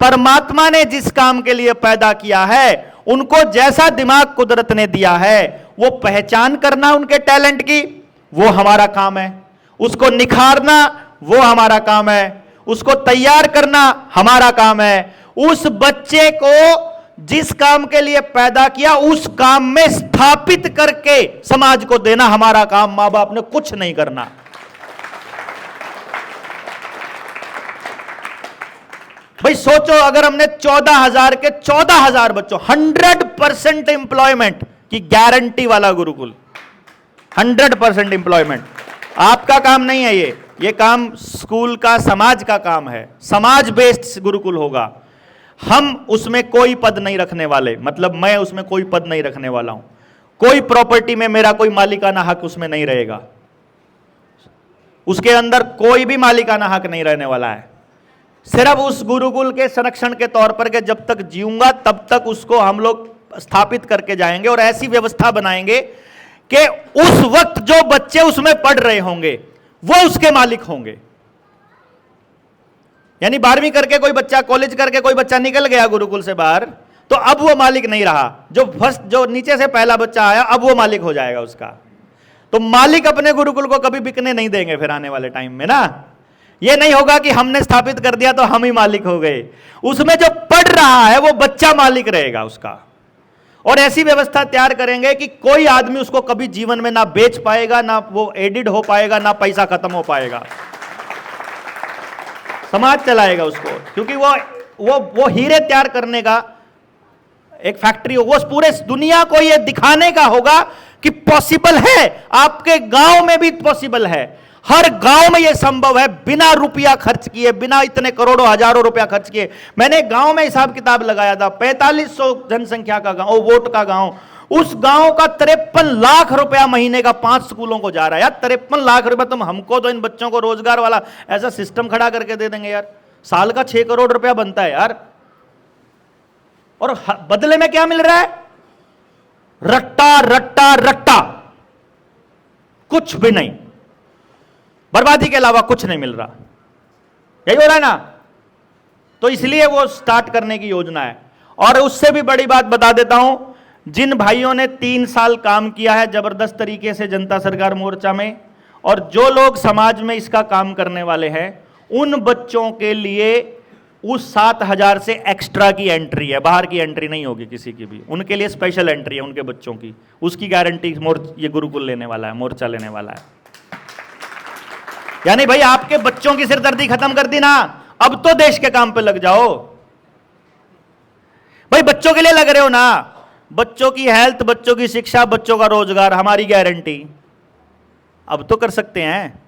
परमात्मा ने जिस काम के लिए पैदा किया है, उनको जैसा दिमाग कुदरत ने दिया है, वो पहचान करना उनके टैलेंट की, वो हमारा काम है। उसको निखारना वो हमारा काम है, उसको तैयार करना हमारा काम है। उस बच्चे को जिस काम के लिए पैदा किया उस काम में स्थापित करके समाज को देना हमारा काम, मां बाप ने कुछ नहीं करना। भाई सोचो, अगर हमने 14,000 के 14,000 बच्चों, 100% एम्प्लॉयमेंट की गारंटी वाला गुरुकुल, 100% एम्प्लॉयमेंट। आपका काम नहीं है ये काम स्कूल का, समाज का काम है। समाज बेस्ड गुरुकुल होगा। हम उसमें कोई पद नहीं रखने वाले, मतलब मैं उसमें कोई पद नहीं रखने वाला हूं, कोई प्रॉपर्टी में मेरा कोई मालिकाना हक उसमें नहीं रहेगा, उसके अंदर कोई भी मालिकाना हक नहीं रहने वाला है। सिर्फ उस गुरुकुल के संरक्षण के तौर पर कि जब तक जीऊंगा तब तक उसको हम लोग स्थापित करके जाएंगे, और ऐसी व्यवस्था बनाएंगे कि उस वक्त जो बच्चे उसमें पढ़ रहे होंगे वो उसके मालिक होंगे। यानी 12वीं करके कोई बच्चा, कॉलेज करके कोई बच्चा निकल गया गुरुकुल से बाहर, तो अब वो मालिक नहीं रहा। जो नीचे से पहला बच्चा आया अब वो मालिक हो जाएगा उसका। तो मालिक अपने गुरुकुल को कभी बिकने नहीं देंगे फिर आने वाले टाइम में ना। ये नहीं होगा कि हमने स्थापित कर दिया तो हम ही मालिक हो गए, उसमें जो पढ़ रहा है वो बच्चा मालिक रहेगा उसका। और ऐसी व्यवस्था तैयार करेंगे कि कोई आदमी उसको कभी जीवन में ना बेच पाएगा, ना वो एडिट हो पाएगा, ना पैसा खत्म हो पाएगा। समाज चलाएगा उसको, क्योंकि वो हीरे तैयार करने का एक फैक्ट्री हो। वो पूरे दुनिया को ये दिखाने का होगा कि पॉसिबल है, आपके गांव में भी पॉसिबल है, हर गांव में ये संभव है, बिना रुपया खर्च किए, बिना इतने करोड़ों हजारों रुपया खर्च किए। मैंने गांव में हिसाब किताब लगाया था, 4500 जनसंख्या का गांव, वोट का गांव, उस गांव का 53 लाख रुपया महीने का 5 स्कूलों को जा रहा है। यार 53 लाख रुपया, तुम हमको तो इन बच्चों को रोजगार वाला ऐसा सिस्टम खड़ा करके दे देंगे यार, साल का 6 करोड़ रुपया बनता है यार। और बदले में क्या मिल रहा है? रट्टा रट्टा रट्टा, कुछ भी नहीं, बर्बादी के अलावा कुछ नहीं मिल रहा। यही हो रहा है ना। तो इसलिए वो स्टार्ट करने की योजना है। और उससे भी बड़ी बात बता देता हूं, जिन भाइयों ने 3 साल काम किया है जबरदस्त तरीके से जनता सरकार मोर्चा में, और जो लोग समाज में इसका काम करने वाले हैं, उन बच्चों के लिए उस 7,000 से एक्स्ट्रा की एंट्री है, बाहर की एंट्री नहीं होगी किसी की भी, उनके लिए स्पेशल एंट्री है उनके बच्चों की। उसकी गारंटी ये गुरुकुल लेने वाला है, मोर्चा लेने वाला है। यानी भाई आपके बच्चों की सिरदर्दी खत्म कर दी ना, अब तो देश के काम पे लग जाओ। भाई बच्चों के लिए लग रहे हो ना, बच्चों की हेल्थ, बच्चों की शिक्षा, बच्चों का रोजगार, हमारी गारंटी, अब तो कर सकते हैं।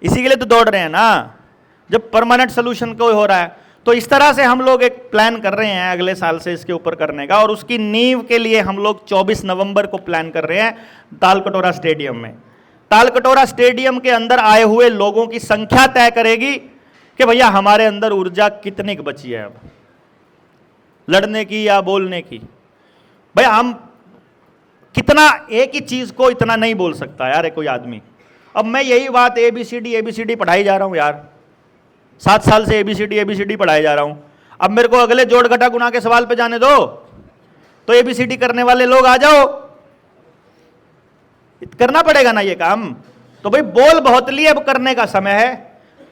इसी के लिए तो दौड़ रहे हैं ना, जब परमानेंट सोल्यूशन को हो रहा है। तो इस तरह से हम लोग एक प्लान कर रहे हैं अगले साल से इसके ऊपर करने का, और उसकी नींव के लिए हम लोग 24 नवंबर को प्लान कर रहे हैं तालकटोरा स्टेडियम में। तालकटोरा स्टेडियम के अंदर आए हुए लोगों की संख्या तय करेगी कि भैया हमारे अंदर ऊर्जा कितनी बची है अब लड़ने की या बोलने की। भैया हम कितना, एक ही चीज को इतना नहीं बोल सकता यार कोई आदमी। अब मैं यही बात ABCD पढ़ाई जा रहा हूं यार, 7 साल से ABCD पढ़ाए जा रहा हूं। अब मेरे को अगले जोड़ घटा गुणा के सवाल पे जाने दो, तो ABCD करने वाले लोग आ जाओ, करना पड़ेगा ना ये काम। तो भाई बोल बहुत लिए, अब करने का समय है।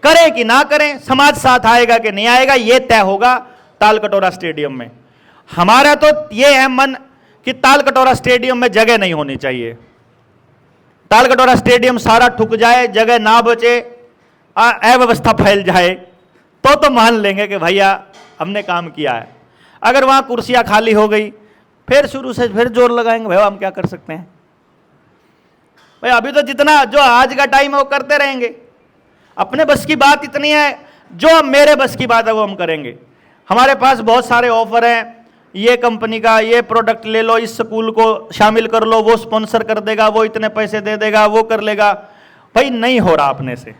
करें कि ना करें, समाज साथ आएगा कि नहीं आएगा, ये तय होगा तालकटोरा स्टेडियम में। हमारा तो ये है मन कि तालकटोरा स्टेडियम में जगह नहीं होनी चाहिए। तालकटोरा स्टेडियम सारा ठुक जाए, जगह ना बचे, अव्यवस्था फैल जाए, तो मान लेंगे कि भैया हमने काम किया है। अगर वहां कुर्सियां खाली हो गई, फिर शुरू से फिर जोर लगाएंगे, भैया हम क्या कर सकते हैं। भाई अभी तो जितना जो आज का टाइम है वो करते रहेंगे, अपने बस की बात इतनी है, जो मेरे बस की बात है वो हम करेंगे। हमारे पास बहुत सारे ऑफर हैं, ये कंपनी का ये प्रोडक्ट ले लो, इस स्कूल को शामिल कर लो, वो स्पॉन्सर कर देगा, वो इतने पैसे दे देगा, वो कर लेगा। भाई नहीं हो रहा अपने से,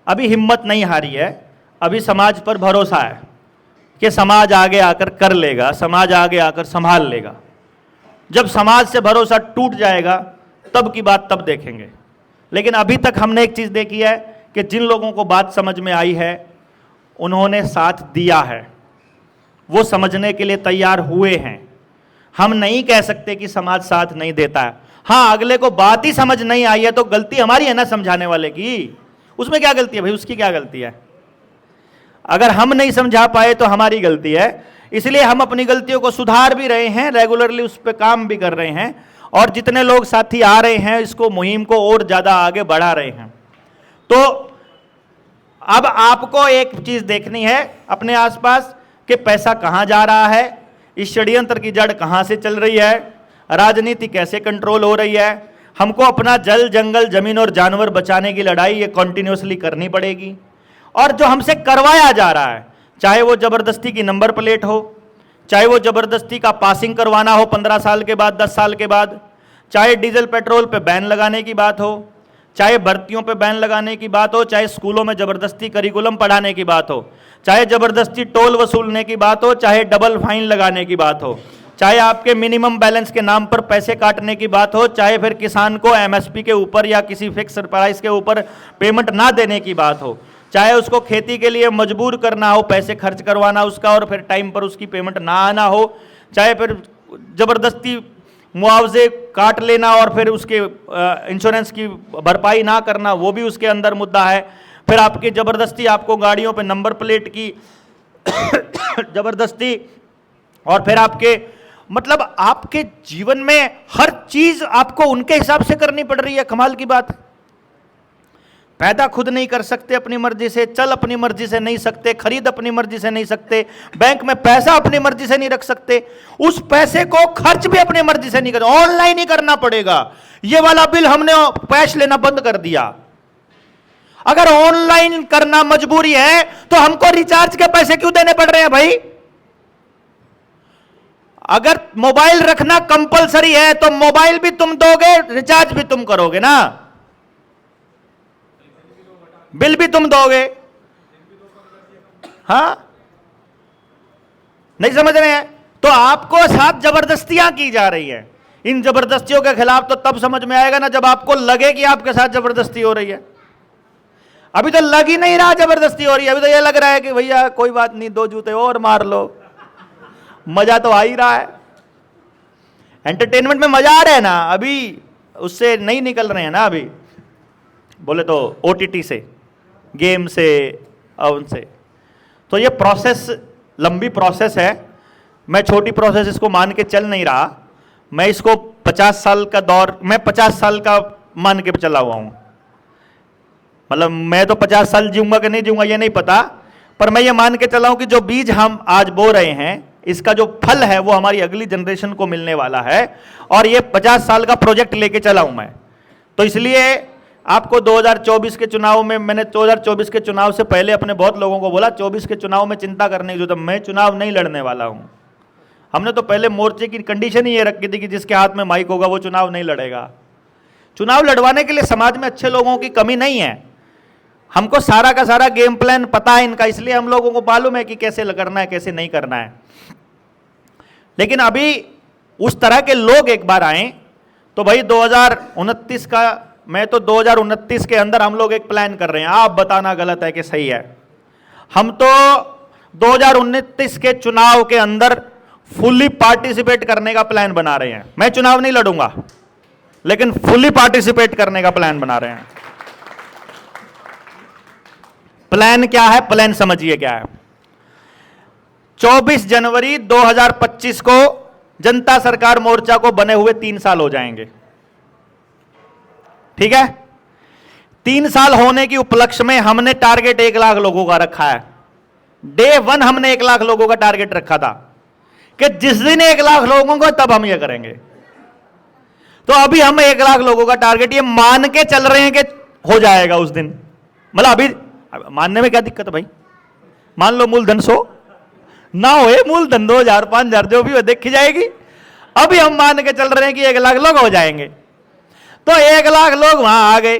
अभी हिम्मत नहीं हारी है, अभी समाज पर भरोसा है कि समाज आगे आकर कर लेगा, समाज आगे आकर संभाल लेगा। जब समाज से भरोसा टूट जाएगा तब की बात तब देखेंगे। लेकिन अभी तक हमने एक चीज देखी है कि जिन लोगों को बात समझ में आई है उन्होंने साथ दिया है, वो समझने के लिए तैयार हुए हैं। हम नहीं कह सकते कि समाज साथ नहीं देता है। हाँ, अगले को बात ही समझ नहीं आई है तो गलती हमारी है ना समझाने वाले की, उसमें क्या गलती है भाई, उसकी क्या गलती है। अगर हम नहीं समझा पाए तो हमारी गलती है, इसलिए हम अपनी गलतियों को सुधार भी रहे हैं, रेगुलरली उस पर काम भी कर रहे हैं, और जितने लोग साथी आ रहे हैं इसको मुहिम को और ज्यादा आगे बढ़ा रहे हैं। तो अब आपको एक चीज देखनी है अपने आसपास कि पैसा कहां जा रहा है, इस षड्यंत्र की जड़ कहां से चल रही है, राजनीति कैसे कंट्रोल हो रही है। हमको अपना जल जंगल जमीन और जानवर बचाने की लड़ाई ये कॉन्टिन्यूसली करनी पड़ेगी। और जो हमसे करवाया जा रहा है, चाहे वो जबरदस्ती की नंबर प्लेट हो, चाहे वो जबरदस्ती का पासिंग करवाना हो 15 साल के बाद, 10 साल के बाद, चाहे डीजल पेट्रोल पे बैन लगाने की बात हो, चाहे भर्तियों पे बैन लगाने की बात हो, चाहे स्कूलों में जबरदस्ती करिकुलम पढ़ाने की बात हो, चाहे जबरदस्ती टोल वसूलने की बात हो, चाहे डबल फाइन लगाने की बात हो, चाहे आपके मिनिमम बैलेंस के नाम पर पैसे काटने की बात हो, चाहे फिर किसान को MSP के ऊपर या किसी फिक्स प्राइस के ऊपर पेमेंट ना देने की बात हो, चाहे उसको खेती के लिए मजबूर करना हो, पैसे खर्च करवाना उसका और फिर टाइम पर उसकी पेमेंट ना आना हो, चाहे फिर जबरदस्ती मुआवजे काट लेना और फिर उसके इंश्योरेंस की भरपाई ना करना, वो भी उसके अंदर मुद्दा है। फिर आपकी जबरदस्ती आपको गाड़ियों पे नंबर प्लेट की जबरदस्ती, और फिर आपके मतलब आपके जीवन में हर चीज आपको उनके हिसाब से करनी पड़ रही है। कमाल की बात, पैदा खुद नहीं कर सकते अपनी मर्जी से, चल अपनी मर्जी से नहीं सकते, खरीद अपनी मर्जी से नहीं सकते, बैंक में पैसा अपनी मर्जी से नहीं रख सकते, उस पैसे को खर्च भी अपनी मर्जी से नहीं कर, ऑनलाइन ही करना पड़ेगा। ये वाला बिल हमने कैश लेना बंद कर दिया। अगर ऑनलाइन करना मजबूरी है तो हमको रिचार्ज के पैसे क्यों देने पड़ रहे हैं भाई। अगर मोबाइल रखना कंपलसरी है तो मोबाइल भी तुम दोगे, रिचार्ज भी तुम करोगे ना, बिल भी तुम दोगे। हाँ, नहीं समझ रहे हैं? तो आपको साथ जबरदस्तियां की जा रही हैं। इन जबरदस्तियों के खिलाफ तो तब समझ में आएगा ना जब आपको लगे कि आपके साथ जबरदस्ती हो रही है। अभी तो लग ही नहीं रहा जबरदस्ती हो रही है, अभी तो ये लग रहा है कि भैया कोई बात नहीं, 2 जूते और मार लो, मजा तो आ ही रहा है। एंटरटेनमेंट में मजा आ रहा है ना, अभी उससे नहीं निकल रहे हैं ना। अभी बोले तो OTT से, गेम से, उनसे। तो ये प्रोसेस लंबी प्रोसेस है, मैं छोटी प्रोसेस इसको मान के चल नहीं रहा। मैं इसको 50 साल का दौर, मैं 50 साल का मान के चला हुआ हूं। मतलब मैं तो 50 साल जीऊंगा कि नहीं जीऊंगा ये नहीं पता, पर मैं ये मान के चला हूं कि जो बीज हम आज बो रहे हैं इसका जो फल है वो हमारी अगली जनरेशन को मिलने वाला है। और ये 50 साल का प्रोजेक्ट लेके चला हूं मैं। तो इसलिए आपको 2024 के चुनाव में, मैंने 2024 के चुनाव से पहले अपने बहुत लोगों को बोला 24 के चुनाव में चिंता करने की जरूरत, मैं चुनाव नहीं लड़ने वाला हूं। हमने तो पहले मोर्चे की कंडीशन ही ये रखी थी कि जिसके हाथ में माइक होगा वो चुनाव नहीं लड़ेगा। चुनाव लड़वाने के लिए समाज में अच्छे लोगों की कमी नहीं है, हमको सारा का सारा गेम प्लान पता है इनका, इसलिए हम लोगों को मालूम है कि कैसे करना है कैसे नहीं करना है। लेकिन अभी उस तरह के लोग एक बार आए तो भाई 2029 का, मैं तो 2029 के अंदर हम लोग एक प्लान कर रहे हैं, आप बताना गलत है कि सही है। हम तो 2029 के चुनाव के अंदर फुल्ली पार्टिसिपेट करने का प्लान बना रहे हैं। मैं चुनाव नहीं लड़ूंगा लेकिन फुल्ली पार्टिसिपेट करने का प्लान बना रहे हैं। प्लान क्या है, प्लान समझिए क्या है। 24 जनवरी 2025 को जनता सरकार मोर्चा को बने हुए 3 साल हो जाएंगे, ठीक है। 3 साल होने की उपलक्ष्य में हमने टारगेट 1 लाख लोगों का रखा है। डे 1 हमने 1 लाख लोगों का टारगेट रखा था कि जिस दिन 1 लाख लोगों को तब हम ये करेंगे। तो अभी हम 1 लाख लोगों का टारगेट ये मान के चल रहे हैं कि हो जाएगा उस दिन। मतलब अभी मानने में क्या दिक्कत है भाई, मान लो मूलधन 100 ना होए, मूलधन 2000 5000 जो भी हो देखी जाएगी। अभी हम मान के चल रहे हैं कि 1 लाख लोग हो जाएंगे। तो 1 लाख लोग वहां आ गए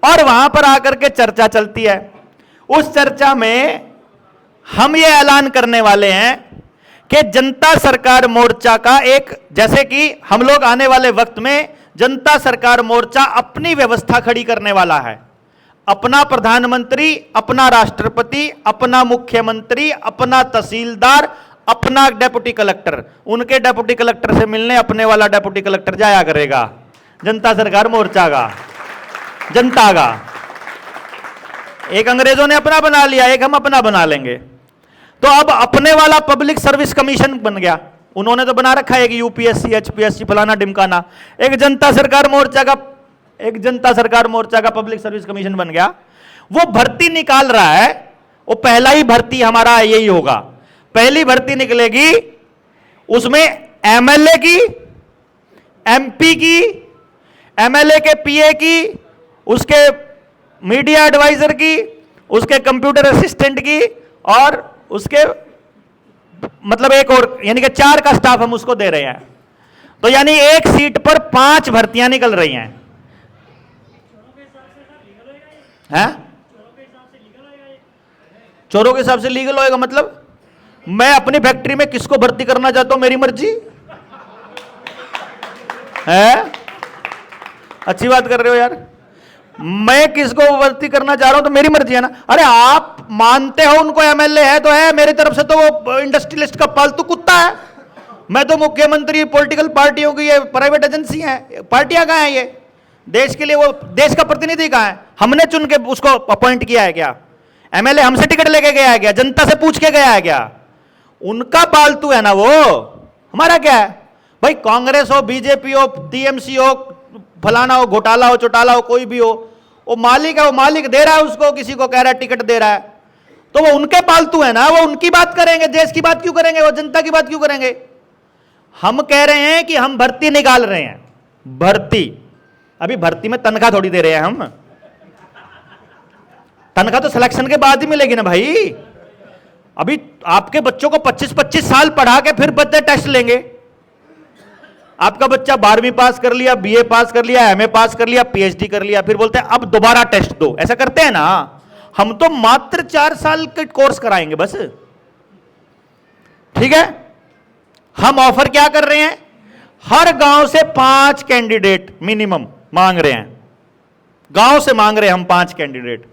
और वहां पर आकर के चर्चा चलती है। उस चर्चा में हम ये ऐलान करने वाले हैं कि जनता सरकार मोर्चा का एक, जैसे कि हम लोग आने वाले वक्त में जनता सरकार मोर्चा अपनी व्यवस्था खड़ी करने वाला है, अपना प्रधानमंत्री, अपना राष्ट्रपति, अपना मुख्यमंत्री, अपना तहसीलदार, अपना डेप्यूटी कलेक्टर। उनके डेप्यूटी कलेक्टर से मिलने अपने वाला डेप्यूटी कलेक्टर जाया करेगा, जनता सरकार मोर्चा का, जनता का। एक अंग्रेजों ने अपना बना लिया, एक हम अपना बना लेंगे। तो अब अपने वाला पब्लिक सर्विस कमीशन बन गया, उन्होंने तो बना रखा है कि यूपीएससी एचपीएससी फलाना ढिमकाना। एक जनता सरकार मोर्चा का पब्लिक सर्विस कमीशन बन गया। वो भर्ती निकाल रहा है, वो पहला ही भर्ती हमारा यही होगा। पहली भर्ती निकलेगी, उसमें एमएलए की, एमपी की, एमएलए के पीए की, उसके मीडिया एडवाइजर की, उसके कंप्यूटर असिस्टेंट की और उसके मतलब एक और, यानी कि 4 का स्टाफ हम उसको दे रहे हैं। तो यानी एक सीट पर 5 भर्तियां निकल रही हैं। हैं? चोरों के हिसाब से लीगल होएगा मतलब मैं अपनी फैक्ट्री में किसको भर्ती करना चाहता हूं मेरी मर्जी है। अच्छी बात कर रहे हो यार, मैं किसको भर्ती करना चाह रहा हूं तो मेरी मर्जी है ना। अरे आप मानते हो उनको एमएलए है तो है, मेरी तरफ से तो वो इंडस्ट्रियलिस्ट का पालतू कुत्ता है। मैं तो मुख्यमंत्री, पॉलिटिकल पार्टियों की ये प्राइवेट एजेंसी है, पार्टियां कहां हैं ये देश के लिए, वो देश का प्रतिनिधि कहां है? हमने चुन के उसको अपॉइंट किया है क्या? एमएलए हमसे टिकट लेके गया है क्या? जनता से पूछ के गया है क्या? उनका पालतू है ना वो, हमारा क्या है भाई? कांग्रेस हो, बीजेपी हो, टीएमसी हो, फलाना हो, घोटाला हो, चौटाला हो, कोई भी हो, वो मालिक है, वो मालिक दे रहा है उसको, किसी को कह रहा है टिकट दे रहा है, तो वो उनके पालतू है ना, वो उनकी बात करेंगे, देश की बात क्यों करेंगे? वो जनता की बात क्यों करेंगे? हम कह रहे हैं कि हम भर्ती निकाल रहे हैं। भर्ती, अभी भर्ती में तनख्वाह थोड़ी दे रहे हैं हम, तनख्वाह तो सिलेक्शन के बाद ही मिलेगी ना भाई। अभी आपके बच्चों को 25-25 साल पढ़ा के फिर बच्चे टेस्ट लेंगे। आपका बच्चा 12वीं पास कर लिया, बीए पास कर लिया, एमए पास कर लिया, पीएचडी कर लिया, फिर बोलते हैं अब दोबारा टेस्ट दो। ऐसा करते हैं ना हम? तो मात्र 4 साल के कोर्स कराएंगे बस, ठीक है। हम ऑफर क्या कर रहे हैं? हर गांव से 5 कैंडिडेट मिनिमम मांग रहे हैं, गांव से मांग रहे हैं हम 5 कैंडिडेट।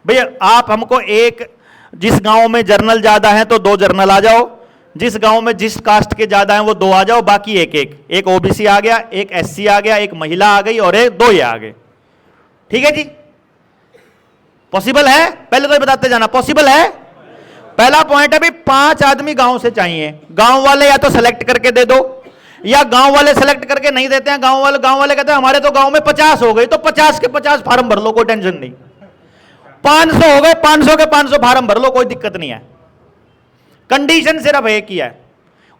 भैया आप हमको एक, जिस गांव में जर्नल ज्यादा है तो 2 जर्नल आ जाओ, जिस गांव में जिस कास्ट के ज्यादा हैं वो 2 आ जाओ, बाकी एक ओबीसी आ गया, एक एससी आ गया, एक महिला आ गई और एक 2 ये आ गए। ठीक है जी, पॉसिबल है? पहले तो ये बताते जाना, पॉसिबल है। पहला पॉइंट है भाई 5 आदमी गांव से चाहिए। गांव वाले या तो सेलेक्ट करके दे दो, या गांव वाले सेलेक्ट करके नहीं देते हैं, गांव वाले कहते हैं हमारे तो गांव में 50 हो गए, तो 50 के 50 फार्म भर लो, कोई टेंशन नहीं। 500 हो गए, 500 के 500 फार्म भर लो, कोई दिक्कत नहीं है। कंडीशन सिर्फ एक ही है,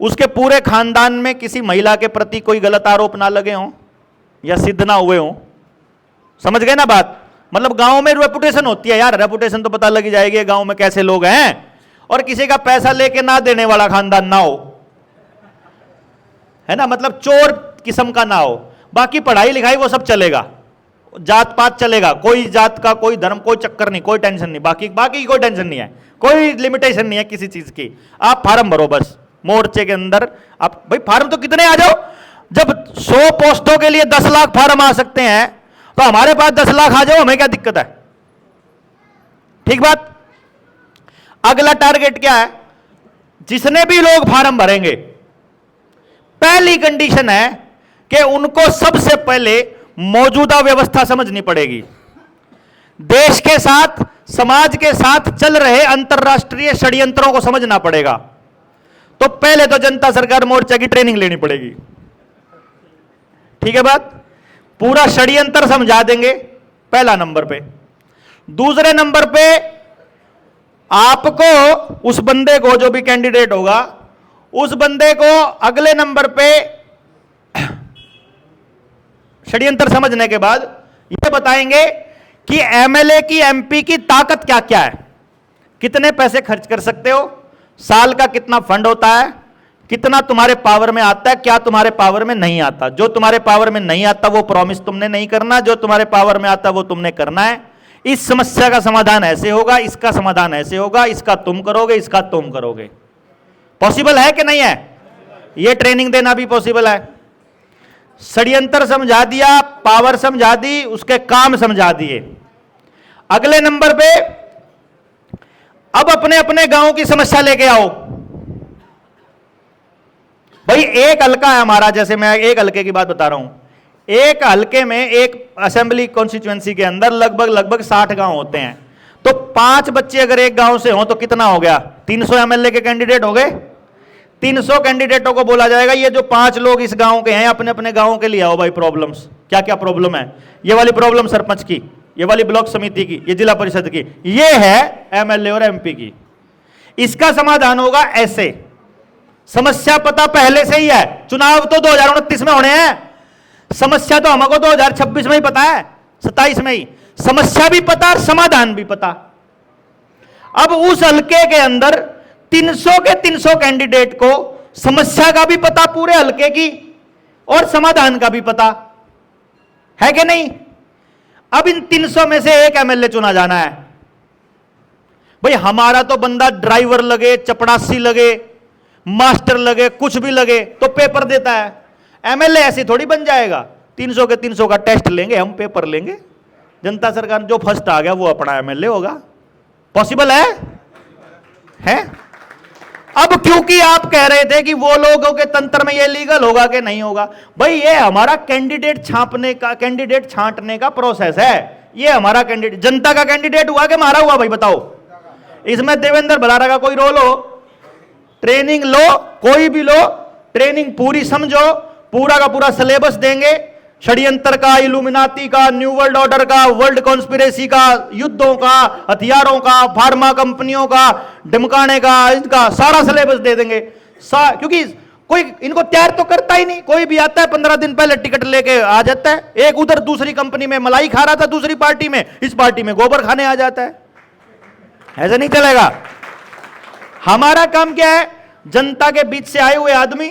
उसके पूरे खानदान में किसी महिला के प्रति कोई गलत आरोप ना लगे हों या सिद्ध ना हुए हों, समझ गए ना बात? मतलब गांव में रेपुटेशन होती है यार, रेपुटेशन तो पता लग जाएगी गांव में कैसे लोग हैं, और किसी का पैसा लेके ना देने वाला खानदान ना हो, है ना, मतलब चोर किस्म का ना हो। बाकी पढ़ाई लिखाई वो सब चलेगा, जात पात चलेगा, कोई जात का कोई धर्म कोई चक्कर नहीं, कोई टेंशन नहीं, बाकी बाकी कोई टेंशन नहीं है, कोई लिमिटेशन नहीं है किसी चीज की। आप फार्म भरो बस मोर्चे के अंदर। आप भाई फार्म तो कितने आ जाओ, जब 100 पोस्टों के लिए 10 लाख फार्म आ सकते हैं तो हमारे पास 10 लाख आ जाओ, हमें क्या दिक्कत है? ठीक बात। अगला टारगेट क्या है? जिसने भी लोग फार्म भरेंगे, पहली कंडीशन है कि उनको सबसे पहले मौजूदा व्यवस्था समझनी पड़ेगी। देश के साथ, समाज के साथ चल रहे अंतरराष्ट्रीय षड्यंत्रों को समझना पड़ेगा। तो पहले तो जनता सरकार मोर्चा की ट्रेनिंग लेनी पड़ेगी। ठीक है बात? पूरा षड्यंत्र समझा देंगे पहला नंबर पे। दूसरे नंबर पे आपको उस बंदे को, जो भी कैंडिडेट होगा, उस बंदे को अगले नंबर पे षड्यंत्र समझने के बाद ये बताएंगे कि एमएलए की, एमपी की ताकत क्या क्या है, कितने पैसे खर्च कर सकते हो, साल का कितना फंड होता है, कितना तुम्हारे पावर में आता है, क्या तुम्हारे पावर में नहीं आता। जो तुम्हारे पावर में नहीं आता वो प्रॉमिस तुमने नहीं करना, जो तुम्हारे पावर में आता वो तुमने करना है। इस समस्या का समाधान ऐसे होगा, इसका समाधान ऐसे होगा, इसका तुम करोगे, इसका तुम करोगे। पॉसिबल है कि नहीं है? यह ट्रेनिंग देना भी पॉसिबल है। षड्यंत्र समझा दिया, पावर समझा दी, उसके काम समझा दिए। अगले नंबर पे अब अपने अपने गांव की समस्या लेके आओ। भाई एक हल्का है हमारा, जैसे मैं एक हल्के की बात बता रहा हूं, एक हल्के में एक असेंबली कॉन्स्टिट्यूएंसी के अंदर लगभग 60 गांव होते हैं। तो 5 बच्चे अगर एक गांव से हो तो कितना हो गया? 300 एमएलए के कैंडिडेट हो गए। 300 कैंडिडेटों को बोला जाएगा, ये जो 5 लोग इस गांव के हैं, अपने अपने गांव के लिए आओ भाई। प्रॉब्लम्स क्या क्या प्रॉब्लम है? ये वाली प्रॉब्लम सरपंच की, ये वाली ब्लॉक समिति की, ये जिला परिषद की, ये है एमएलए और एमपी की। इसका समाधान होगा ऐसे। समस्या पता पहले से ही है, चुनाव तो 2029 में होने हैं, समस्या तो हमको 2026 में ही पता है, 27 में ही। समस्या भी पता और समाधान भी पता। अब उस हल्के के अंदर 300 के 300 कैंडिडेट को समस्या का भी पता पूरे हल्के की, और समाधान का भी पता है कि नहीं? अब इन 300 में से एक एमएलए चुना जाना है। भाई हमारा तो बंदा ड्राइवर लगे, चपड़ासी लगे, मास्टर लगे, कुछ भी लगे तो पेपर देता है। एमएलए ऐसे थोड़ी बन जाएगा। 300 के 300 का टेस्ट लेंगे हम, पेपर लेंगे, जनता सरकार जो फर्स्ट आ गया वो अपना एमएलए होगा। पॉसिबल है? अब क्योंकि आप कह रहे थे कि वो लोगों के तंत्र में ये लीगल होगा कि नहीं होगा, भाई ये हमारा कैंडिडेट छांटने का प्रोसेस है। ये हमारा कैंडिडेट जनता का कैंडिडेट हुआ कि हमारा हुआ? भाई बताओ। इसमें देवेंद्र भलारा का कोई रोल हो? ट्रेनिंग लो, कोई भी लो, ट्रेनिंग पूरी समझो, पूरा का पूरा सिलेबस देंगे, षड्यंत्र का, इल्यूमिनाती का, न्यू वर्ल्ड ऑर्डर का, वर्ल्ड कॉन्स्पिरेसी का, युद्धों का, हथियारों का, फार्मा कंपनियों का, धमकाने का, इसका सारा सिलेबस दे देंगे। क्योंकि कोई इनको तैयार तो करता ही नहीं। कोई भी आता है 15 दिन पहले टिकट लेके आ जाता है। एक उधर दूसरी कंपनी में मलाई खा रहा था, दूसरी पार्टी में, इस पार्टी में गोबर खाने आ जाता है। ऐसा नहीं चलेगा। हमारा काम क्या है? जनता के बीच से आए हुए आदमी,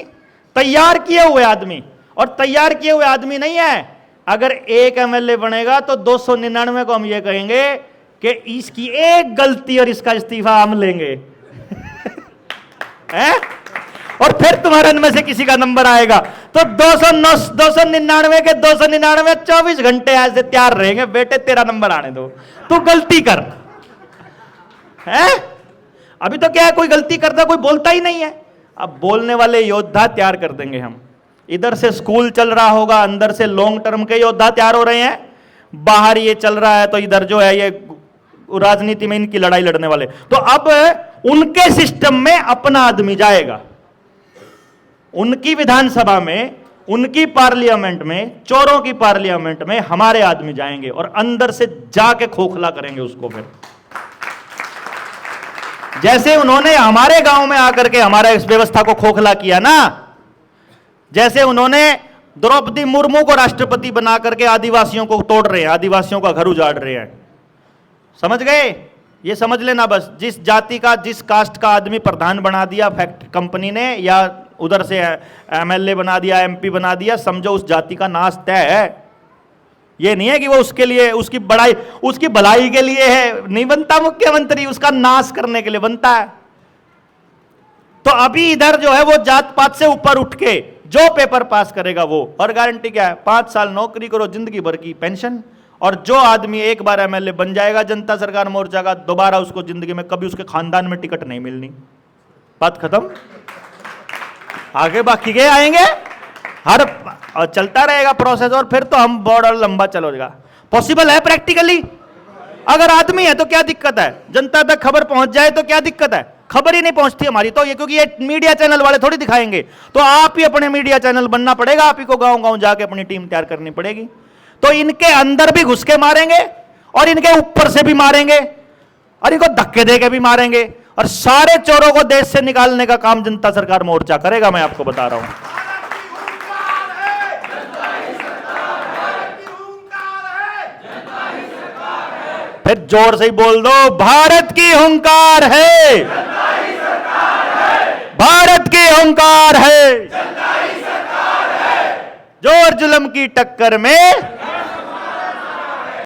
तैयार किए हुए आदमी, और तैयार किए हुए आदमी नहीं है। अगर एक एमएलए बनेगा तो 299 को हम ये कहेंगे कि इसकी एक गलती और इसका इस्तीफा हम लेंगे हैं? और फिर तुम्हारे इनमें से किसी का नंबर आएगा तो 299 के 299 24 घंटे ऐसे तैयार रहेंगे, बेटे तेरा नंबर आने दो, तू गलती कर। है अभी तो क्या है, कोई गलती करता कोई बोलता ही नहीं है। अब बोलने वाले योद्धा तैयार कर देंगे हम। इधर से स्कूल चल रहा होगा, अंदर से लॉन्ग टर्म के योद्धा तैयार हो रहे हैं, बाहर ये चल रहा है तो इधर जो है ये राजनीति में इनकी लड़ाई लड़ने वाले। तो अब उनके सिस्टम में अपना आदमी जाएगा, उनकी विधानसभा में, उनकी पार्लियामेंट में, चोरों की पार्लियामेंट में हमारे आदमी जाएंगे और अंदर से जाके खोखला करेंगे उसको। फिर जैसे उन्होंने हमारे गांव में आकर के हमारे इस व्यवस्था को खोखला किया ना, जैसे उन्होंने द्रौपदी मुर्मू को राष्ट्रपति बना करके आदिवासियों को तोड़ रहे हैं, आदिवासियों का घर उजाड़ रहे हैं। समझ गए? ये समझ लेना बस, जिस जाति का जिस कास्ट का आदमी प्रधान बना दिया फैक्ट्री कंपनी ने, या उधर से एमएलए बना दिया, एमपी बना दिया, समझो उस जाति का नाश तय है। ये नहीं है कि वो उसके लिए उसकी भलाई के लिए है, नहीं बनता मुख्यमंत्री, उसका नाश करने के लिए बनता है। तो अभी इधर जो है वो जात पात से ऊपर उठ के जो पेपर पास करेगा वो, और गारंटी क्या है, 5 साल नौकरी करो, जिंदगी भर की पेंशन। और जो आदमी एक बार एमएलए बन जाएगा जनता सरकार मोर्चा का, दोबारा उसको जिंदगी में कभी उसके खानदान में टिकट नहीं मिलनी। बात खत्म। आगे बाकी के आएंगे, हर चलता रहेगा प्रोसेस, और फिर तो हम बॉर्डर लंबा चलेगा। पॉसिबल है प्रैक्टिकली। अगर आदमी है तो क्या दिक्कत है, जनता तक खबर पहुंच जाए तो क्या दिक्कत है। खबर ही नहीं पहुंचती हमारी तो, ये क्योंकि ये मीडिया चैनल वाले थोड़ी दिखाएंगे, तो आप ही अपने मीडिया चैनल बनना पड़ेगा, आप ही को गांव गांव जाके अपनी टीम तैयार करनी पड़ेगी। तो इनके अंदर भी घुस के मारेंगे, और इनके ऊपर से भी मारेंगे, और इनको धक्के दे के भी मारेंगे, और सारे चोरों को देश से निकालने का काम जनता सरकार मोर्चा करेगा, मैं आपको बता रहा हूं। फिर जोर से ही बोल दो, भारत की हुंकार है, भारत की हुंकार है, जोर जुल्म की टक्कर में